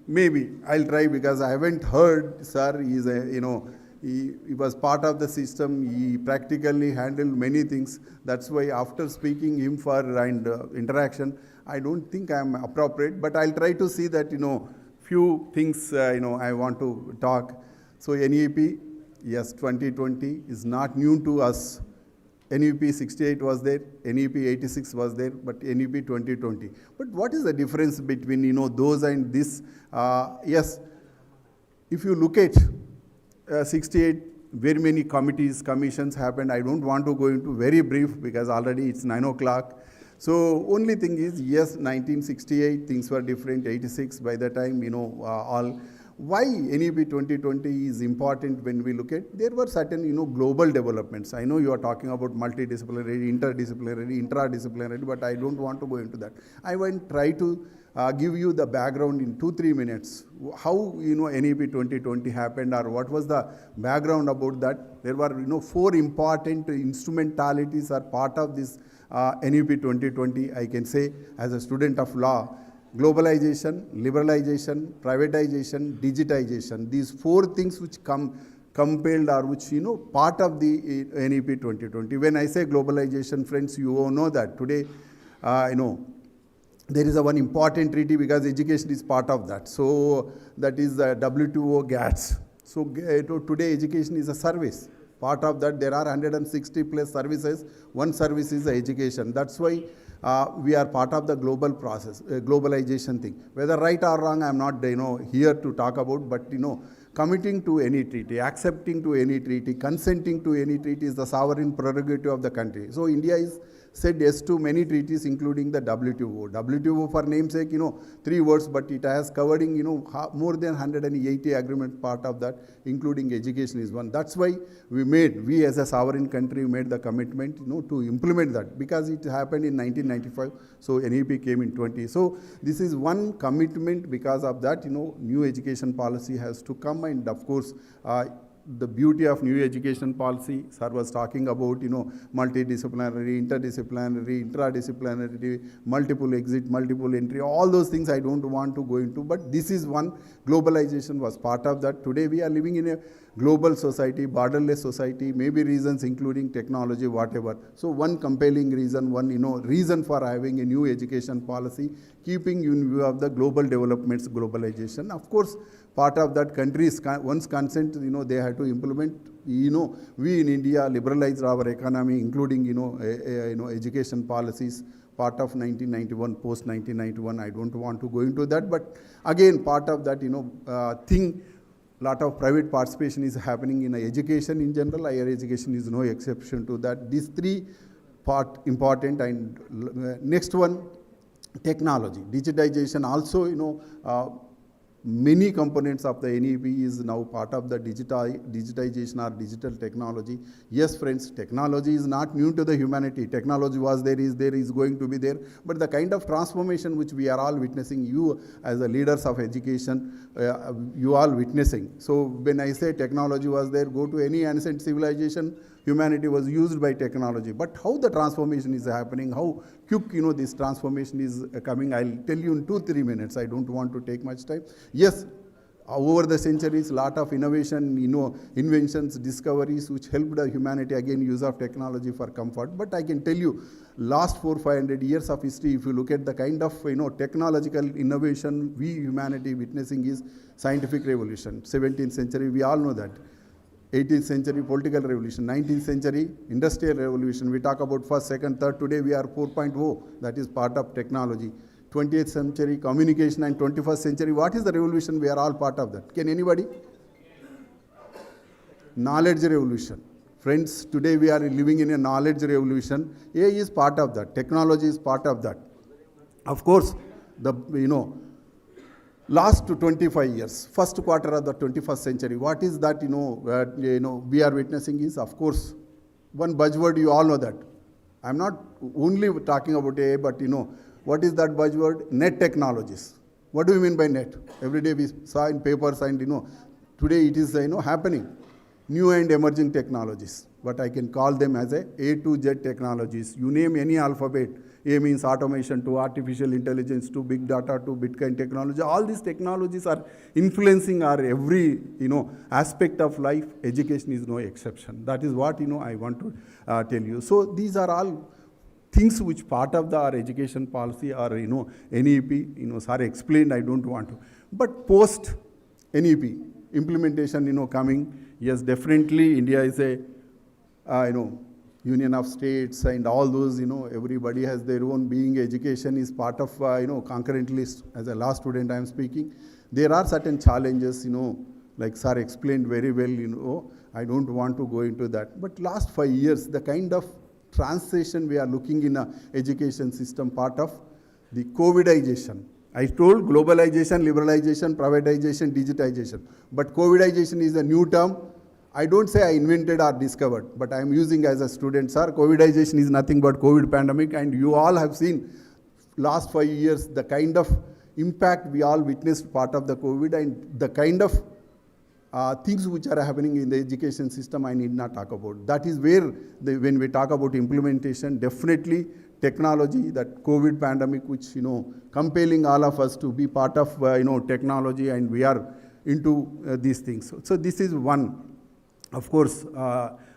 Maybe I'll try because I haven't heard, sir. He's he was part of the system. He practically handled many things. That's why after speaking him for interaction, I don't think I'm appropriate. But I'll try to see that few things I want to talk. So NEP, yes, 2020 is not new to us. NEP 68 was there, NEP 86 was there, but NEP 2020. But what is the difference between those and this? Yes, if you look at 68, very many committees, commissions happened. I don't want to go into very brief because already it's 9 o'clock. So only thing is, yes, 1968 things were different. 86 by the time all. Why NEP 2020 is important when we look at, there were certain global developments. I know you are talking about multidisciplinary, interdisciplinary, intradisciplinary, but I don't want to go into that. I will try to give you the background in 2-3 minutes. How NEP 2020 happened, or what was the background about that. There were 4 important instrumentalities are part of this NEP 2020. I can say as a student of law, globalization, liberalization, privatization, digitization. These 4 things which compelled or which part of the NEP 2020. When I say globalization, friends, you all know that today there is one important treaty because education is part of that. So that is the WTO GATS. So today education is a service. Part of that, there are 160 plus services. One service is education. That's why we are part of the global process, globalization thing. Whether right or wrong, I'm not here to talk about, but committing to any treaty, accepting to any treaty, consenting to any treaty is the sovereign prerogative of the country. So India is said yes to many treaties, including the WTO. WTO, for namesake, 3 words, but it has covering, more than 180 agreements part of that, including education is one. That's why we as a sovereign country made the commitment, to implement that, because it happened in 1995. So NEP came in 20. So this is one commitment. Because of that, new education policy has to come, and of course, the beauty of new education policy, sir was talking about, multidisciplinary, interdisciplinary, intradisciplinary, multiple exit, multiple entry, all those things I don't want to go into, but this is one. Globalization was part of that. Today we are living in a global society, borderless society, maybe reasons including technology, whatever. So one compelling reason, reason for having a new education policy, keeping in view of the global developments, globalization. Of course, part of that countries, once consent, they had to implement. We in India liberalized our economy, including, education policies, part of 1991, post 1991. I don't want to go into that, but again, part of that, thing, lot of private participation is happening in education in general. Higher education is no exception to that. These 3 part important. And next one, technology, digitization. Also, many components of the NEP is now part of the digitization or digital technology. Yes, friends, technology is not new to the humanity. Technology was there, is going to be there. But the kind of transformation which we are all witnessing, you as the leaders of education, you all witnessing. So when I say technology was there, go to any ancient civilization, humanity was used by technology. But how the transformation is happening, how quick this transformation is coming, I'll tell you in 2-3 minutes. I don't want to take much time. Yes, over the centuries, lot of innovation, inventions, discoveries which helped the humanity, again, use of technology for comfort. But I can tell you, last 400-500 years of history, if you look at the kind of technological innovation we humanity witnessing is scientific revolution. 17th century, we all know that. 18th century political revolution, 19th century industrial revolution. We talk about first, second, third. Today we are 4.0. That is part of technology. 20th century communication and 21st century. What is the revolution? We are all part of that. Can anybody? Knowledge revolution. Friends, today we are living in a knowledge revolution. AI is part of that. Technology is part of that. Of course, last 25 years, first quarter of the 21st century, what is that, we are witnessing is, of course, one buzzword, you all know that. I'm not only talking about AI, but what is that buzzword? Net technologies. What do you mean by net? Every day we saw in papers and, today it is, happening. New and emerging technologies, but I can call them as A to Z technologies. You name any alphabet. A means automation, to artificial intelligence, to big data, to Bitcoin technology. All these technologies are influencing our every, aspect of life. Education is no exception. That is what, I want to tell you. So these are all things which part of our education policy or, NEP, sir explained, I don't want to. But post NEP, implementation, coming, yes, definitely India is a, Union of States and all those, everybody has their own being. Education is part of, concurrent list. As a law student, I am speaking. There are certain challenges, like sir explained very well, I don't want to go into that. But last 5 years, the kind of transition we are looking in a education system, part of the COVIDization. I told globalization, liberalization, privatization, digitization. But COVIDization is a new term. I don't say I invented or discovered, but I am using as a student, sir. COVIDization is nothing but COVID pandemic, and you all have seen last 5 years the kind of impact we all witnessed part of the COVID, and the kind of things which are happening in the education system I need not talk about. That is where, when we talk about implementation, definitely technology, that COVID pandemic, which, compelling all of us to be part of, technology, and we are into these things. So this is one. Of course,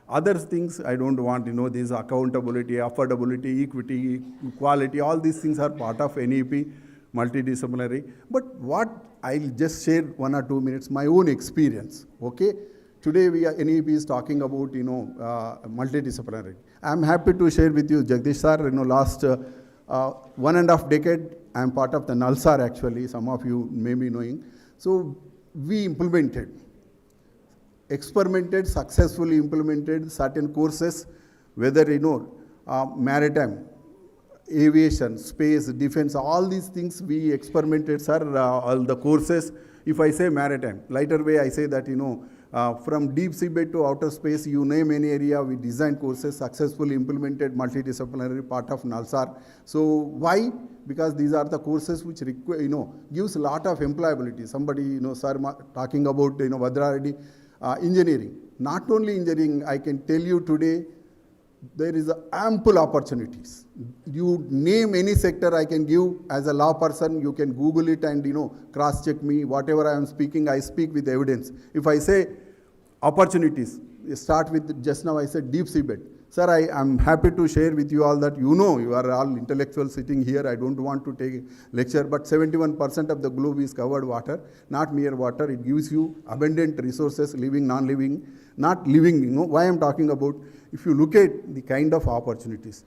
other things I don't want, this accountability, affordability, equity, equality, all these things are part of NEP, multidisciplinary. But what I'll just share 1 or 2 minutes, my own experience, okay? Today NEP is talking about, multidisciplinary. I'm happy to share with you, Jagadeesh sir, last 1.5 decade, I'm part of the NALSAR actually, some of you may be knowing. So we experimented, successfully implemented certain courses, whether, maritime, aviation, space, defense, all these things we experimented, sir, all the courses. If I say maritime, lighter way I say that, from deep seabed to outer space, you name any area, we designed courses, successfully implemented, multidisciplinary, part of NALSAR. So why? Because these are the courses which require, gives a lot of employability. Somebody, sir, talking about, Reddy, engineering. Not only engineering, I can tell you today, there is ample opportunities. You name any sector I can give as a law person, you can Google it and, cross-check me. Whatever I am speaking, I speak with evidence. If I say opportunities, start with, just now I said deep seabed. Sir, I am happy to share with you all that, you are all intellectuals sitting here. I don't want to take a lecture, but 71% of the globe is covered water, not mere water. It gives you abundant resources, living, non-living, not living, why I am talking about. If you look at the kind of opportunities,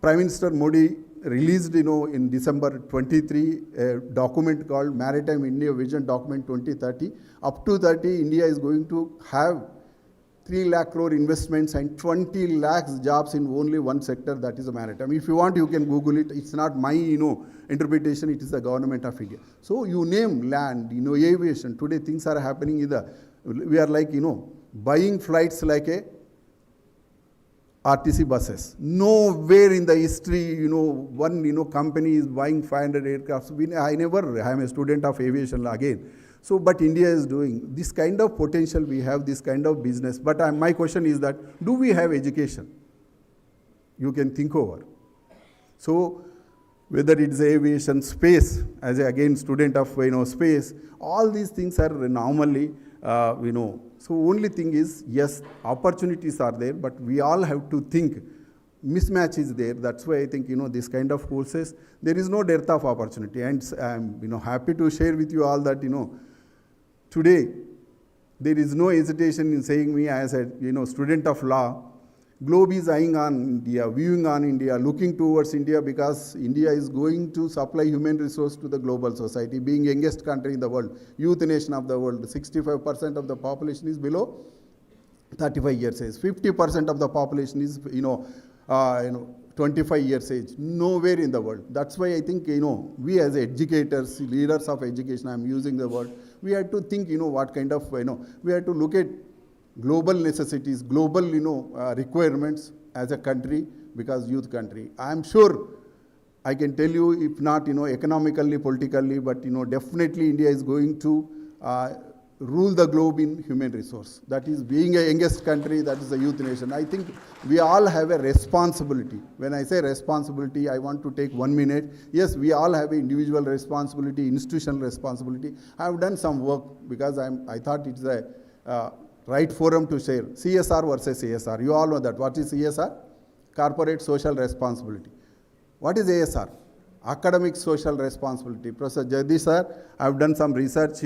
Prime Minister Modi released, in December 23, a document called Maritime India Vision Document 2030. Up to 30, India is going to have 3 lakh crore investments and 20 lakhs jobs in only one sector, that is the maritime. If you want, you can Google it. It's not my, interpretation. It is the government of India. So you name land, aviation. Today things are happening we are like, buying flights like a RTC buses. Nowhere in the history, one, company is buying 500 aircrafts. I am a student of aviation again. So, but India is doing this kind of potential, we have this kind of business. But my question is that, do we have education? You can think over. So, whether it's aviation, space, as again student of, space, all these things are normally, So only thing is, yes, opportunities are there, but we all have to think mismatch is there. That's why I think, this kind of courses, there is no dearth of opportunity. And I'm, happy to share with you all that, today, there is no hesitation in saying me as a, student of law, globe is eyeing on India, viewing on India, looking towards India, because India is going to supply human resource to the global society, being youngest country in the world, youth nation of the world. 65% of the population is below 35 years age. 50% of the population is, 25 years age. Nowhere in the world. That's why I think, we as educators, leaders of education, I'm using the word, we have to think, what kind of, we have to look at global necessities, global, requirements as a country, because youth country. I'm sure I can tell you, if not, economically, politically, but, definitely India is going to rule the globe in human resource. That is, being a youngest country, that is a youth nation. I think we all have a responsibility. When I say responsibility, I want to take 1 minute. Yes, we all have an individual responsibility, institutional responsibility. I have done some work because I thought it's a right forum to share. CSR versus ASR. You all know that. What is CSR? Corporate social responsibility. What is ASR? Academic social responsibility. Professor Jagadeesh sir, I have done some research,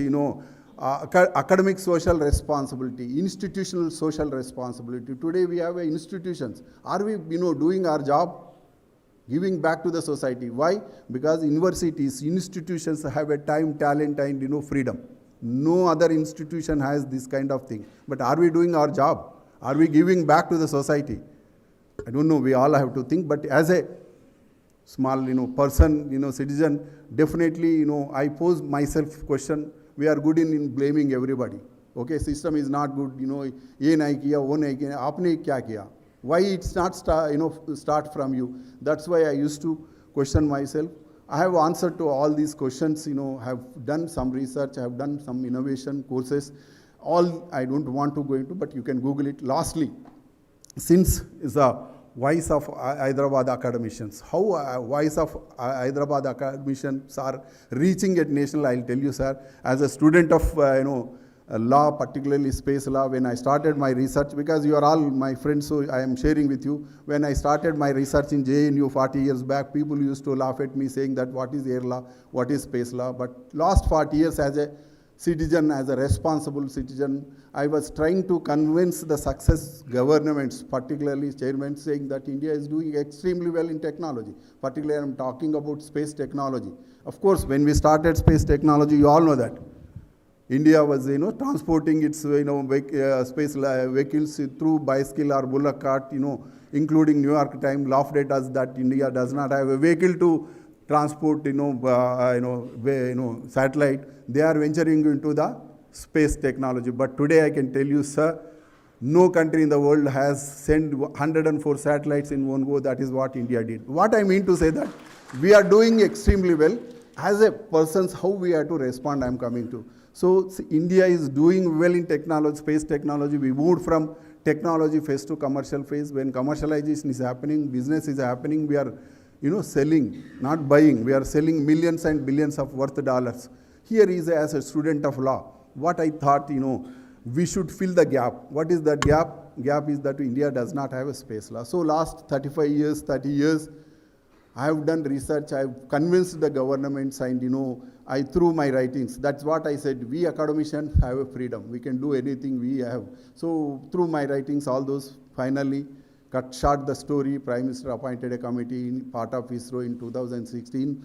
academic social responsibility, institutional social responsibility. Today we have institutions. Are we, doing our job? Giving back to the society. Why? Because universities, institutions have a time, talent, and freedom. No other institution has this kind of thing. But are we doing our job? Are we giving back to the society? I don't know, we all have to think, but as a small, person, citizen, definitely, I pose myself question, we are good in blaming everybody. Okay, system is not good, ye nahi kiya, wo nahi kiya, aapne kya kiya? Why it's not start from you? That's why I used to question myself. I have answered to all these questions, have done some research, I have done some innovation courses. All I don't want to go into, but you can Google it. Lastly, since is the voice of Hyderabad Academicians, how voice of Hyderabad Academicians are reaching at national, I'll tell you, sir. As a student of, law, particularly space law, when I started my research, because you are all my friends, so I am sharing with you. When I started my research in JNU 40 years back, people used to laugh at me saying that what is air law, what is space law. But last 40 years as a citizen, as a responsible citizen, I was trying to convince the success governments, particularly chairmen, saying that India is doing extremely well in technology. Particularly, I'm talking about space technology. Of course, when we started space technology, you all know that India was, transporting its, space vehicles through bicycle or bullock cart, including New York Times laughed at us that India does not have a vehicle to transport, satellite. They are venturing into the space technology. But today I can tell you, sir, no country in the world has sent 104 satellites in one go. That is what India did. What I mean to say that we are doing extremely well. As a person, how we have to respond, I am coming to. So India is doing well in technology, space technology. We moved from technology phase to commercial phase. When commercialization is happening, business is happening, we are, selling, not buying. We are selling millions and billions of worth dollars. Here is as a student of law. What I thought, we should fill the gap. What is that gap? Gap is that India does not have a space law. So last 35 years, 30 years, I have done research, I have convinced the governments and, I through my writings. That's what I said. We academicians have a freedom. We can do anything we have. So through my writings, all those finally cut short the story. Prime Minister appointed a committee in part of ISRO in 2016,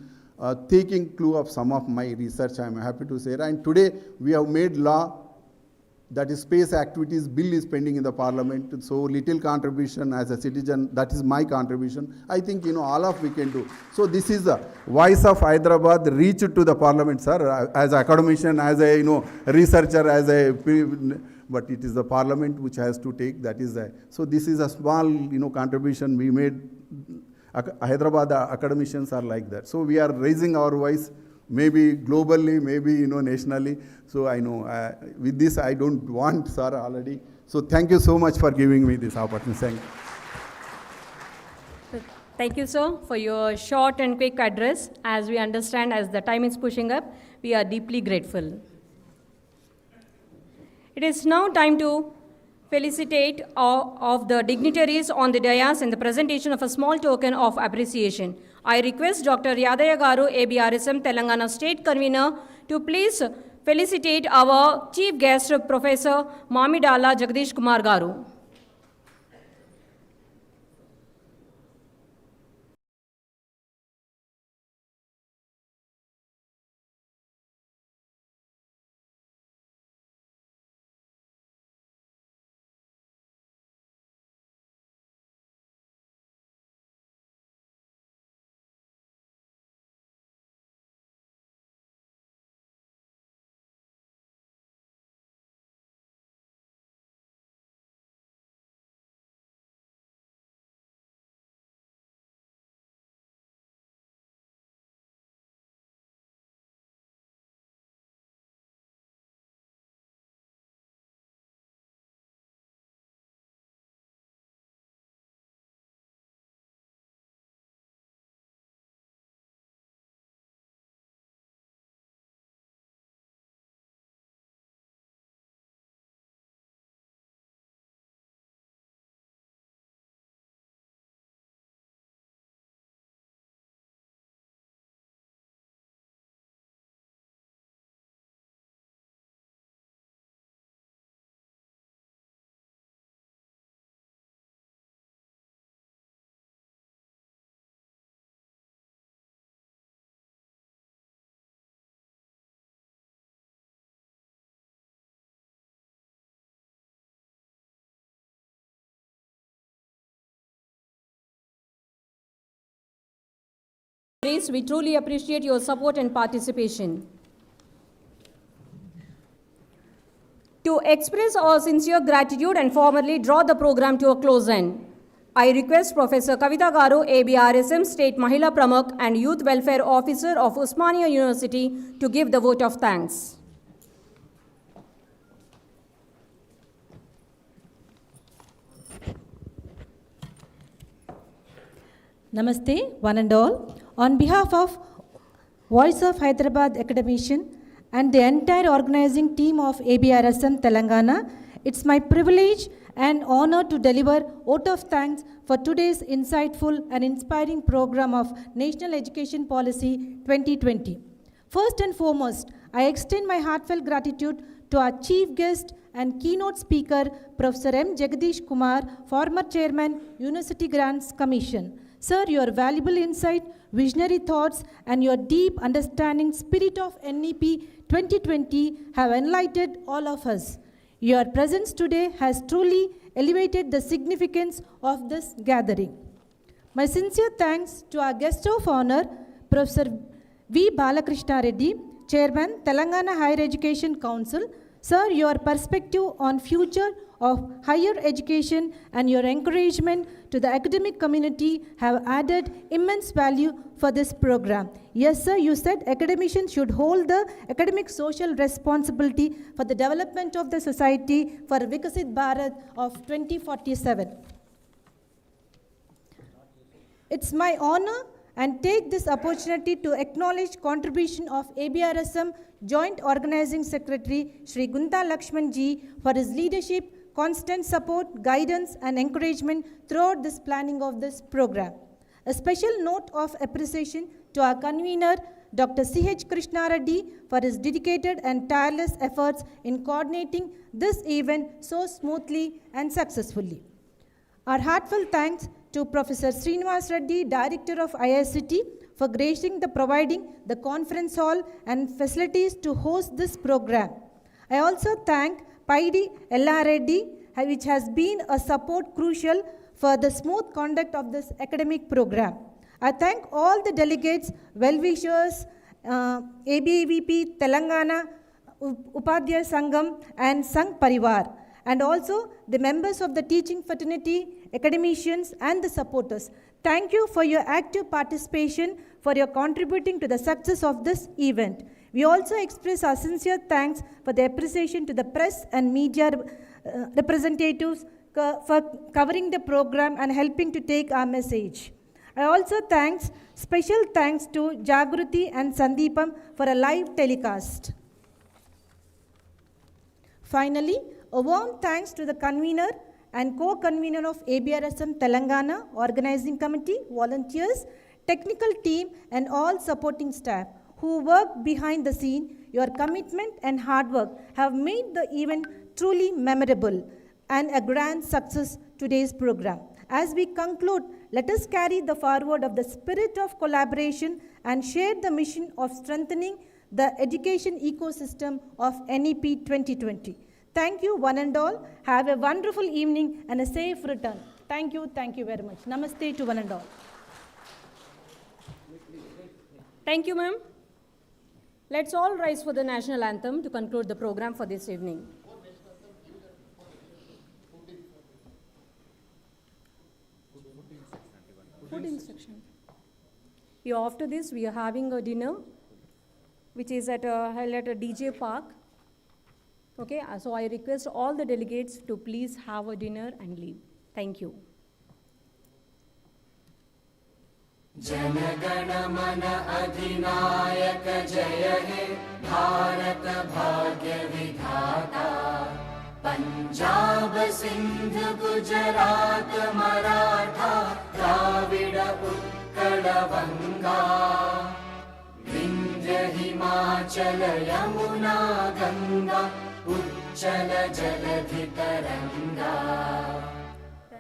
taking clue of some of my research, I am happy to say. And today we have made law, that is space activities bill is pending in the parliament. So little contribution as a citizen, that is my contribution. I think, all of we can do. So this is the voice of Hyderabad reach to the parliament, sir, as academician, as a, researcher, as a, but it is the parliament which has to take, that is the, so this is a small, contribution we made. Hyderabad academicians are like that. So we are raising our voice, maybe globally, maybe, nationally. So I know, with this I don't want, sir, already. So thank you so much for giving me this opportunity. Thank you. Thank you, sir, for your short and quick address. As we understand, as the time is pushing up, we are deeply grateful. It is now time to felicitate of the dignitaries on the dais in the presentation of a small token of appreciation. I request Dr. Yadaya Garu, ABRSM Telangana State Convener, to please felicitate our chief guest, Professor Mamidala Jagadeesh Kumar Garu. We truly appreciate your support and participation. To express our sincere gratitude and formally draw the program to a close end, I request Professor Kavita Garu, ABRSM State Mahila Pramukh and Youth Welfare Officer of Osmania University to give the vote of thanks. Namaste, one and all. On behalf of Voice of Hyderabad Academicians and the entire organizing team of ABRSM Telangana, it's my privilege and honor to deliver vote of thanks for today's insightful and inspiring program of National Education Policy 2020. First and foremost, I extend my heartfelt gratitude to our chief guest and keynote speaker, Professor M. Jagadeesh Kumar, former chairman, University Grants Commission. Sir, your valuable insight, visionary thoughts, and your deep understanding spirit of NEP 2020 have enlightened all of us. Your presence today has truly elevated the significance of this gathering. My sincere thanks to our guest of honor, Professor V. Balakista Reddy, Chairman, Telangana Higher Education Council. Sir, your perspective on future of higher education and your encouragement to the academic community have added immense value for this program. Yes, sir, you said academicians should hold the academic social responsibility for the development of the society for Vikasit Bharat of 2047. It's my honor and take this opportunity to acknowledge contribution of ABRSM Joint Organizing Secretary Shri Gunta Lakshman Ji for his leadership, constant support, guidance and encouragement throughout this planning of this program. A special note of appreciation to our convener, Dr. C.H. Krishna Reddy, for his dedicated and tireless efforts in coordinating this event so smoothly and successfully. Our heartfelt thanks to Professor Srinivas Reddy, Director of IICT, for gracing the providing the conference hall and facilities to host this program. I also thank Paidi Ella Reddy, which has been a support crucial for the smooth conduct of this academic program. I thank all the delegates, well-wishers, ABVP, Telangana, Upadhyaya Sangam and Sangh Parivar, and also the members of the teaching fraternity, academicians and the supporters. Thank you for your active participation, for your contributing to the success of this event. We also express our sincere thanks for the appreciation to the press and media representatives for covering the program and helping to take our message. I also special thanks to Jagriti and Sandeepam for a live telecast. Finally, a warm thanks to the convener and co-convener of ABRSM Telangana Organizing Committee, volunteers, technical team and all supporting staff who work behind the scene. Your commitment and hard work have made the event truly memorable and a grand success today's program. As we conclude, let us carry the forward of the spirit of collaboration and share the mission of strengthening the education ecosystem of NEP 2020. Thank you one and all. Have a wonderful evening and a safe return. Thank you very much. Namaste to one and all. Thank you, ma'am. Let's all rise for the national anthem to conclude the program for this evening. Food section. Yeah, after this, we are having a dinner, which is held at a DJ Park. Okay, so I request all the delegates to please have a dinner and leave. Thank you. जनगण मन अधिनायक जय हे भारत भाग्य विधाता पंजाब सिंध गुजरात मराठा द्राविड उत्कल बंगा विंध्य हिमाचल यमुना गंगा उच्चल जलधि तरंगा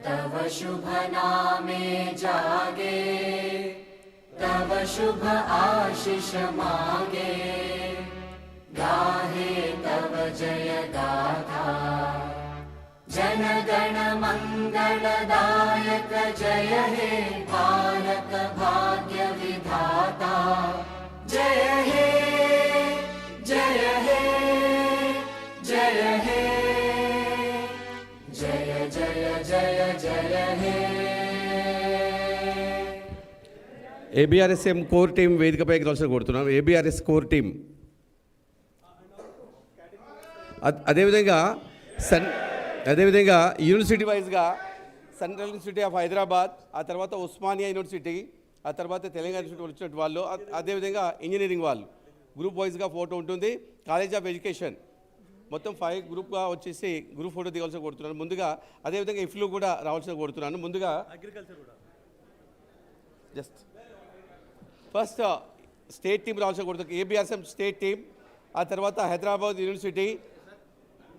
तव शुभ नामे जागे तव शुभ आशीष मांगे गाहे तव जय गाथा जन गण मंगलदायक जय हे भारत भाग्य विधाता विधाता जय हे जय हे जय हे जय जय जय जय हे ABRSM కోర్ టీమ్ వేదికపైకి రావాల్సిన కోరుతున్నాం. ABRS కోర్ టీమ్ అదేవిధంగా యూనివర్సిటీ వైజ్గా సెంట్రల్ యూనివర్సిటీ ఆఫ్ హైదరాబాద్, ఆ తర్వాత ఉస్మానియా యూనివర్సిటీ, ఆ తర్వాత తెలంగాణ యూనివర్సిటీ వచ్చినట్టు వాళ్ళు, అదేవిధంగా ఇంజనీరింగ్ వాళ్ళు గ్రూప్ వైజ్గా ఫోటో ఉంటుంది. కాలేజ్ ఆఫ్ ఎడ్యుకేషన్ మొత్తం 5 గ్రూప్గా వచ్చేసి గ్రూప్ ఫోటో దిగాల్సిన కోరుతున్నాను. ముందుగా అదేవిధంగా ఇఫ్లు కూడా రావాల్సిన కోరుతున్నాను. ముందుగా అగ్రికల్చర్ కూడా జస్ట్ ఫస్ట్ స్టేట్ టీం రావాల్సిన కోరుతున్నాను. ABRSM స్టేట్ టీం, ఆ తర్వాత హైదరాబాద్ యూనివర్సిటీ,